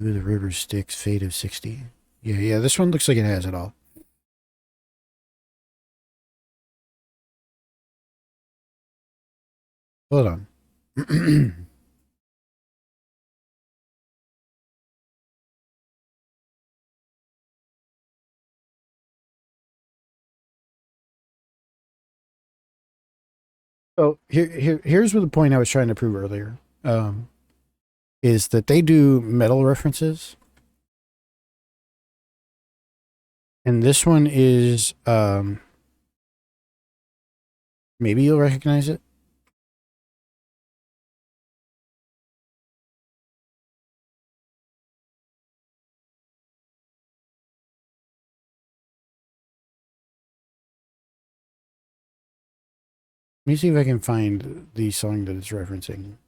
Speaker 1: Ooh, the river Styx, Fate of 60. Yeah, this one looks like it has it all. Hold on. So here's what the point I was trying to prove earlier. Is that they do metal references, and this one is maybe you'll recognize it. Let me see if I can find the song that it's referencing.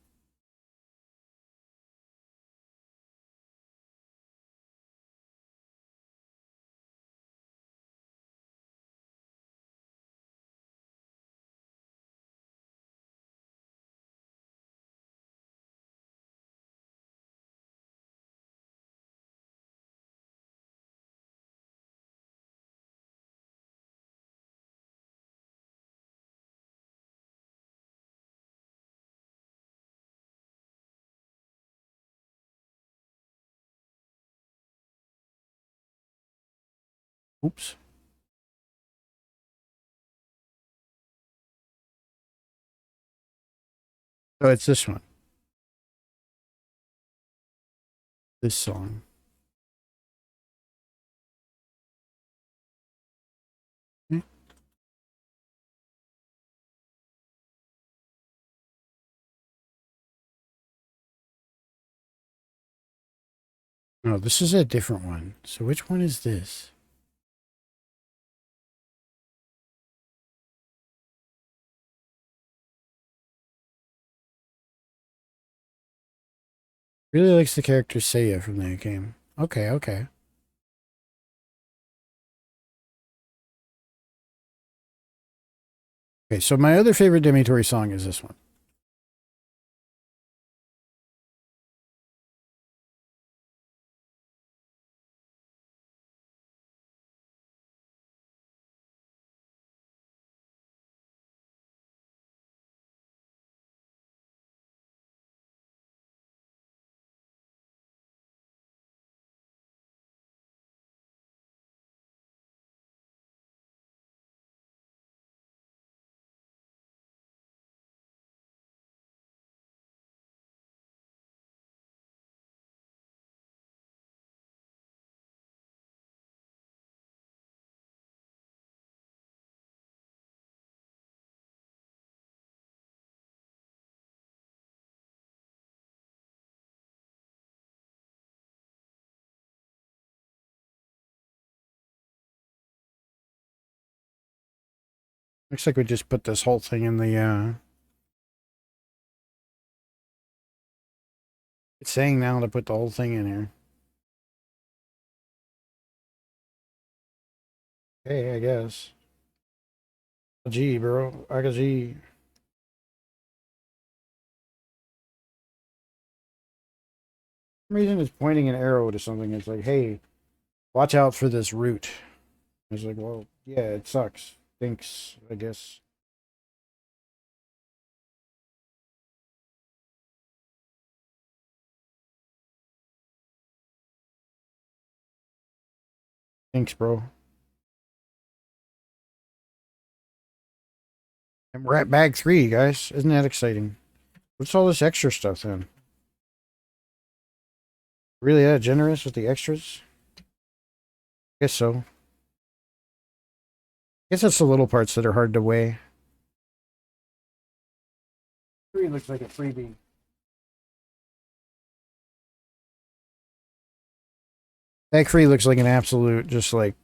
Speaker 1: Oops. Oh, it's this one. This song. Hmm. No, this is a different one. So which one is this? Really likes the character Seiya from that game. Okay, okay. Okay, so my other favorite Demi-Tori song is this one. Looks like we just put this whole thing in the it's saying now to put the whole thing in here. Hey, I guess. Gee, bro. I got G. some reason it's pointing an arrow to something. It's like, hey, watch out for this root. It's like, well, yeah, it sucks. Thanks, I guess. Thanks, bro. And we're at bag 3, guys. Isn't that exciting? What's all this extra stuff then? Really that generous with the extras? Guess so. Guess that's the little parts that are hard to weigh. 3 looks like a freebie. Bag 3 looks like an absolute, just like,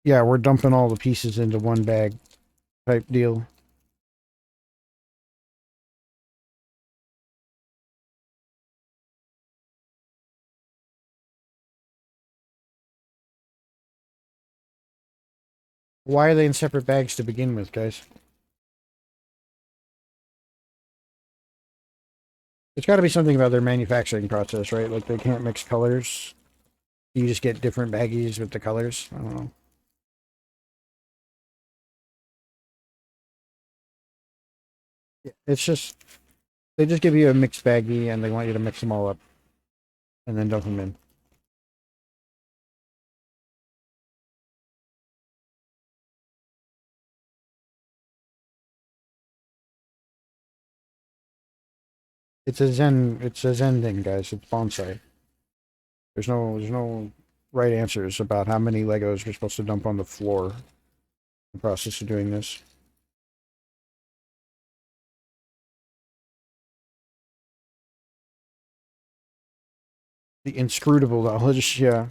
Speaker 1: yeah, we're dumping all the pieces into one bag type deal. Why are they in separate bags to begin with, guys? It's got to be something about their manufacturing process, right? Like they can't mix colors. You just get different baggies with the colors. I don't know. It's just they just give you a mixed baggie and they want you to mix them all up and then dump them in. It's a Zen thing, guys. It's bonsai. There's no right answers about how many Legos you're supposed to dump on the floor in the process of doing this. The inscrutable knowledge, yeah.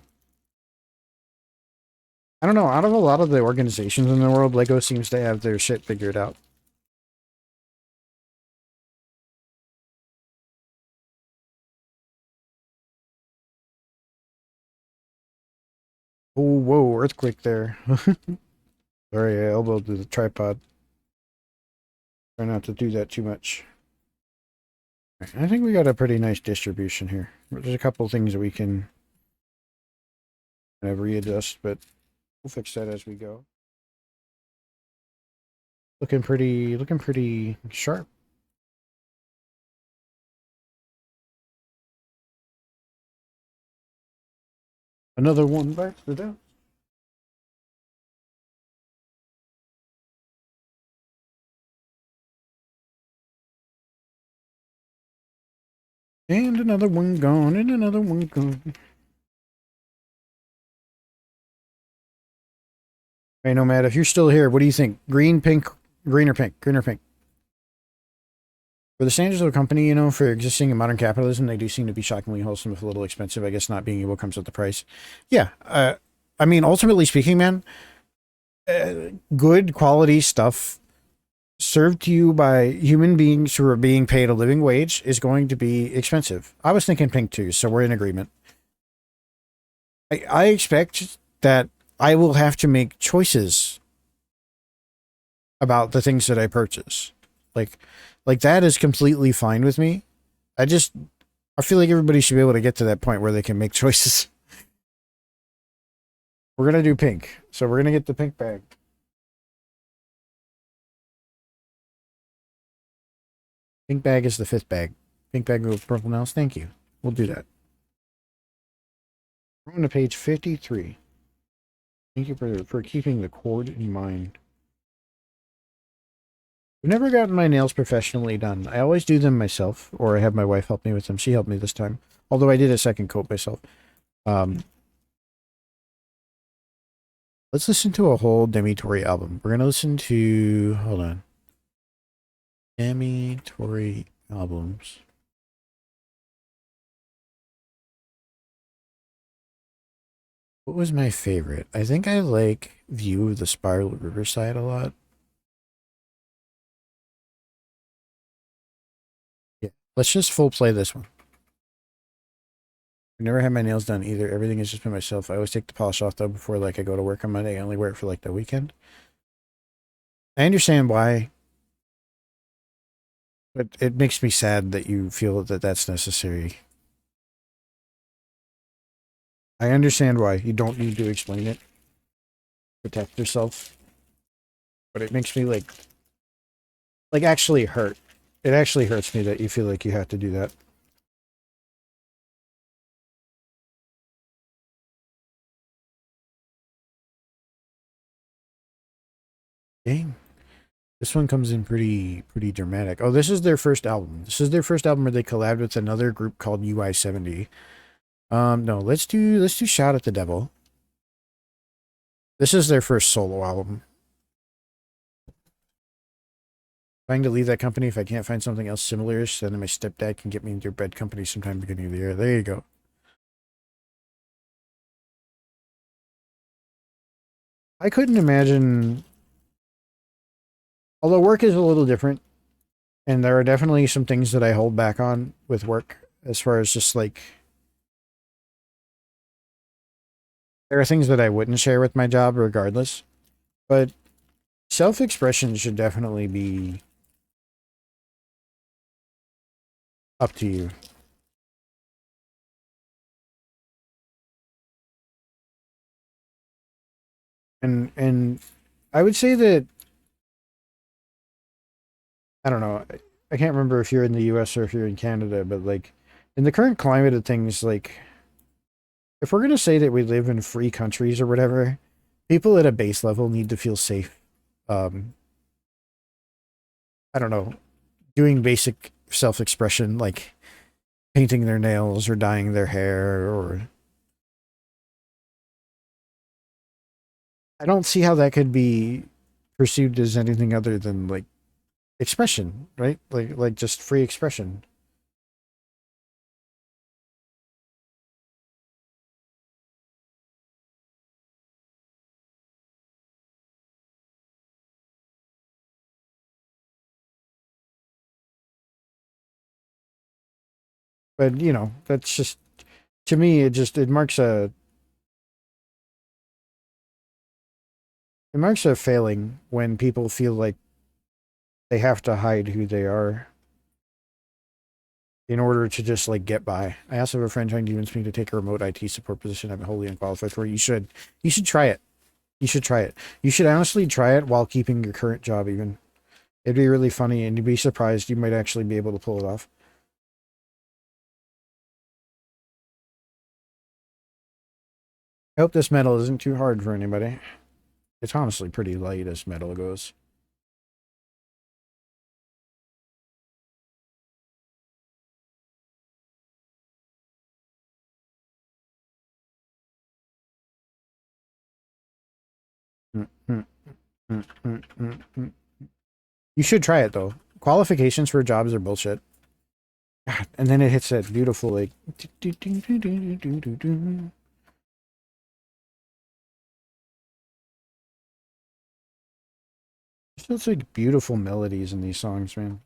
Speaker 1: I don't know. Out of a lot of the organizations in the world, Lego seems to have their shit figured out. Oh, whoa, earthquake there. Sorry, I elbowed the tripod. Try not to do that too much. I think we got a pretty nice distribution here. There's a couple things that we can kind of readjust, but we'll fix that as we go. Looking pretty sharp. Another one bites the dust. And another one gone, and another one gone. Hey, Nomad, if you're still here, what do you think? Green, pink, green or pink? Green or pink? For the standards of the company, you know, for existing in modern capitalism, they do seem to be shockingly wholesome, if a little expensive. I guess not being able comes with the price. Yeah, I mean, ultimately speaking, man, good quality stuff served to you by human beings who are being paid a living wage is going to be expensive. I was thinking pink too, so we're in agreement. I expect that I will have to make choices about the things that I purchase. Like, like that is completely fine with me. I just, I feel like everybody should be able to get to that point where they can make choices. We're gonna do pink, so we're gonna get the pink bag. Pink bag is the 5th bag. Pink bag with purple nails. Thank you. We'll do that. We're on to page 53. Thank you for keeping the cord in mind. I've never gotten my nails professionally done. I always do them myself, or I have my wife help me with them. She helped me this time, although I did a second coat myself. Let's listen to a whole Demi Tori album. We're gonna listen to, hold on, Demi Tori albums. What was my favorite? I think I like View of the Spiral Riverside a lot. Yeah, let's just full play this one. I've never had my nails done either. Everything has just been myself. I always take the polish off though before like I go to work on Monday. I only wear it for like the weekend. I understand why, but it makes me sad that you feel that that's necessary. I understand why. You don't need to explain it. Protect yourself. But it makes me like actually hurt. It actually hurts me that you feel like you have to do that. Dang. This one comes in pretty dramatic. Oh, this is their first album. This is their first album where they collabed with another group called UI70. No, let's do Shout at the Devil. This is their first solo album. Trying to leave that company if I can't find something else similar, so then my stepdad can get me into your bed company sometime beginning of the year. There you go. I couldn't imagine, although work is a little different, and there are definitely some things that I hold back on with work as far as just like there are things that I wouldn't share with my job regardless, but self-expression should definitely be up to you. And I would say that I don't know. I can't remember if you're in the US or if you're in Canada, but like in the current climate of things, like if we're going to say that we live in free countries or whatever, people at a base level need to feel safe. Um, I don't know, doing basic self-expression like painting their nails or dyeing their hair or I don't see how that could be perceived as anything other than like expression, right? Like just free expression. But you know, that's just to me it marks a failing when people feel like they have to hide who they are in order to just like get by. I also have a friend trying to convince me to take a remote IT support position I'm wholly unqualified for. You should try it. You should try it. You should honestly try it while keeping your current job even. It'd be really funny and you'd be surprised you might actually be able to pull it off. I hope this metal isn't too hard for anybody. It's honestly pretty light as metal goes. Mm, mm, mm, mm, mm, mm. You should try it though. Qualifications for jobs are bullshit. God, and then it hits that beautiful like. It's like beautiful melodies in these songs, man.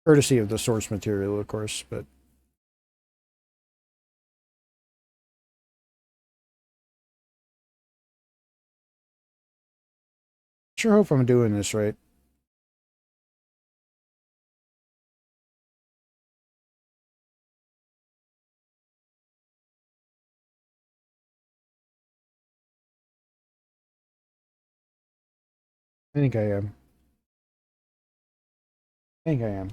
Speaker 1: Courtesy of the source material, of course, but sure hope I'm doing this right. I think I am. I think I am.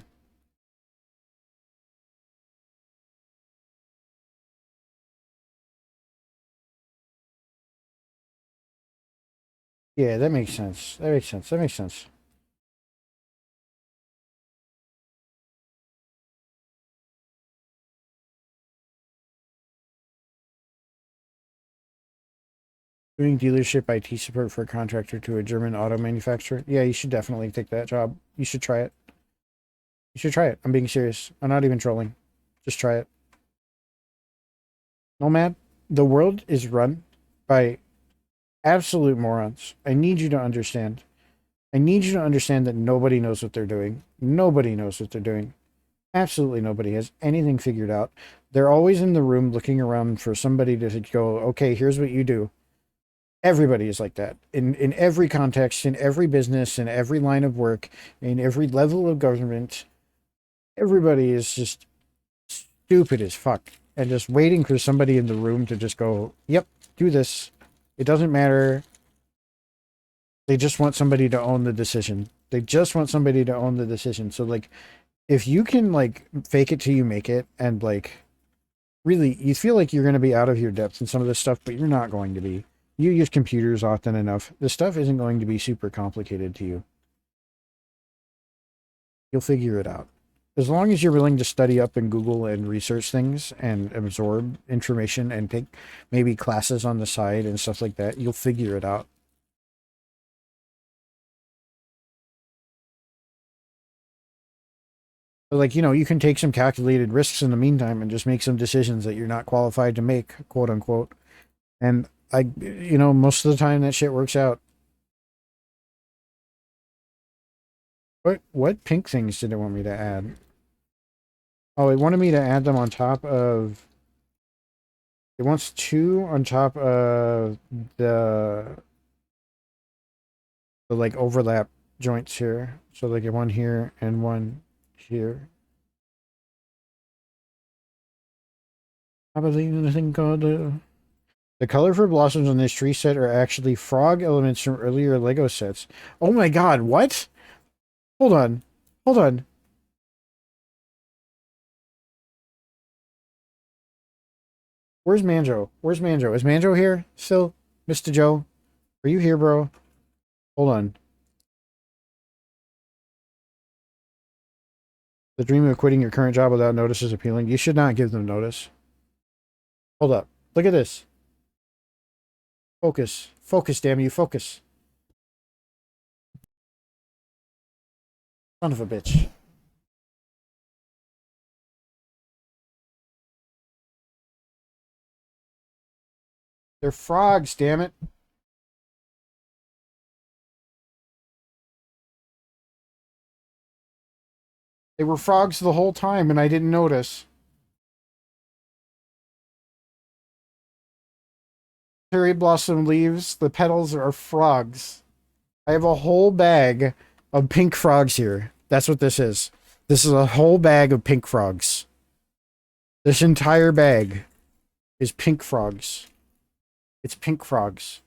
Speaker 1: Yeah, that makes sense. That makes sense. That makes sense. Doing dealership IT support for a contractor to a German auto manufacturer. Yeah, you should definitely take that job. You should try it. You should try it. I'm being serious. I'm not even trolling. Just try it. Nomad, the world is run by absolute morons. I need you to understand. I need you to understand that nobody knows what they're doing. Nobody knows what they're doing. Absolutely nobody has anything figured out. They're always in the room looking around for somebody to go, okay, here's what you do. Everybody is like that in every context, in every business, in every line of work, in every level of government. Everybody is just stupid as fuck. And just waiting for somebody in the room to just go, yep, do this. It doesn't matter. They just want somebody to own the decision. They just want somebody to own the decision. So, like, if you can, like, fake it till you make it, and, like, really, you feel like you're going to be out of your depth in some of this stuff, but you're not going to be. You use computers often enough. This stuff isn't going to be super complicated to you. You'll figure it out. As long as you're willing to study up and Google and research things and absorb information and take maybe classes on the side and stuff like that, you'll figure it out. But, like, you know, you can take some calculated risks in the meantime and just make some decisions that you're not qualified to make, quote unquote. And you know, most of the time that shit works out. What pink things did it want me to add? Oh, it wanted me to add them on top of... It wants two on top of the like overlap joints here. So like one here and one here. I believe in a thing called the colorful blossoms on this tree set are actually frog elements from earlier Lego sets. Oh my god, what? Hold on. Hold on. Where's Manjo? Where's Manjo? Is Manjo here still? Mr. Joe? Are you here, bro? Hold on. The dream of quitting your current job without notice is appealing. You should not give them notice. Hold up. Look at this. Focus. Focus, damn you. Focus. Son of a bitch. They're frogs, damn it. They were frogs the whole time and I didn't notice. Cherry blossom leaves. The petals are frogs. I have a whole bag of pink frogs here. That's what this is. This is a whole bag of pink frogs. This entire bag is pink frogs. It's pink frogs.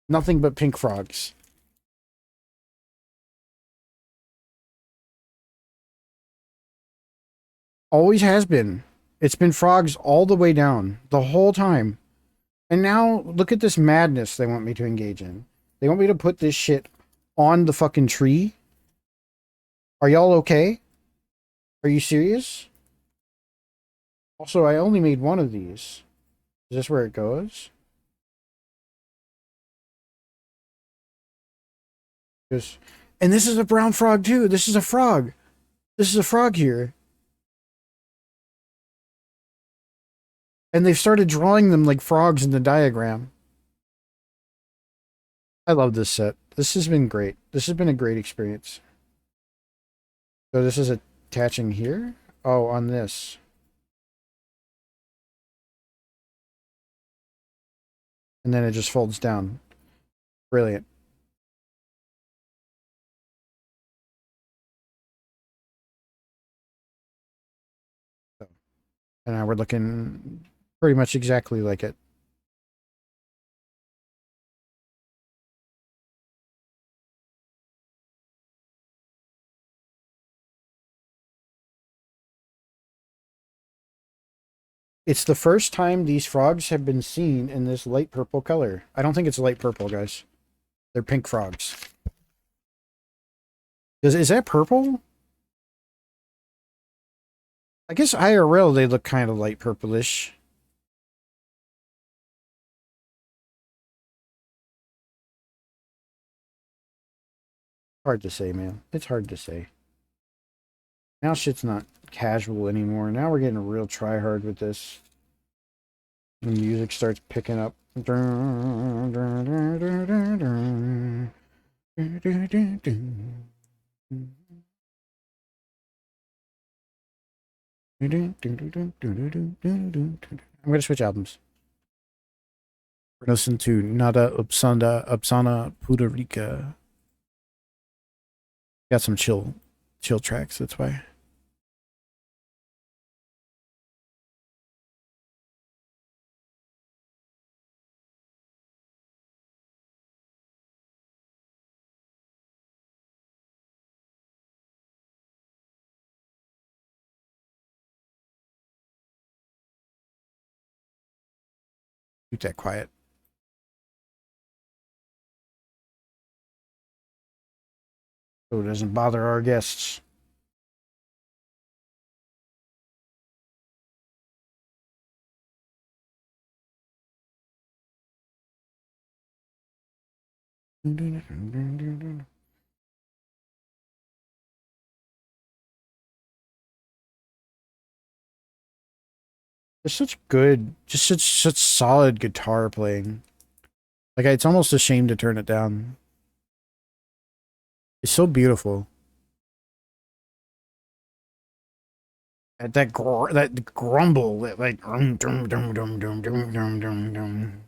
Speaker 1: Nothing but pink frogs. Always has been. It's been frogs all the way down. The whole time. And now, look at this madness they want me to engage in. They want me to put this shit on the fucking tree? Are y'all okay? Are you serious? Also, I only made one of these. Is this where it goes? Just, and this is a brown frog too. This is a frog. This is a frog here. And they've started drawing them like frogs in the diagram. I love this set. This has been great. This has been a great experience. So this is attaching here? Oh, on this. And then it just folds down. Brilliant. So, and now we're looking pretty much exactly like it. It's the first time these frogs have been seen in this light purple color. I don't think it's light purple, guys. They're pink frogs. Is that purple? I guess IRL they look kind of light purplish. Hard to say, man. It's hard to say. Now shit's not casual anymore. Now we're getting real try hard with this. The music starts picking up. I'm gonna switch albums. We're gonna listen to Nada Upsana Puerto Rica. Got some chill tracks, that's why. Keep that quiet. So it doesn't bother our guests. It's such good, just such solid guitar playing. Like it's almost a shame to turn it down. It's so beautiful. That grumble, that like dum dum dum dum dum dum dum dum dum.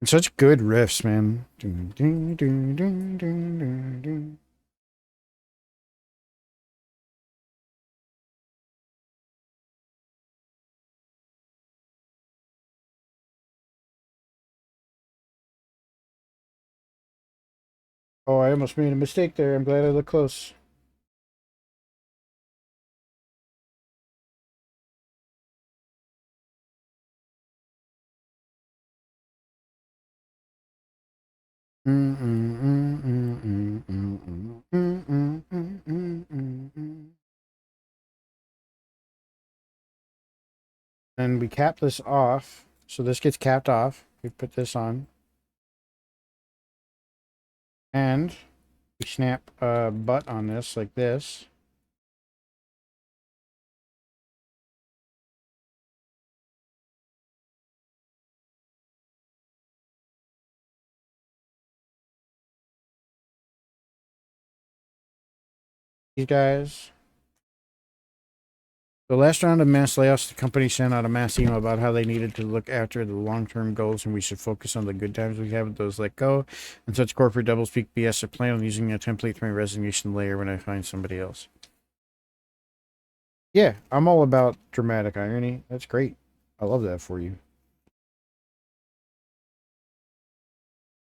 Speaker 1: And such good riffs, man. Dun, dun, dun, dun, dun, dun, dun. Oh, I almost made a mistake there. I'm glad I looked close. And we cap this off. So this gets capped off. We put this on. And we snap a butt on this like this. These guys. The last round of mass layoffs, the company sent out a mass email about how they needed to look after the long-term goals and we should focus on the good times we have with those let go. And such corporate doublespeak BS, I plan on using a template for my resignation layer when I find somebody else. Yeah, I'm all about dramatic irony. That's great. I love that for you.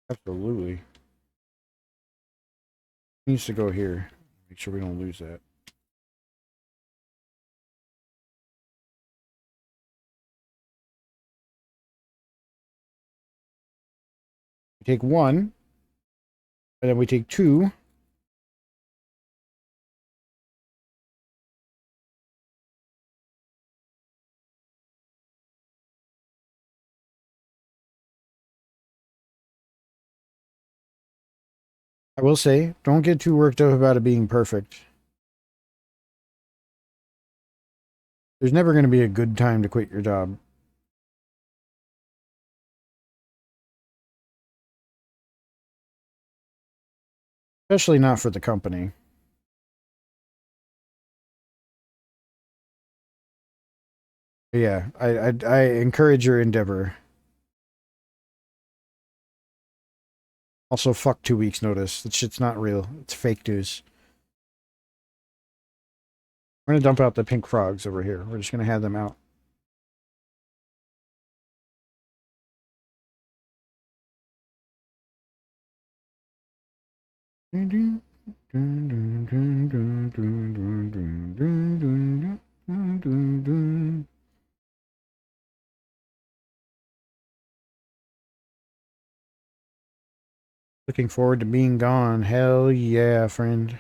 Speaker 1: Absolutely. Needs to go here. Make sure we don't lose that. We take one, and then we take two. I will say, don't get too worked up about it being perfect. There's never going to be a good time to quit your job. Especially not for the company. But yeah, I encourage your endeavor. Also, fuck 2 weeks notice. That shit's not real. It's fake news. We're going to dump out the pink frogs over here. We're just going to have them out. Looking forward to being gone. Hell yeah, friend.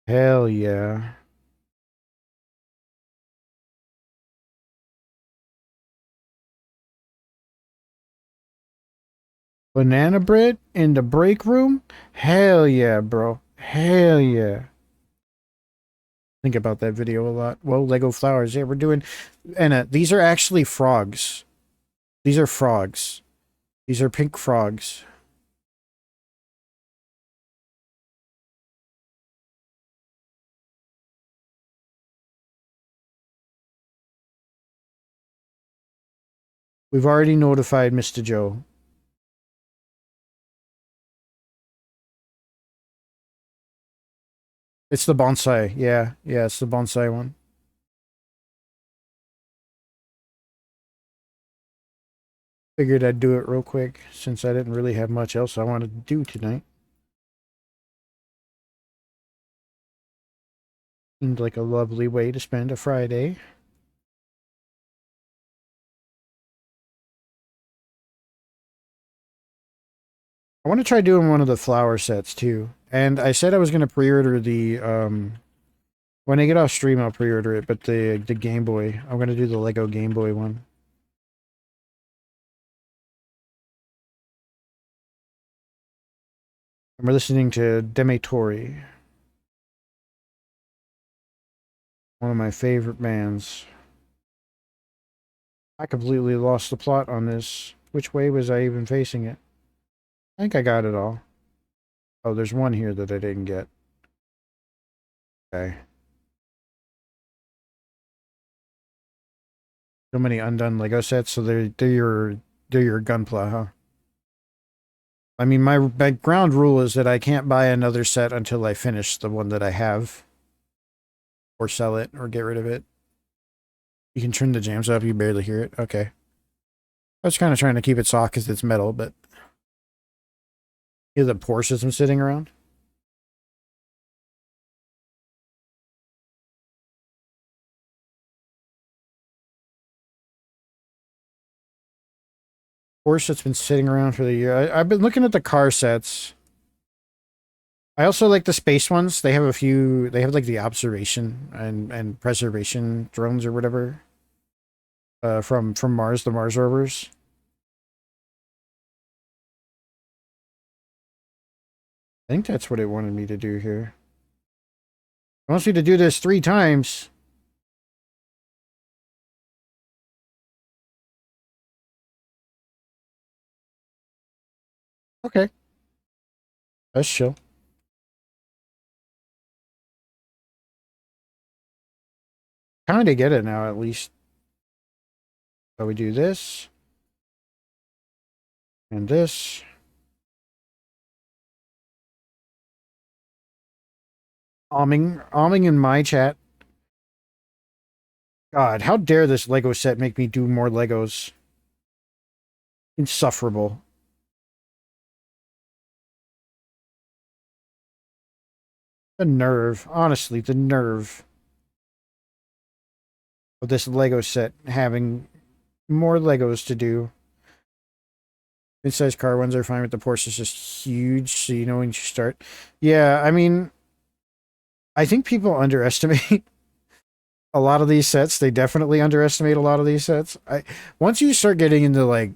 Speaker 1: Hell yeah. Banana bread in the break room? Hell yeah, bro. Hell yeah. Think about that video a lot. Whoa, Lego flowers. Yeah, we're doing... And these are actually frogs. These are frogs. These are pink frogs. We've already notified Mr. Joe. It's the bonsai. Yeah, yeah, it's the bonsai one. Figured I'd do it real quick since I didn't really have much else I wanted to do tonight. Seemed like a lovely way to spend a Friday. I want to try doing one of the flower sets too. And I said I was going to pre-order the when I get off stream I'll pre-order it, but the Game Boy, I'm going to do the Lego Game Boy one. And we're listening to Demetori, one of my favorite bands. I completely lost the plot on this. Which way was I even facing it? I think I got it all. Oh, there's one here that I didn't get. Okay. So many undone Lego sets, so they're your gunpla, huh? I mean, my ground rule is that I can't buy another set until I finish the one that I have, or sell it, or get rid of it. You can turn the jams up, you barely hear it. Okay. I was kind of trying to keep it soft because it's metal, but hear the pour system sitting around. Porsche that's been sitting around for the year. I've been looking at the car sets. I also like the space ones. They have a few. They have like the observation and preservation drones or whatever. From Mars, the Mars rovers. I think that's what it wanted me to do here. It wants me to do this 3 times. Okay, that's chill. Kind of get it now, at least. So we do this and this. Alming in my chat. God, how dare this Lego set make me do more Legos? Insufferable. The nerve, honestly, the nerve of this Lego set having more Legos to do. Mid-sized car ones are fine, but the Porsche is just huge, so you know when you start. Yeah, I mean, I think people underestimate a lot of these sets. They definitely underestimate a lot of these sets. Once you start getting into like,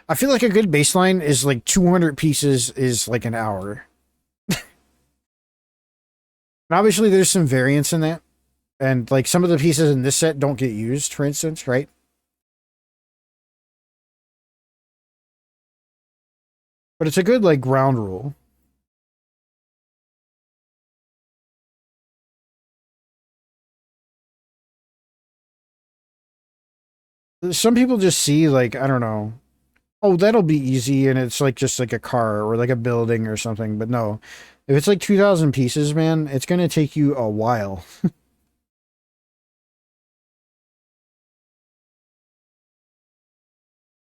Speaker 1: I feel like a good baseline is like 200 pieces is like an hour. And obviously, there's some variance in that. And like some of the pieces in this set don't get used, for instance, right? But it's a good like ground rule. Some people just see like, I don't know, oh, that'll be easy, and it's like just like a car or like a building or something. But no, if it's like 2,000 pieces, man, it's gonna take you a while.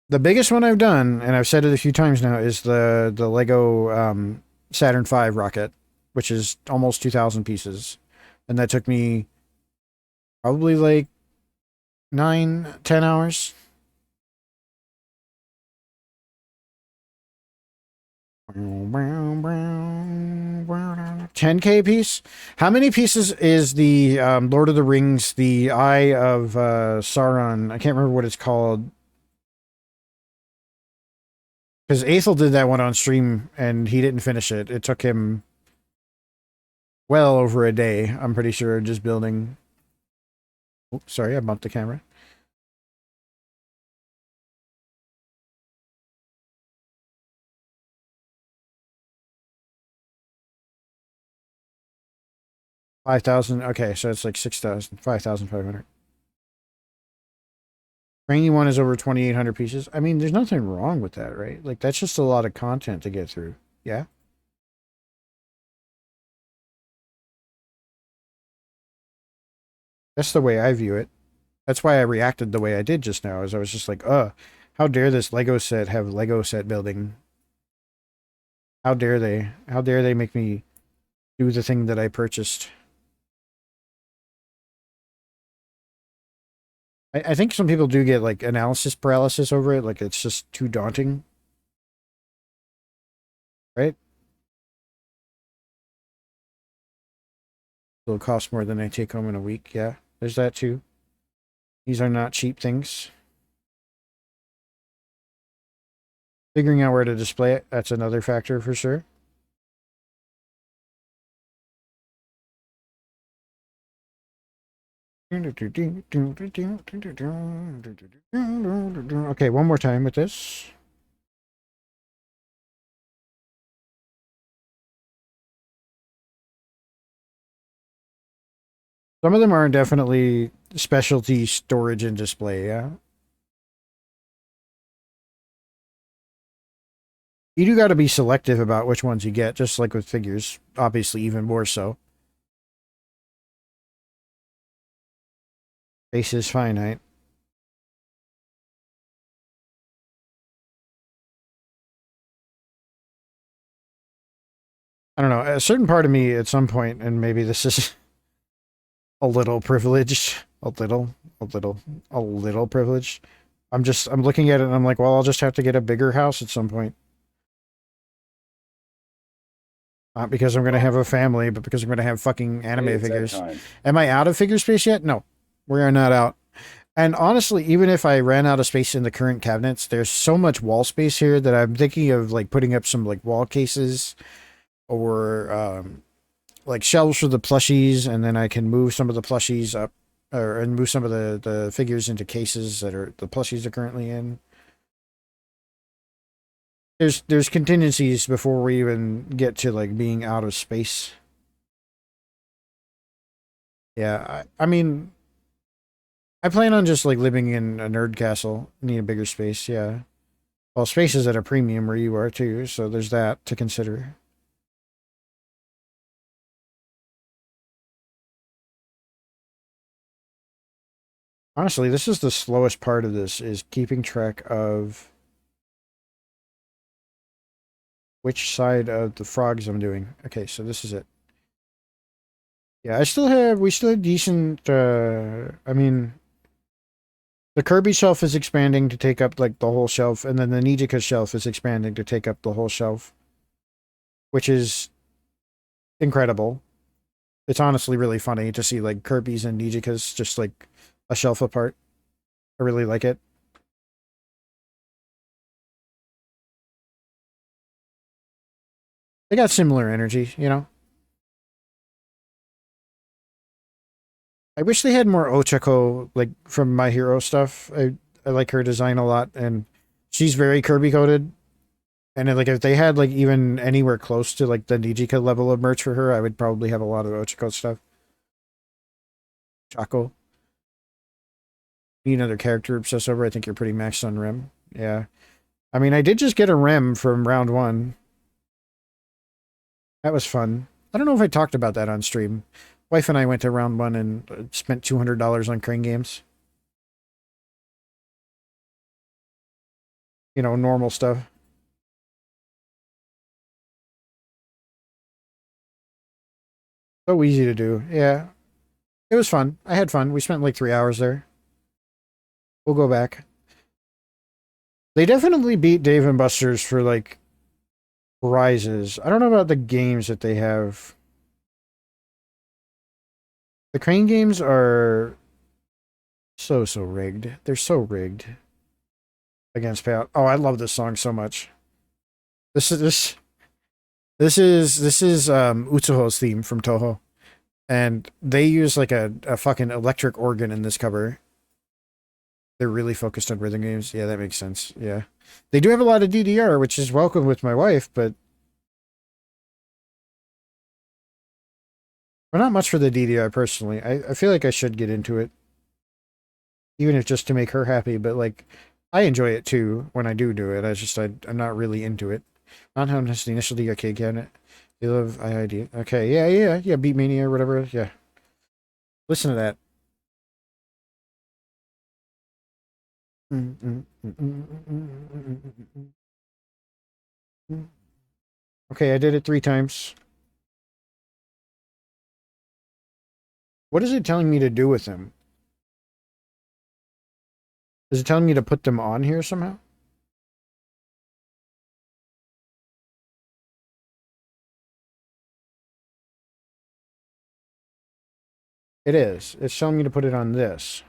Speaker 1: The biggest one I've done, and I've said it a few times now, is the Lego Saturn V rocket, which is almost 2,000 pieces, and that took me probably like 9, 10 hours. 10K piece? How many pieces is the Lord of the Rings, the Eye of Sauron? I can't remember what it's called. Because Aethel did that one on stream and he didn't finish it. It took him well over a day, I'm pretty sure, just building. Oops, sorry, I bumped the camera. $5,000. Okay, so it's like 6,000, 5,500. Rainy one is over 2,800 pieces. I mean, there's nothing wrong with that, right? Like, that's just a lot of content to get through. Yeah? That's the way I view it. That's why I reacted the way I did just now, is I was just like, how dare this Lego set have Lego set building? How dare they? How dare they make me do the thing that I purchased. I think some people do get like analysis paralysis over it, like it's just too daunting. Right? It'll cost more than I take home in a week. Yeah, there's that too. These are not cheap things. Figuring out where to display it, that's another factor for sure. Okay, one more time with this. Some of them are definitely specialty storage and display, yeah. You do got to be selective about which ones you get, just like with figures, obviously even more so. Space is finite. I don't know, a certain part of me at some point, and maybe this is a little privileged, a little privileged. I'm looking at it and I'm like, well, I'll just have to get a bigger house at some point. Not because I'm going to have a family, but because I'm going to have fucking anime figures. Am I out of figure space yet? No, we are not out. And honestly, even if I ran out of space in the current cabinets, there's so much wall space here that I'm thinking of like putting up some like wall cases or like shelves for the plushies, and then I can move some of the plushies up and move some of the figures into cases that are the plushies are currently in. There's contingencies before we even get to like being out of space. Yeah, I mean, I plan on just like living in a nerd castle. Need a bigger space, yeah. Well, space is at a premium where you are too, so there's that to consider. Honestly, this is the slowest part of this, is keeping track of which side of the frogs I'm doing. Okay, so this is it. Yeah, we still have decent, I mean, the Kirby shelf is expanding to take up like the whole shelf, and then the Nijika shelf is expanding to take up the whole shelf, which is incredible. It's honestly really funny to see like Kirby's and Nijikas just like a shelf apart. I really like it. They got similar energy, you know? I wish they had more Ochako, like, from My Hero stuff. I like her design a lot, and she's very Kirby coded. And like, if they had like even anywhere close to like the Nijika level of merch for her, I would probably have a lot of Ochako stuff. Chaco. Need another character obsessed over. I think you're pretty maxed on Rem. Yeah. I mean, I did just get a Rem from round one. That was fun. I don't know if I talked about that on stream. Wife and I went to round one and spent $200 on Crane Games. You know, normal stuff. So easy to do. Yeah. It was fun. I had fun. We spent like 3 hours there. We'll go back. They definitely beat Dave and Buster's for like prizes. I don't know about the games that they have. The Crane games are so rigged. They're so rigged against Pat. Oh, I love this song so much. This is Utsuho's theme from Toho. And they use like a fucking electric organ in this cover. They're really focused on rhythm games. Yeah, that makes sense. Yeah. They do have a lot of DDR, which is welcome with my wife, but not much for the DDR personally. I feel like I should get into it. Even if just to make her happy, but like I enjoy it too when I do it. I'm not really into it. Not how much the initial DK cabinet. They love IID. Okay, yeah. Beat Mania or whatever. Yeah. Listen to that. Okay, I did it 3 times. What is it telling me to do with them? Is it telling me to put them on here somehow? It is. It's telling me to put it on this.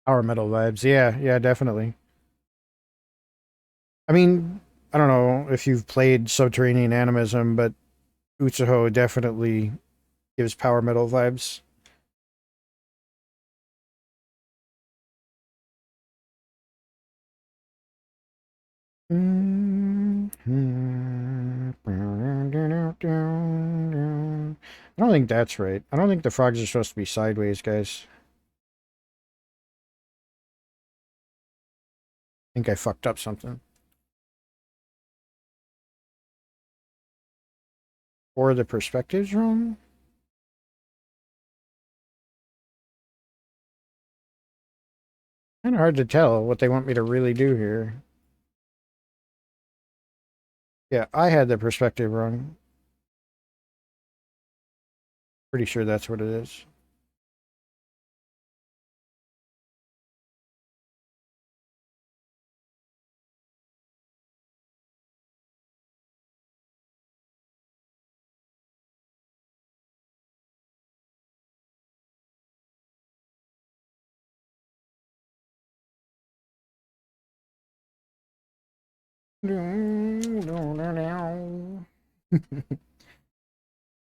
Speaker 1: Power metal vibes. Yeah, yeah, definitely. I mean, I don't know if you've played Subterranean Animism, but Utsuho definitely gives power metal vibes. I don't think that's right. I don't think the frogs are supposed to be sideways, guys. I think I fucked up something. Or the perspective's wrong? Kind of hard to tell what they want me to really do here. Yeah, I had the perspective wrong. Pretty sure that's what it is.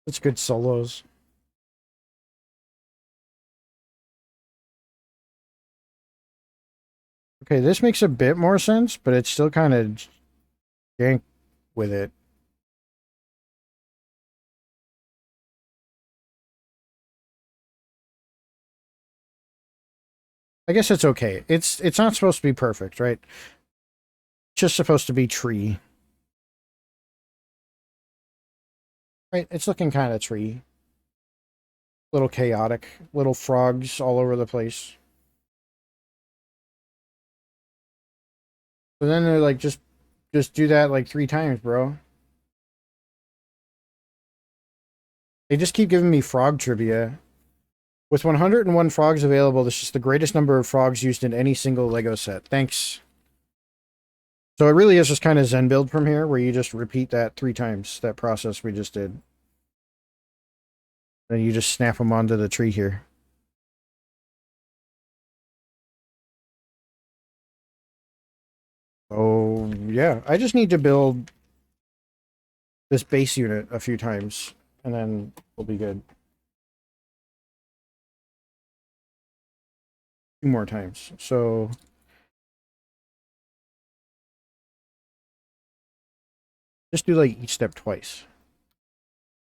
Speaker 1: It's good solos. Okay, this makes a bit more sense, but it's still kind of jank with it. I guess it's okay. It's not supposed to be perfect, right? It's just supposed to be tree. Right? It's looking kind of tree. Little chaotic. Little frogs all over the place. But then they're like, just do that like 3 times, bro. They just keep giving me frog trivia. With 101 frogs available, this is the greatest number of frogs used in any single Lego set. Thanks. So it really is just kind of Zen build from here, where you just repeat that 3 times, that process we just did. Then you just snap them onto the tree here. Oh, yeah. I just need to build this base unit a few times, and then we'll be good. 2 more times. So just do like each step twice.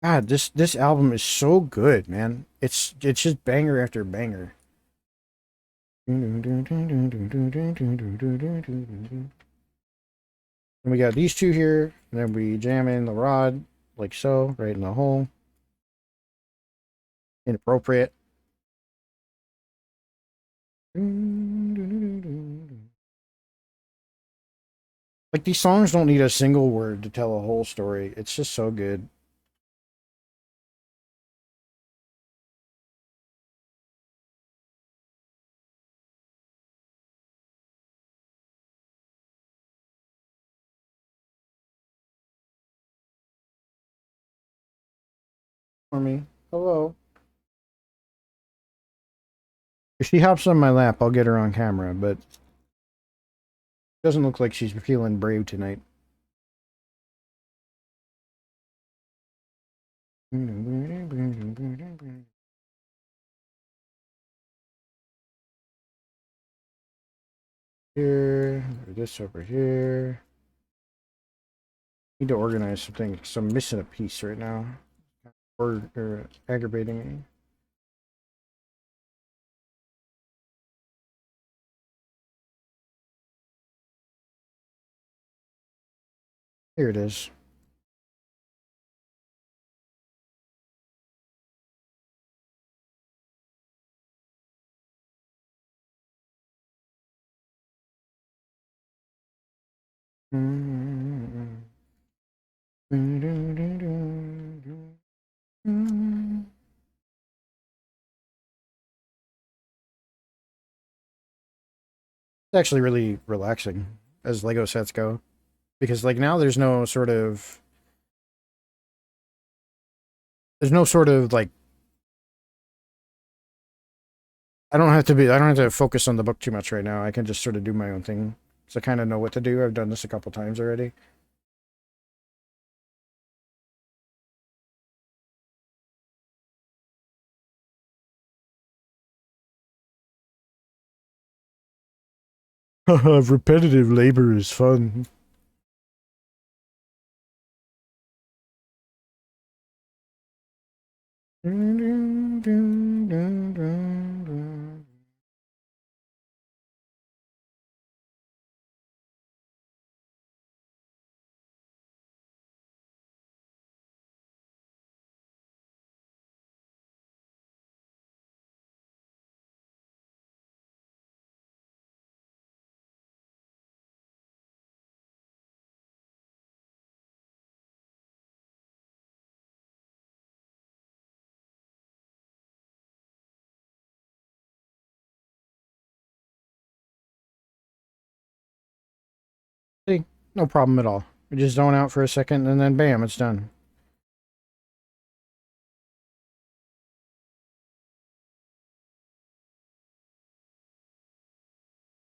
Speaker 1: God, this album is so good, man. It's just banger after banger. And we got these two here, and then we jam in the rod like so, right in the hole. Inappropriate. Like these songs don't need a single word to tell a whole story. It's just so good. For me. Hello. If she hops on my lap, I'll get her on camera, but doesn't look like she's feeling brave tonight. Here, this over here. Need to organize some things, so I'm missing a piece right now. Or aggravating me. Here it is. It's actually really relaxing as Lego sets go. Because like now there's no sort of like I don't have to focus on the book too much right now. I can just sort of do my own thing. So I kind of know what to do. I've done this a couple times already. Repetitive labor is fun. See, no problem at all. We just zone out for a second and then bam, it's done.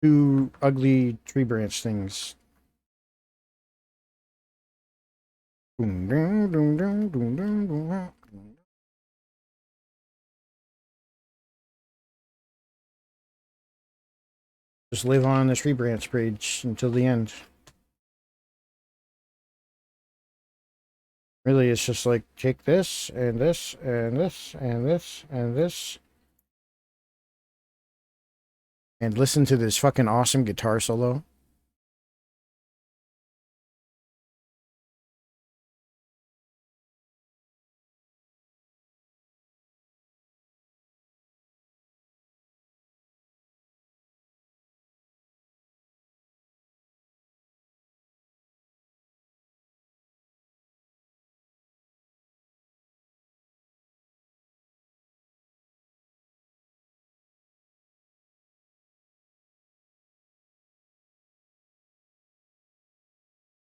Speaker 1: Two ugly tree branch things. Just live on the tree branch bridge until the end. Really, it's just like take this and this and this and this and this and listen to this fucking awesome guitar solo.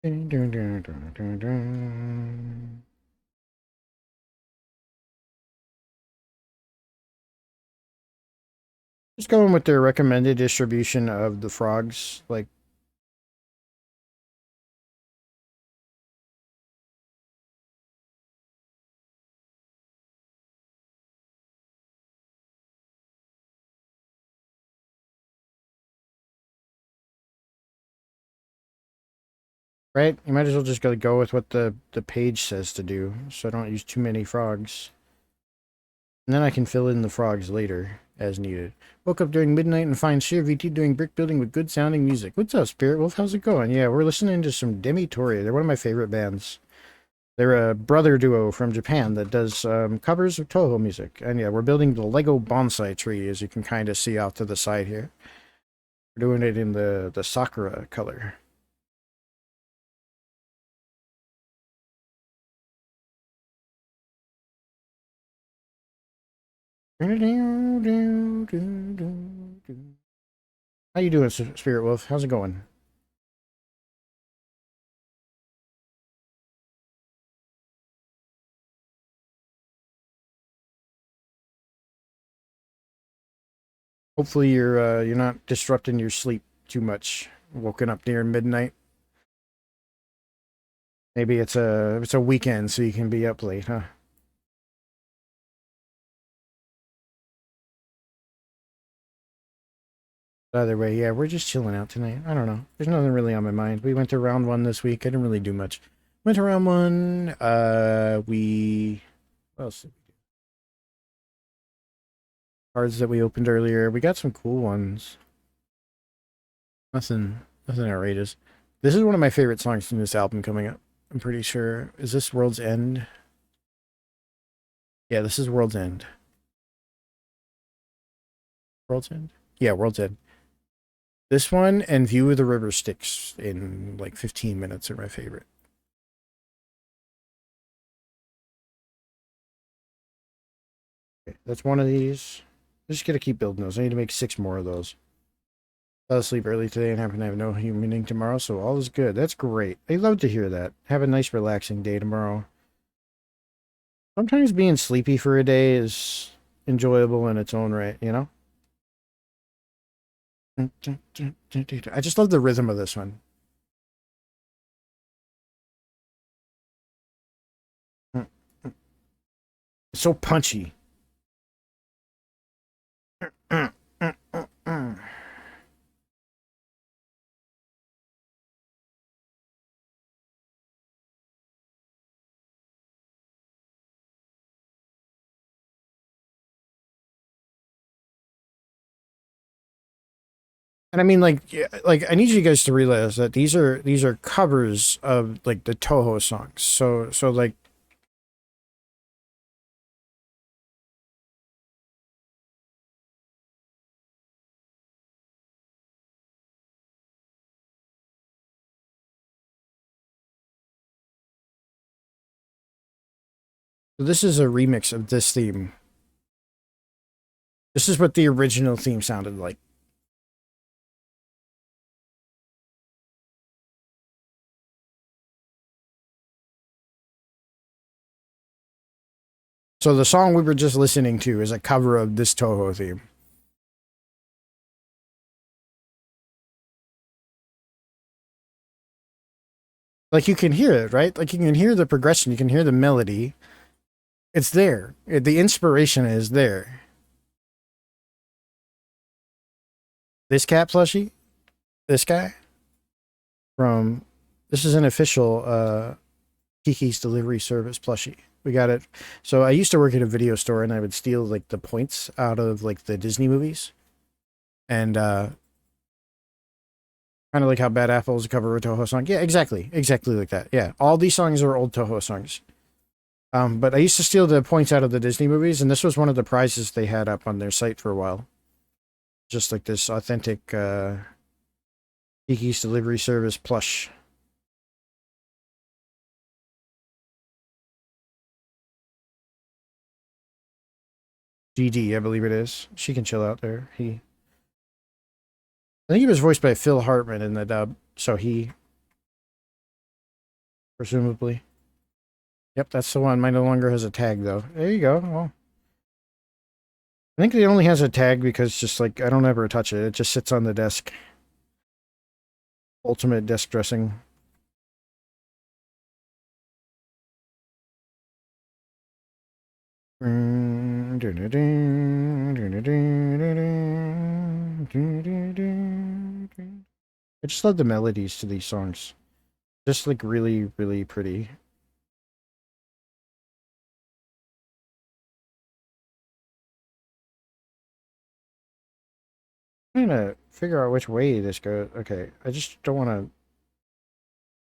Speaker 1: Just going with their recommended distribution of the frogs. Like, right? You might as well just go with what the page says to do, so I don't use too many frogs. And then I can fill in the frogs later as needed. Woke up during midnight and find Sheer VT doing brick building with good sounding music. What's up, Spirit Wolf? How's it going? Yeah, we're listening to some Demi Tori. They're one of my favorite bands. They're a brother duo from Japan that does covers of Toho music. And yeah, we're building the Lego bonsai tree, as you can kind of see off to the side here. We're doing it in the Sakura color. How you doing, Spirit Wolf? How's it going? Hopefully you're not disrupting your sleep too much. Woken up near midnight. Maybe it's a weekend, so you can be up late, huh? Either way, yeah, we're just chilling out tonight. I don't know. There's nothing really on my mind. We went to round one this week. I didn't really do much. Went to round one. We what else did we do? Cards that we opened earlier. We got some cool ones. Nothing outrageous. This is one of my favorite songs from this album coming up. I'm pretty sure. Is this World's End? Yeah, this is World's End. World's End? Yeah, World's End. This one and View of the River Styx in like 15 minutes are my favorite. Okay, that's one of these. I'm just gonna keep building those. I need to make 6 more of those. Fell asleep early today and happen to have no meeting tomorrow, so all is good. That's great. I love to hear that. Have a nice, relaxing day tomorrow. Sometimes being sleepy for a day is enjoyable in its own right, you know? I just love the rhythm of this one. It's so punchy. And I mean, like, like I need you guys to realize that these are covers of like the Toho songs. So like, this is a remix of this theme. This is what the original theme sounded like. So the song we were just listening to is a cover of this Toho theme. Like you can hear it, right? Like you can hear the progression, you can hear the melody. It's there. The inspiration is there. This cat plushie, this guy from this is an official Kiki's Delivery Service plushie. We got it. So I used to work at a video store and I would steal like the points out of like the Disney movies. And kind of like how Bad Apple is a cover of a Toho song. Yeah, exactly. Exactly like that. Yeah. All these songs are old Toho songs. But I used to steal the points out of the Disney movies, and this was one of the prizes they had up on their site for a while. Just like this authentic Kiki's Delivery Service plush. GD, I believe it is. She can chill out there. I think he was voiced by Phil Hartman in the dub, so he, presumably. Yep, that's the one. Mine no longer has a tag, though. There you go. Well, I think it only has a tag because just like, I don't ever touch it. It just sits on the desk. Ultimate desk dressing. I just love the melodies to these songs. Just like really, really pretty. I'm trying to figure out which way this goes. Okay, I just don't want to.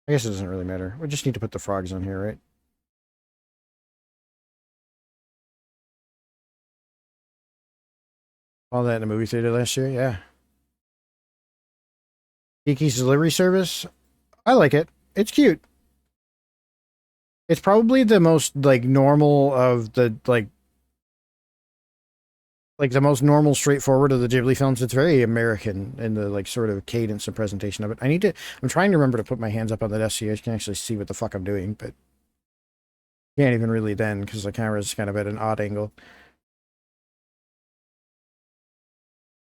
Speaker 1: I guess it doesn't really matter. We just need to put the frogs on here, right? All that in the movie theater last year, yeah. Kiki's Delivery Service. I like it. It's cute. It's probably the most like normal of the like the most normal, straightforward of the Ghibli films. It's very American in the like sort of cadence and presentation of it. I'm trying to remember to put my hands up on the desk so you guys can actually see what the fuck I'm doing, but can't even really then because the camera's kind of at an odd angle.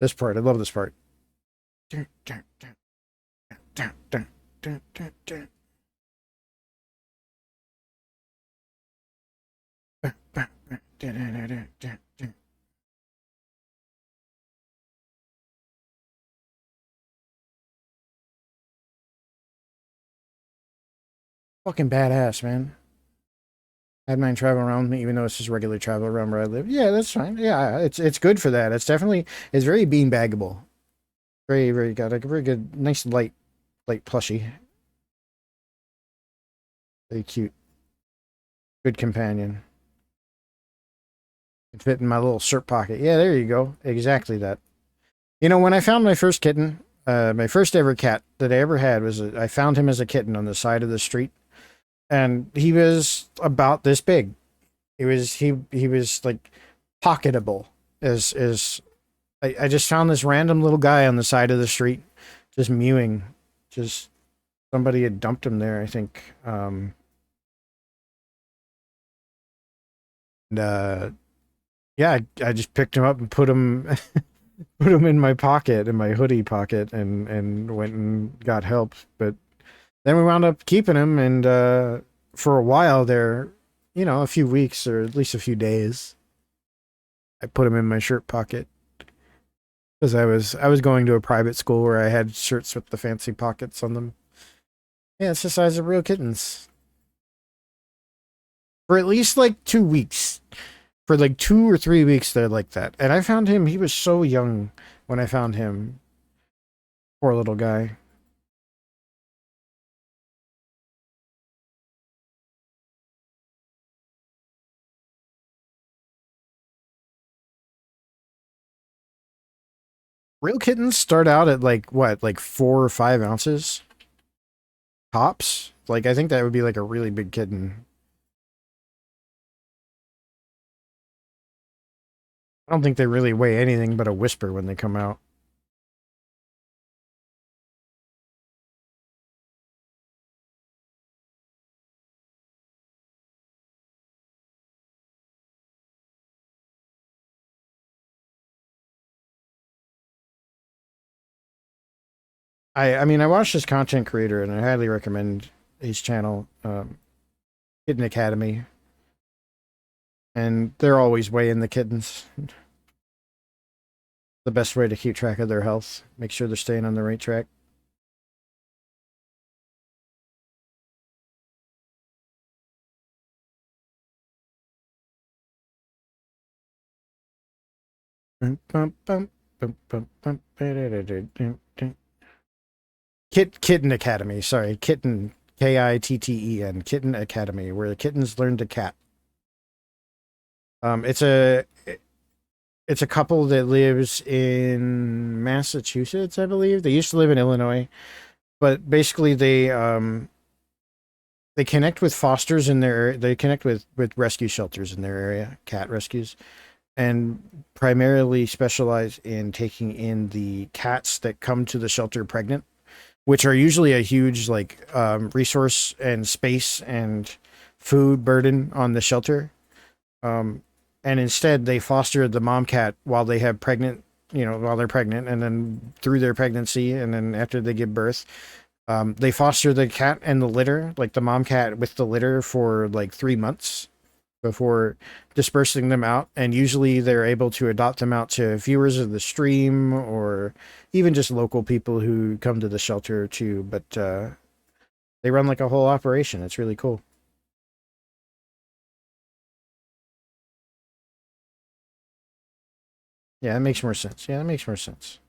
Speaker 1: This part, I love this part. Fucking badass, man. Had mine travel around me, even though it's just regular travel around where I live. Yeah, that's fine. Yeah, it's good for that. It's very beanbaggable. Very, very got a very good, nice light plushie. Very cute. Good companion. Can fit in my little shirt pocket. Yeah, there you go. Exactly that. You know, when I found my first kitten, My first ever cat that I ever had was I found him as a kitten on the side of the street, and he was about this big. He was like pocketable. As I just found this random little guy on the side of the street, just mewing. Just somebody had dumped him there, I think. And yeah, I just picked him up and put him put him in my pocket, in my hoodie pocket, and went and got help. But then we wound up keeping him, and for a while there, a few weeks or at least a few days, I put him in my shirt pocket because I was going to a private school where I had shirts with the fancy pockets on them. Yeah, it's the size of real kittens. For at least like 2 weeks. For like 2 or 3 weeks, they're like that. And I found him, he was so young when I found him. Poor little guy. Real kittens start out at like what, like 4 or 5 ounces tops? Like, I think that would be like a really big kitten. I don't think they really weigh anything but a whisper when they come out. I mean, I watched this content creator and I highly recommend his channel, Kitten Academy. And they're always weighing the kittens. The best way to keep track of their health. Make sure they're staying on the right track. Kitten Academy, sorry, Kitten, Kitten, Kitten Academy, where the kittens learn to cat. It's a couple that lives in Massachusetts, I believe. They used to live in Illinois, but basically they connect with fosters in their they connect with rescue shelters in their area, cat rescues, and primarily specialize in taking in the cats that come to the shelter pregnant, which are usually a huge like resource and space and food burden on the shelter. Um, and instead, they foster the mom cat while they have pregnant, while they're pregnant, and then through their pregnancy, and then after they give birth, they foster the cat and the litter, like the mom cat with the litter, for like 3 months before dispersing them out. And usually they're able to adopt them out to viewers of the stream or even just local people who come to the shelter too. But they run like a whole operation. It's really cool. Yeah, that makes more sense. Yeah, that makes more sense.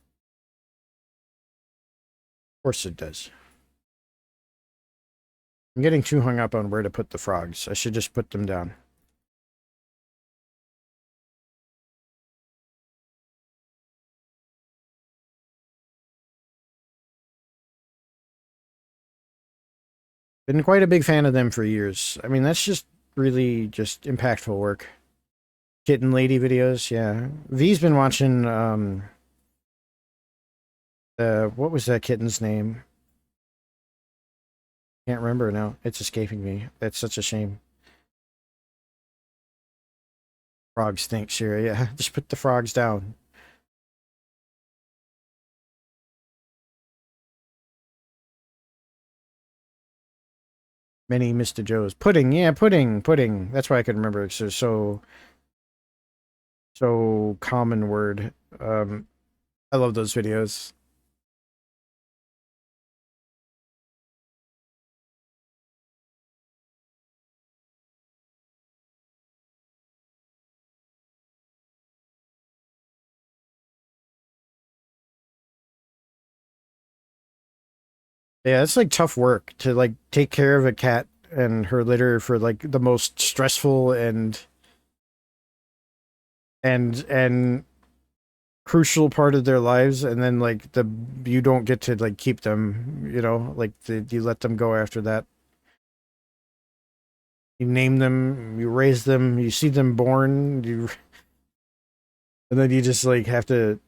Speaker 1: Of course it does. I'm getting too hung up on where to put the frogs. I should just put them down. Been quite a big fan of them for years. I mean, that's just really just impactful work. Kitten lady videos, yeah. V's been watching what was that kitten's name? Can't remember now. It's escaping me. That's such a shame. Frogs stink, sure, yeah. Just put the frogs down. Many Mr. Joe's. Pudding, yeah, pudding. That's why I could remember. It's just so common word. I love those videos. Yeah, it's like tough work to like take care of a cat and her litter for like the most stressful and crucial part of their lives, and then like you don't get to like keep them, like you let them go after that. You name them, you raise them, you see them born, and then you just like have to,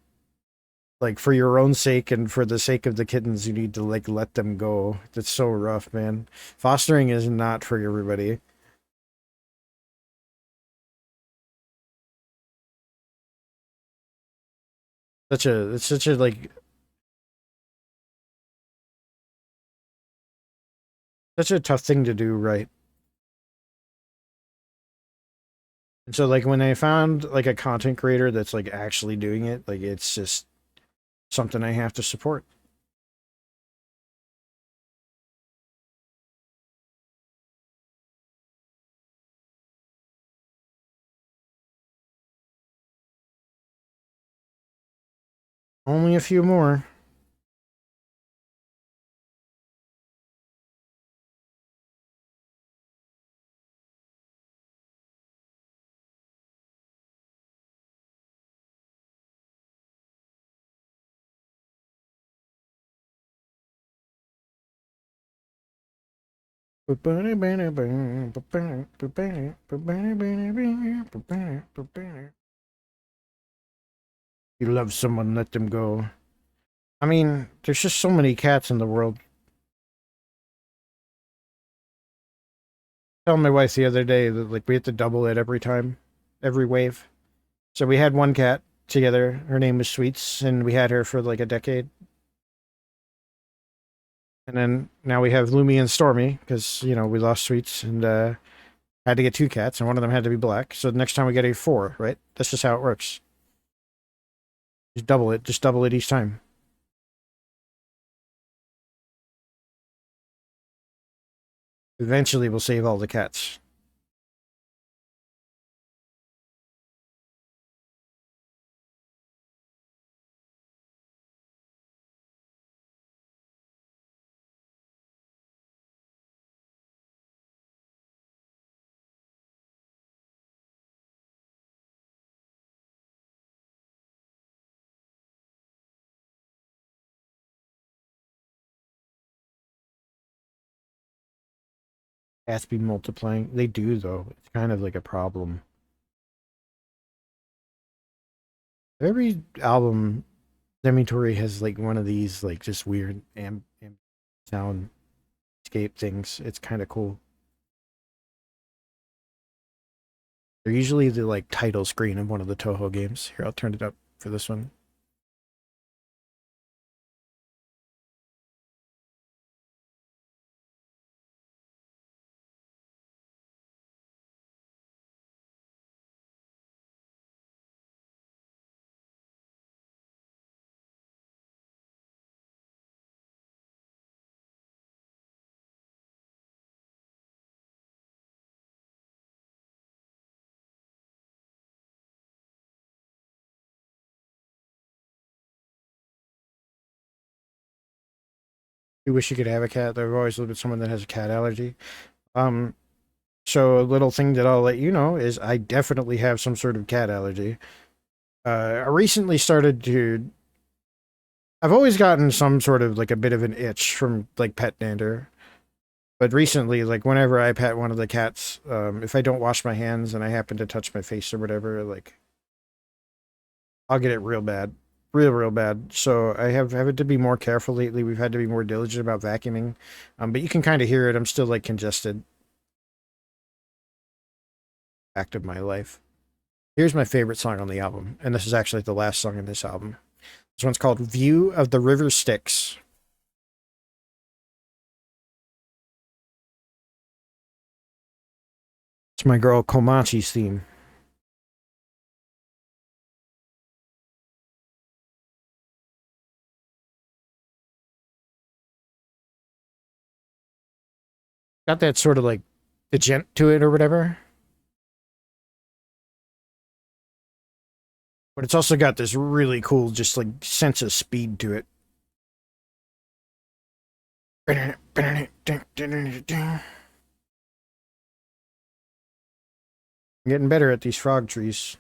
Speaker 1: like, for your own sake and for the sake of the kittens, you need to like let them go. That's so rough, man. Fostering is not for everybody. It's such a like such a tough thing to do, right? And so like when I found like a content creator that's like actually doing it, like it's just something I have to support. Only a few more. You love someone, let them go. I mean, there's just so many cats in the world. Telling my wife the other day that like we have to double it every time, every wave. So we had one cat together. Her name was Sweets, and we had her for like a decade. And then now we have Lumi and Stormy because we lost Sweets and had to get two cats, and one of them had to be black. So the next time we get a four, right? That's just how it works. Just double it each time. Eventually, we'll save all the cats. Cats be multiplying. They do though. It's kind of like a problem. Every album Demi has like one of these like just weird soundscape things. It's kind of cool. They're usually the like title screen of one of the Toho games. Here, I'll turn it up for this one. You wish you could have a cat. I've always lived with someone that has a cat allergy. Um, so a little thing that I'll let you know is I definitely have some sort of cat allergy. I recently started to. I've always gotten some sort of like a bit of an itch from like pet dander, but recently, like whenever I pet one of the cats, if I don't wash my hands and I happen to touch my face or whatever, like I'll get it real bad, real bad. So I have had to be more careful lately. We've had to be more diligent about vacuuming, but you can kind of hear it. I'm still like congested. Fact of my life. Here's my favorite song on the album, and this is actually the last song in this album. This one's called "View of the River Styx." It's my girl Komachi's theme. Got that sort of like the gent to it or whatever. But it's also got this really cool, just like sense of speed to it. I'm getting better at these frog trees.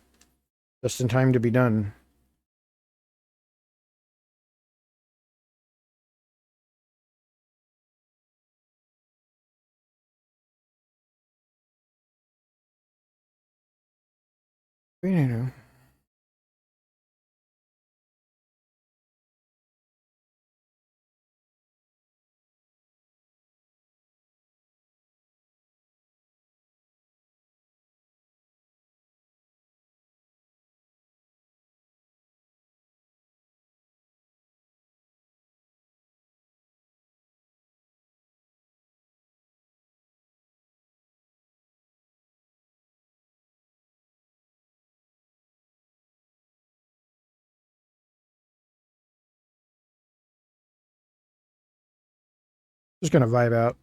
Speaker 1: Just in time to be done. You know. Just gonna vibe out.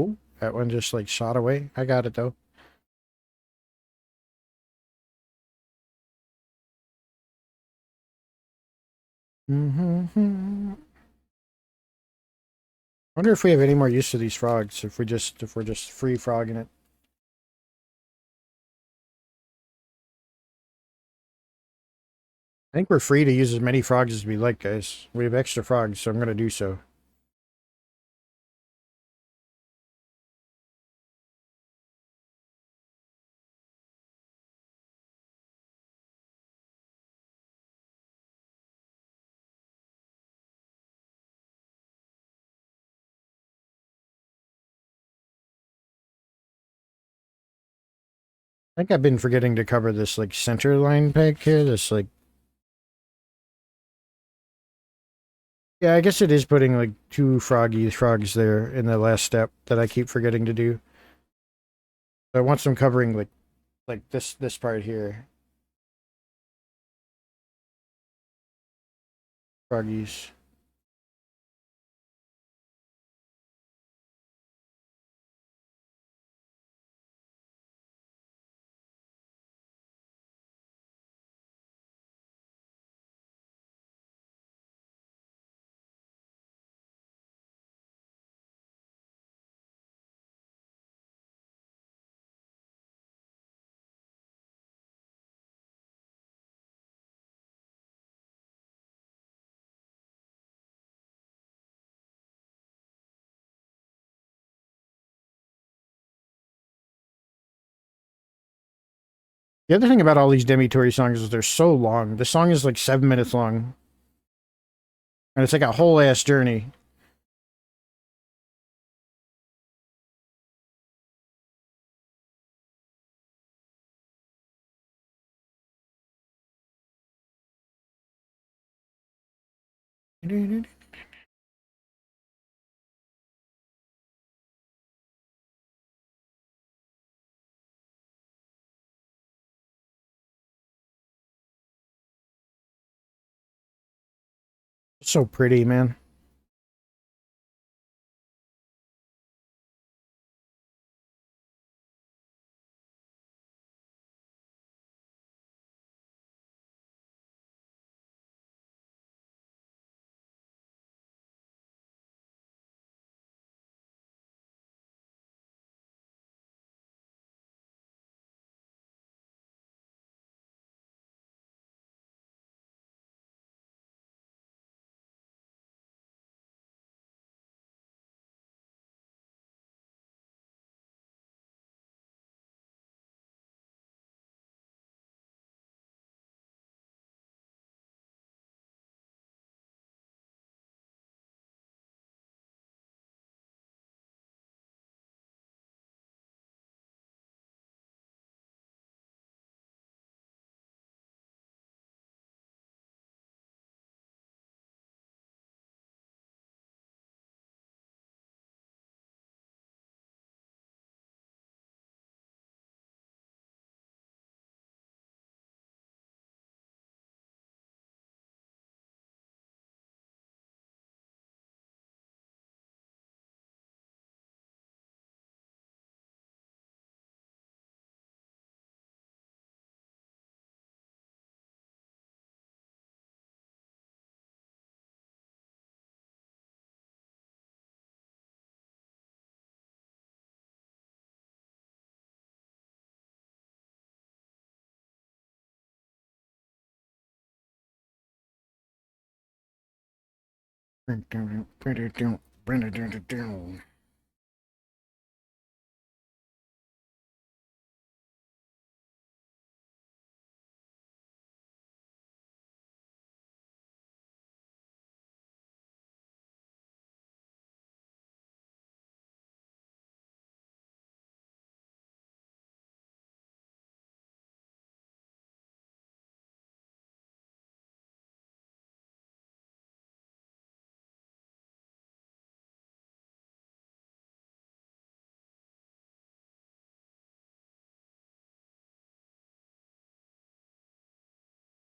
Speaker 1: Ooh, that one just like shot away. I got it though. Mm-hmm. I wonder if we have any more use of these frogs. If we're just free frogging it. I think we're free to use as many frogs as we like, guys. We have extra frogs, so I'm gonna do so. I think I've been forgetting to cover this like center line peg here. This like, yeah, I guess it is putting like two frogs there in the last step that I keep forgetting to do. So I want some covering like this part here. Froggies. The other thing about all these Demi-Tori songs is they're so long. The song is like 7 minutes long. And it's like a whole ass journey. So pretty, man.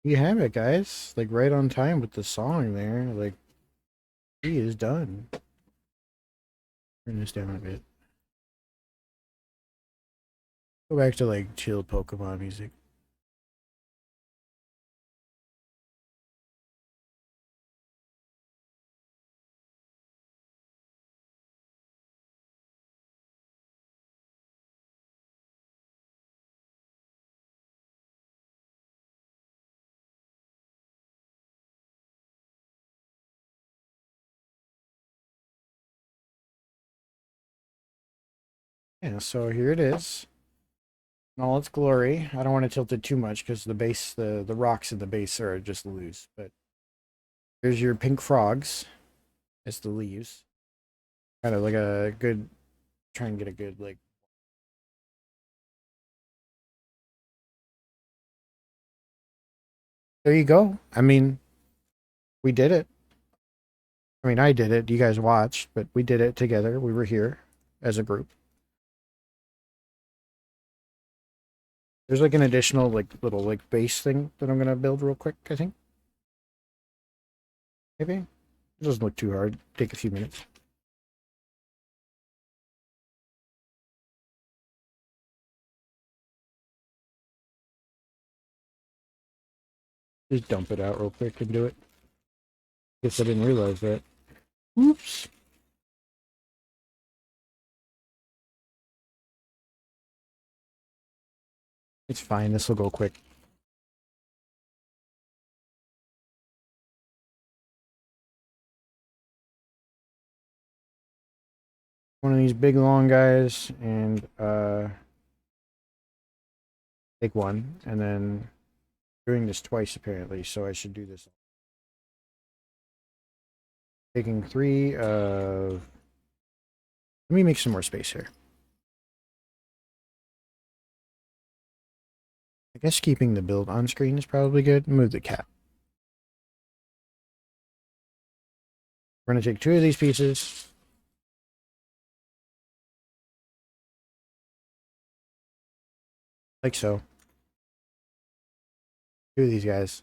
Speaker 1: You have it, guys. Like right on time with the song there. Like he is done. Turn this down a bit. Go back to like chill Pokemon music. Yeah, so here it is. In all its glory. I don't want to tilt it too much because the base, the rocks in the base are just loose. But here's your pink frogs. It's the leaves. Kind of like a good, try and get a good like. There you go. I mean, we did it. I mean, I did it. You guys watched, but we did it together. We were here as a group. There's like an additional like little like base thing that I'm gonna build real quick, I think. Maybe. It doesn't look too hard. Take a few minutes. Just dump it out real quick and do it. Guess I didn't realize that. Oops. It's fine. This will go quick. One of these big long guys and take one and then doing this twice apparently, so I should do this. Taking three of let me make some more space here. I guess keeping the build on screen is probably good. Move the cap. We're gonna take two of these pieces. Like so. Two of these guys.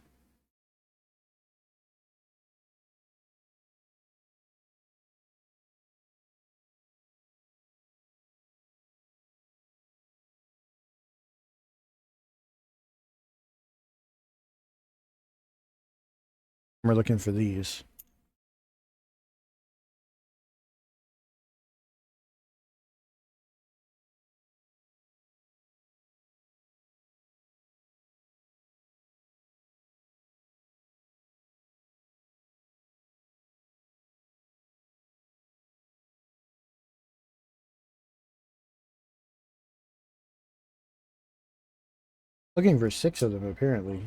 Speaker 1: We're looking for these. Looking for six of them apparently.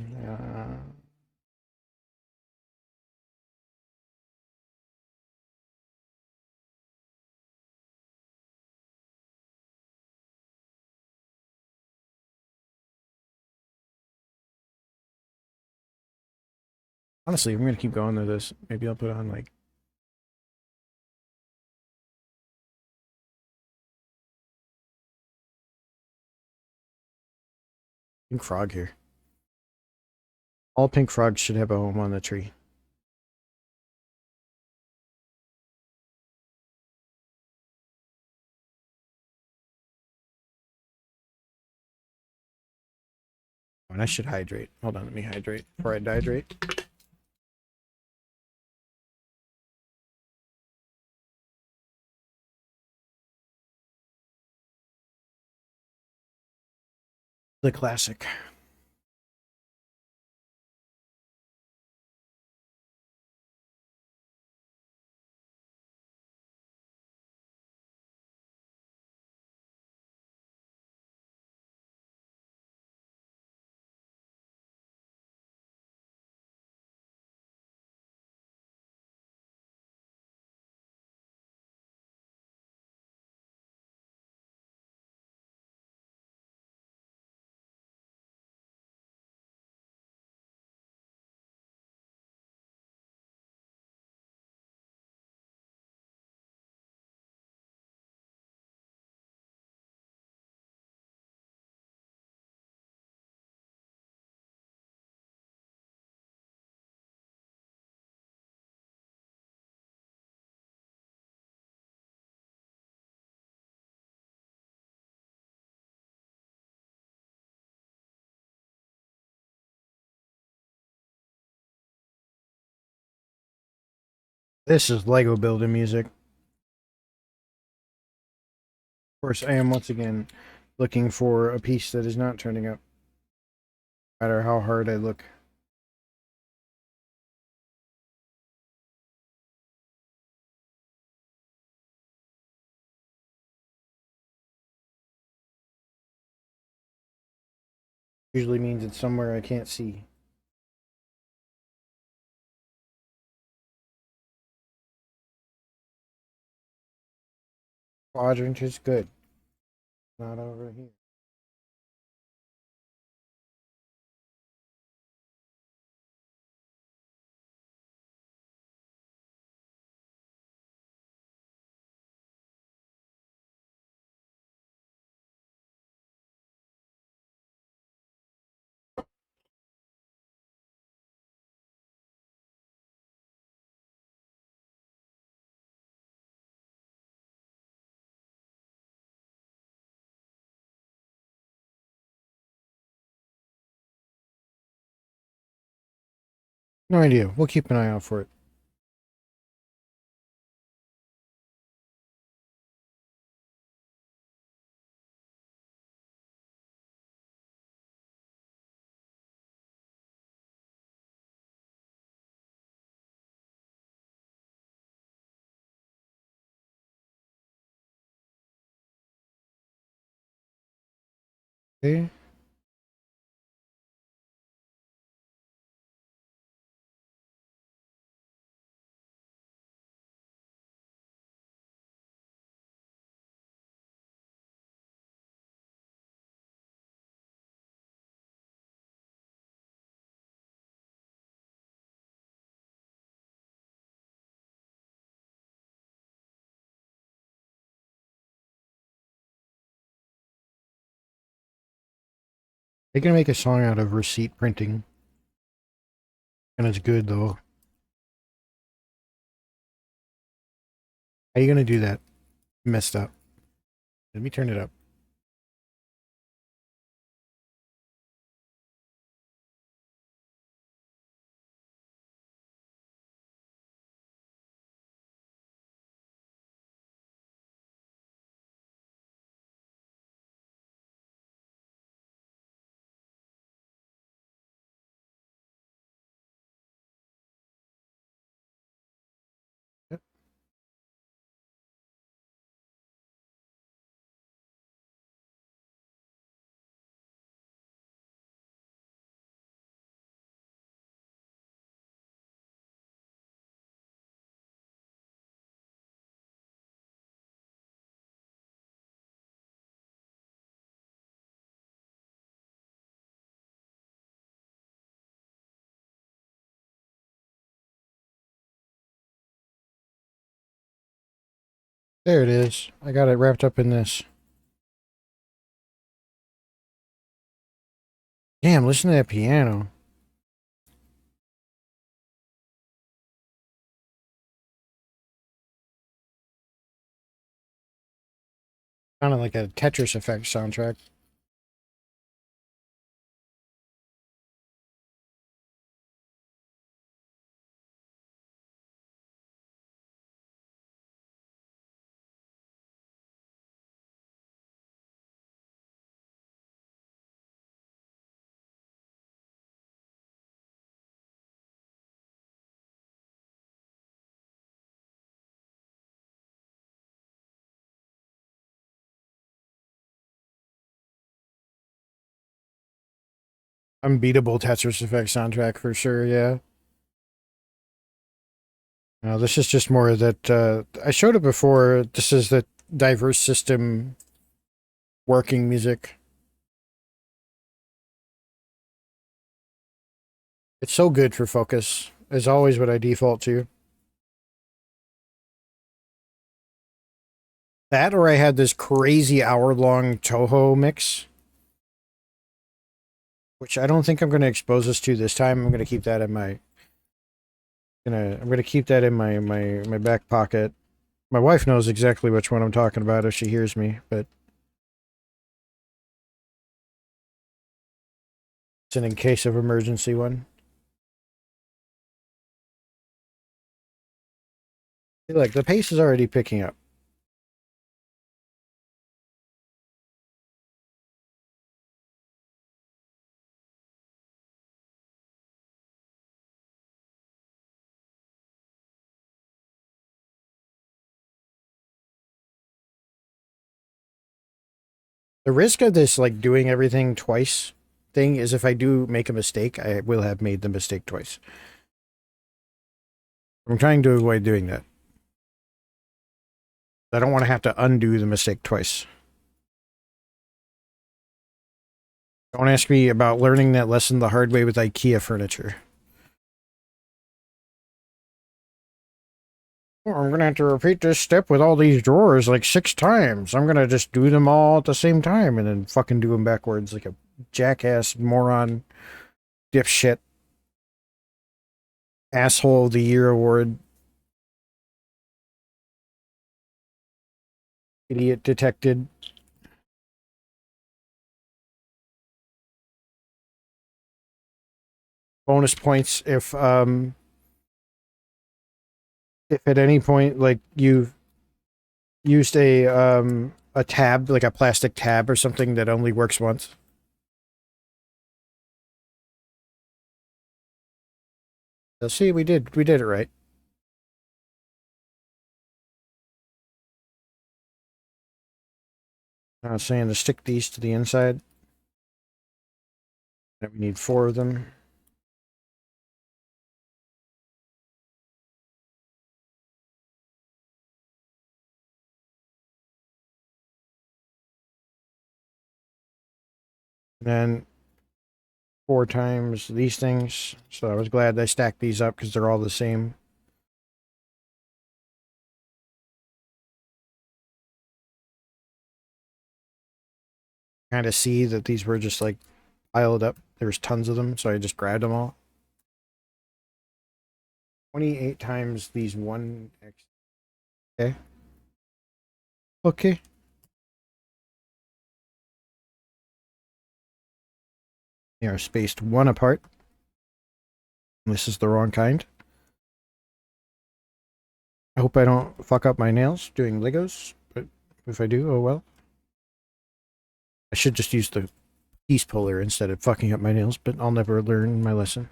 Speaker 1: Honestly, I'm gonna keep going with this. Maybe I'll put on like pink frog here. All pink frogs should have a home on the tree. And I should hydrate. Hold on, let me hydrate before I dehydrate. The classic. This is Lego building music. Of course, I am once again looking for a piece that is not turning up, no matter how hard I look. Usually means it's somewhere I can't see. Quadrant is good. Not over here. No idea. We'll keep an eye out for it. Okay. They can make a song out of receipt printing. And it's good though. How are you gonna do that? Messed up. Let me turn it up. Yep. There it is. I got it wrapped up in this. Damn, listen to that piano. Kind of like a Tetris Effect soundtrack. Unbeatable Tetris Effect soundtrack for sure, yeah. This is just more that I showed it before. This is the diverse system working music. It's so good for focus. Is always what I default to. That or I had this crazy hour-long Toho mix, which I don't think I'm going to expose us to this time. I'm going to keep that in my I'm gonna keep that in my back pocket. My wife knows exactly which one I'm talking about if she hears me, but it's an in case of emergency one. Look, the pace is already picking up. The risk of this, like, doing everything twice thing is if I do make a mistake, I will have made the mistake twice. I'm trying to avoid doing that. I don't want to have to undo the mistake twice. Don't ask me about learning that lesson the hard way with IKEA furniture. Well, I'm gonna have to repeat this step with all these drawers like 6 times. I'm gonna just do them all at the same time and then fucking do them backwards like a jackass, moron, dipshit, asshole of the year award, idiot detected. Bonus points if at any point like you've used a tab, like a plastic tab or something that only works once. So see, we did it right. I was saying to stick these to the inside. And we need 4 of them. And then 4 times these things. So I was glad I stacked these up because they're all the same. Kind of see that these were just like piled up. There's tons of them, so I just grabbed them all. 28 times these 1x. Okay. Okay. They are spaced 1 apart. This is the wrong kind. I hope I don't fuck up my nails doing Legos, but if I do, oh well. I should just use the piece puller instead of fucking up my nails, but I'll never learn my lesson.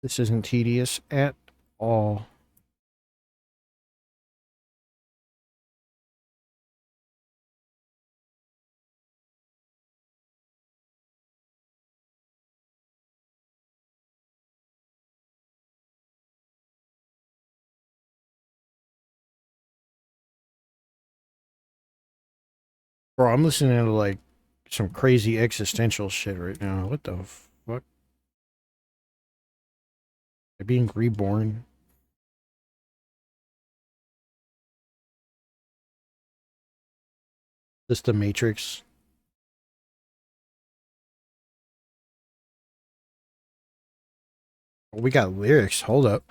Speaker 1: This isn't tedious at all. Bro, I'm listening to like some crazy existential shit right now. What the fuck? Am I being reborn? This the Matrix? We got lyrics. Hold up.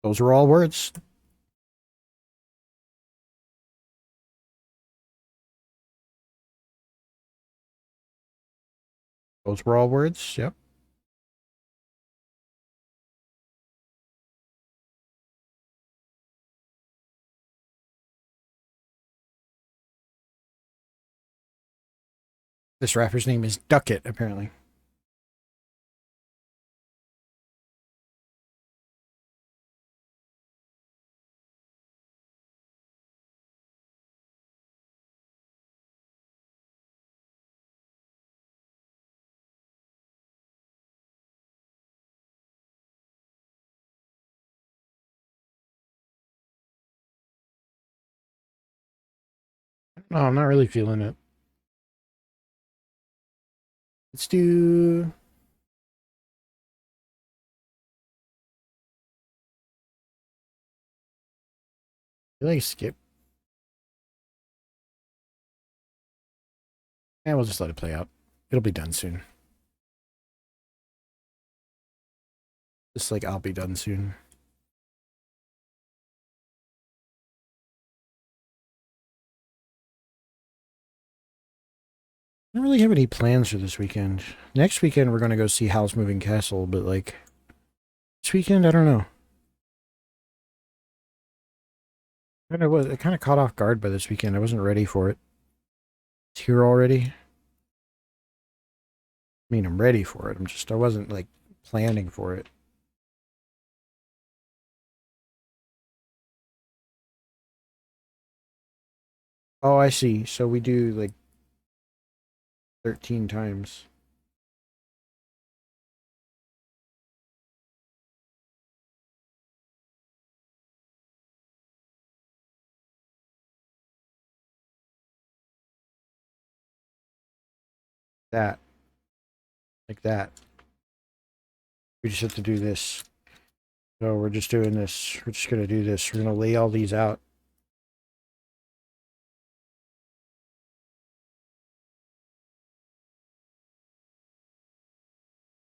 Speaker 1: Those were all words. Those were all words. Yep. This rapper's name is Duckett, apparently. No, I'm not really feeling it. Let's do. I like skip. And we'll just let it play out. It'll be done soon. Just like I'll be done soon. I don't really have any plans for this weekend. Next weekend, we're going to go see Howl's Moving Castle, but like this weekend, I don't know. I kind of caught off guard by this weekend. I wasn't ready for it. It's here already. I mean, I'm ready for it. I wasn't like planning for it. Oh, I see. So we do like 13 times. That. Like that. We just have to do this. So we're just doing this. We're just going to do this. We're going to lay all these out.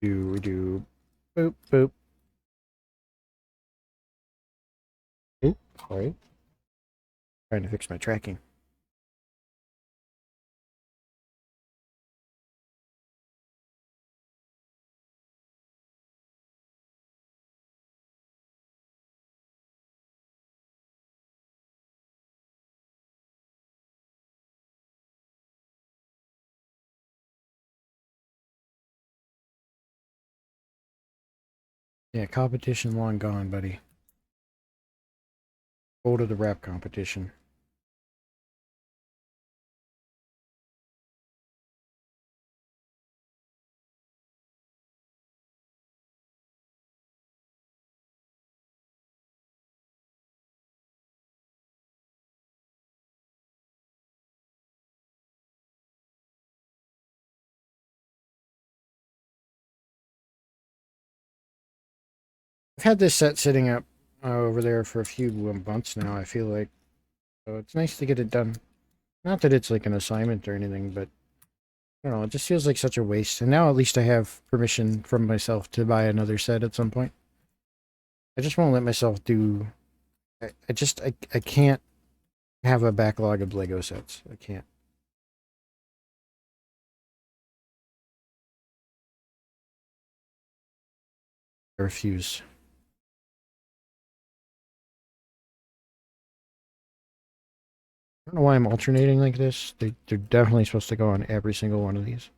Speaker 1: We do boop, boop. Oop, sorry. Trying to fix my tracking. Yeah, competition long gone, buddy. Go to the rap competition. I've had this set sitting up over there for a few months now, I feel like. So it's nice to get it done. Not that it's like an assignment or anything, but I don't know, it just feels like such a waste. And now at least I have permission from myself to buy another set at some point. I just won't let myself do... I can't have a backlog of Lego sets. I can't. I refuse. I don't know why I'm alternating like this. They're definitely supposed to go on every single one of these.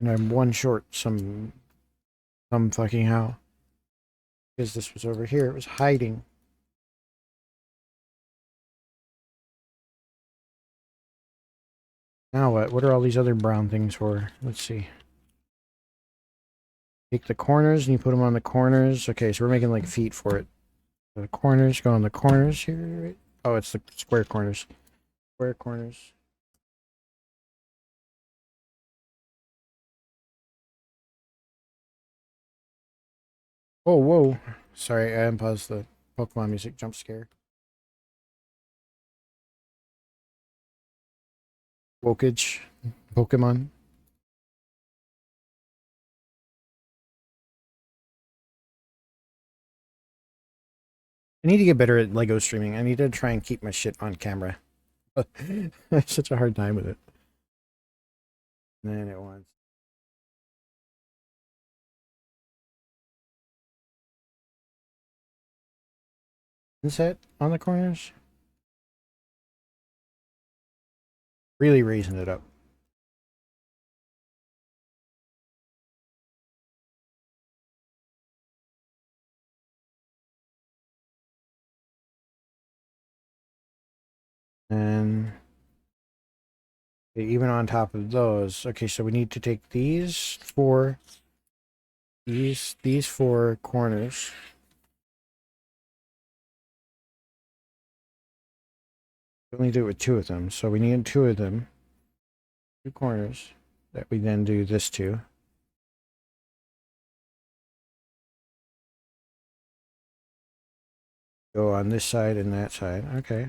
Speaker 1: And I'm one short some fucking how. Because this was over here. It was hiding. Now what? What are all these other brown things for? Let's see. Take the corners and you put them on the corners. Okay, so we're making like feet for it. The corners go on the corners here. Right? Oh, it's the square corners. Square corners. Oh, whoa. Sorry, I unpaused the Pokemon music jump scare. Wokage. Pokemon. I need to get better at Lego streaming. I need to try and keep my shit on camera. I have such a hard time with it. And then it wants. Inset on the corners. Really raising it up. And okay, even on top of those. Okay, so we need to take these four corners. We only do it with two of them, so we need two of them. Two corners. that we then do this to. Go on this side and that side. Okay.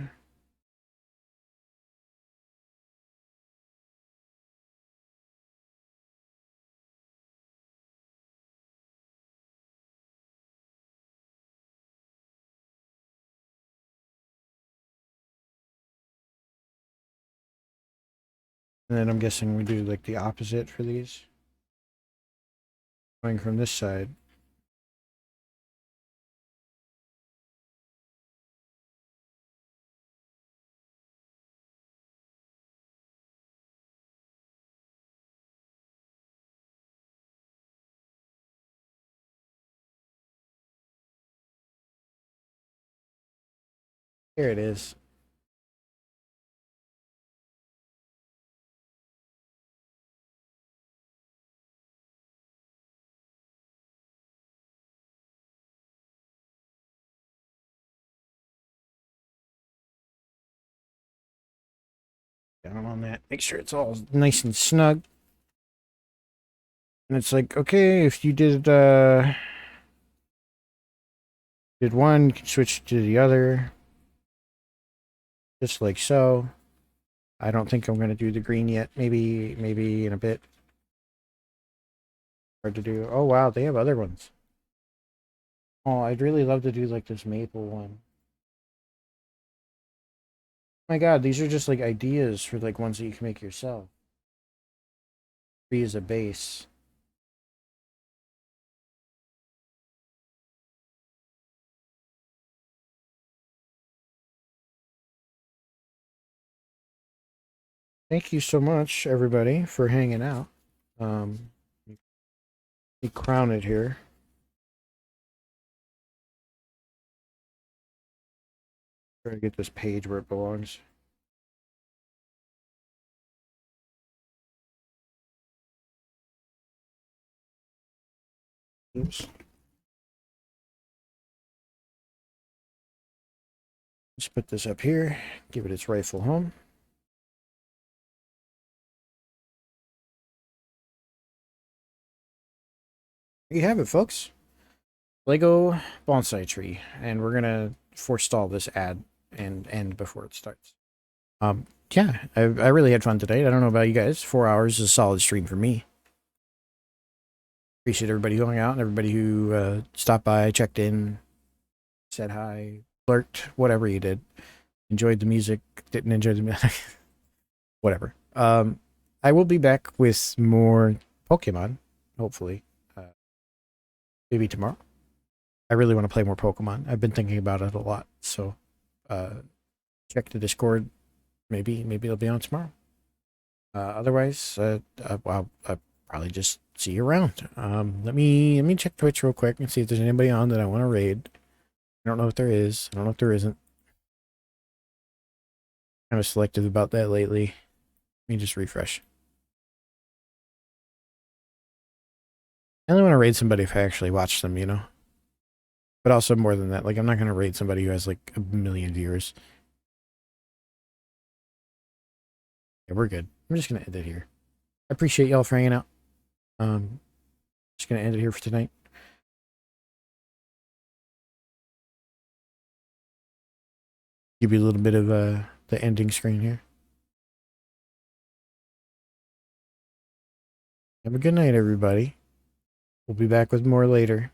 Speaker 1: And then I'm guessing we do like the opposite for these. Going from this side. Here it is. Down on that. Make sure it's all nice and snug. And it's like, okay, if you did one, you can switch to the other. Just like so. I don't think I'm gonna do the green yet. Maybe in a bit. Hard to do. Oh wow, they have other ones. Oh, I'd really love to do like this maple one. Oh my god, these are just like ideas for like ones that you can make yourself. Tree as a base. Thank you so much, everybody, for hanging out. We crown it here. Try to get this page where it belongs. Oops. Let's put this up here. Give it its rightful home. There you have it, folks. Lego bonsai tree, and we're gonna forestall this ad and end before it starts. Yeah, I really had fun today. I don't know about you guys. 4 hours is a solid stream for me. Appreciate everybody going out and everybody who stopped by, checked in, said hi, flirt, whatever you did. Enjoyed the music, didn't enjoy the music, whatever. I will be back with more Pokemon, hopefully. Maybe tomorrow. I really want to play more Pokemon. I've been thinking about it a lot, so check the Discord. Maybe it'll be on tomorrow. Otherwise, I'll probably just see you around. Let me check Twitch real quick and see if there's anybody on that I want to raid. I don't know if there is. I don't know if there isn't. Kind of selective about that lately. Let me just refresh. I only want to raid somebody if I actually watch them, you know? But also more than that, like I'm not going to raid somebody who has like 1,000,000 viewers. Yeah, we're good. I'm just going to end it here. I appreciate y'all for hanging out. Just going to end it here for tonight. Give you a little bit of the ending screen here. Have a good night, everybody. We'll be back with more later.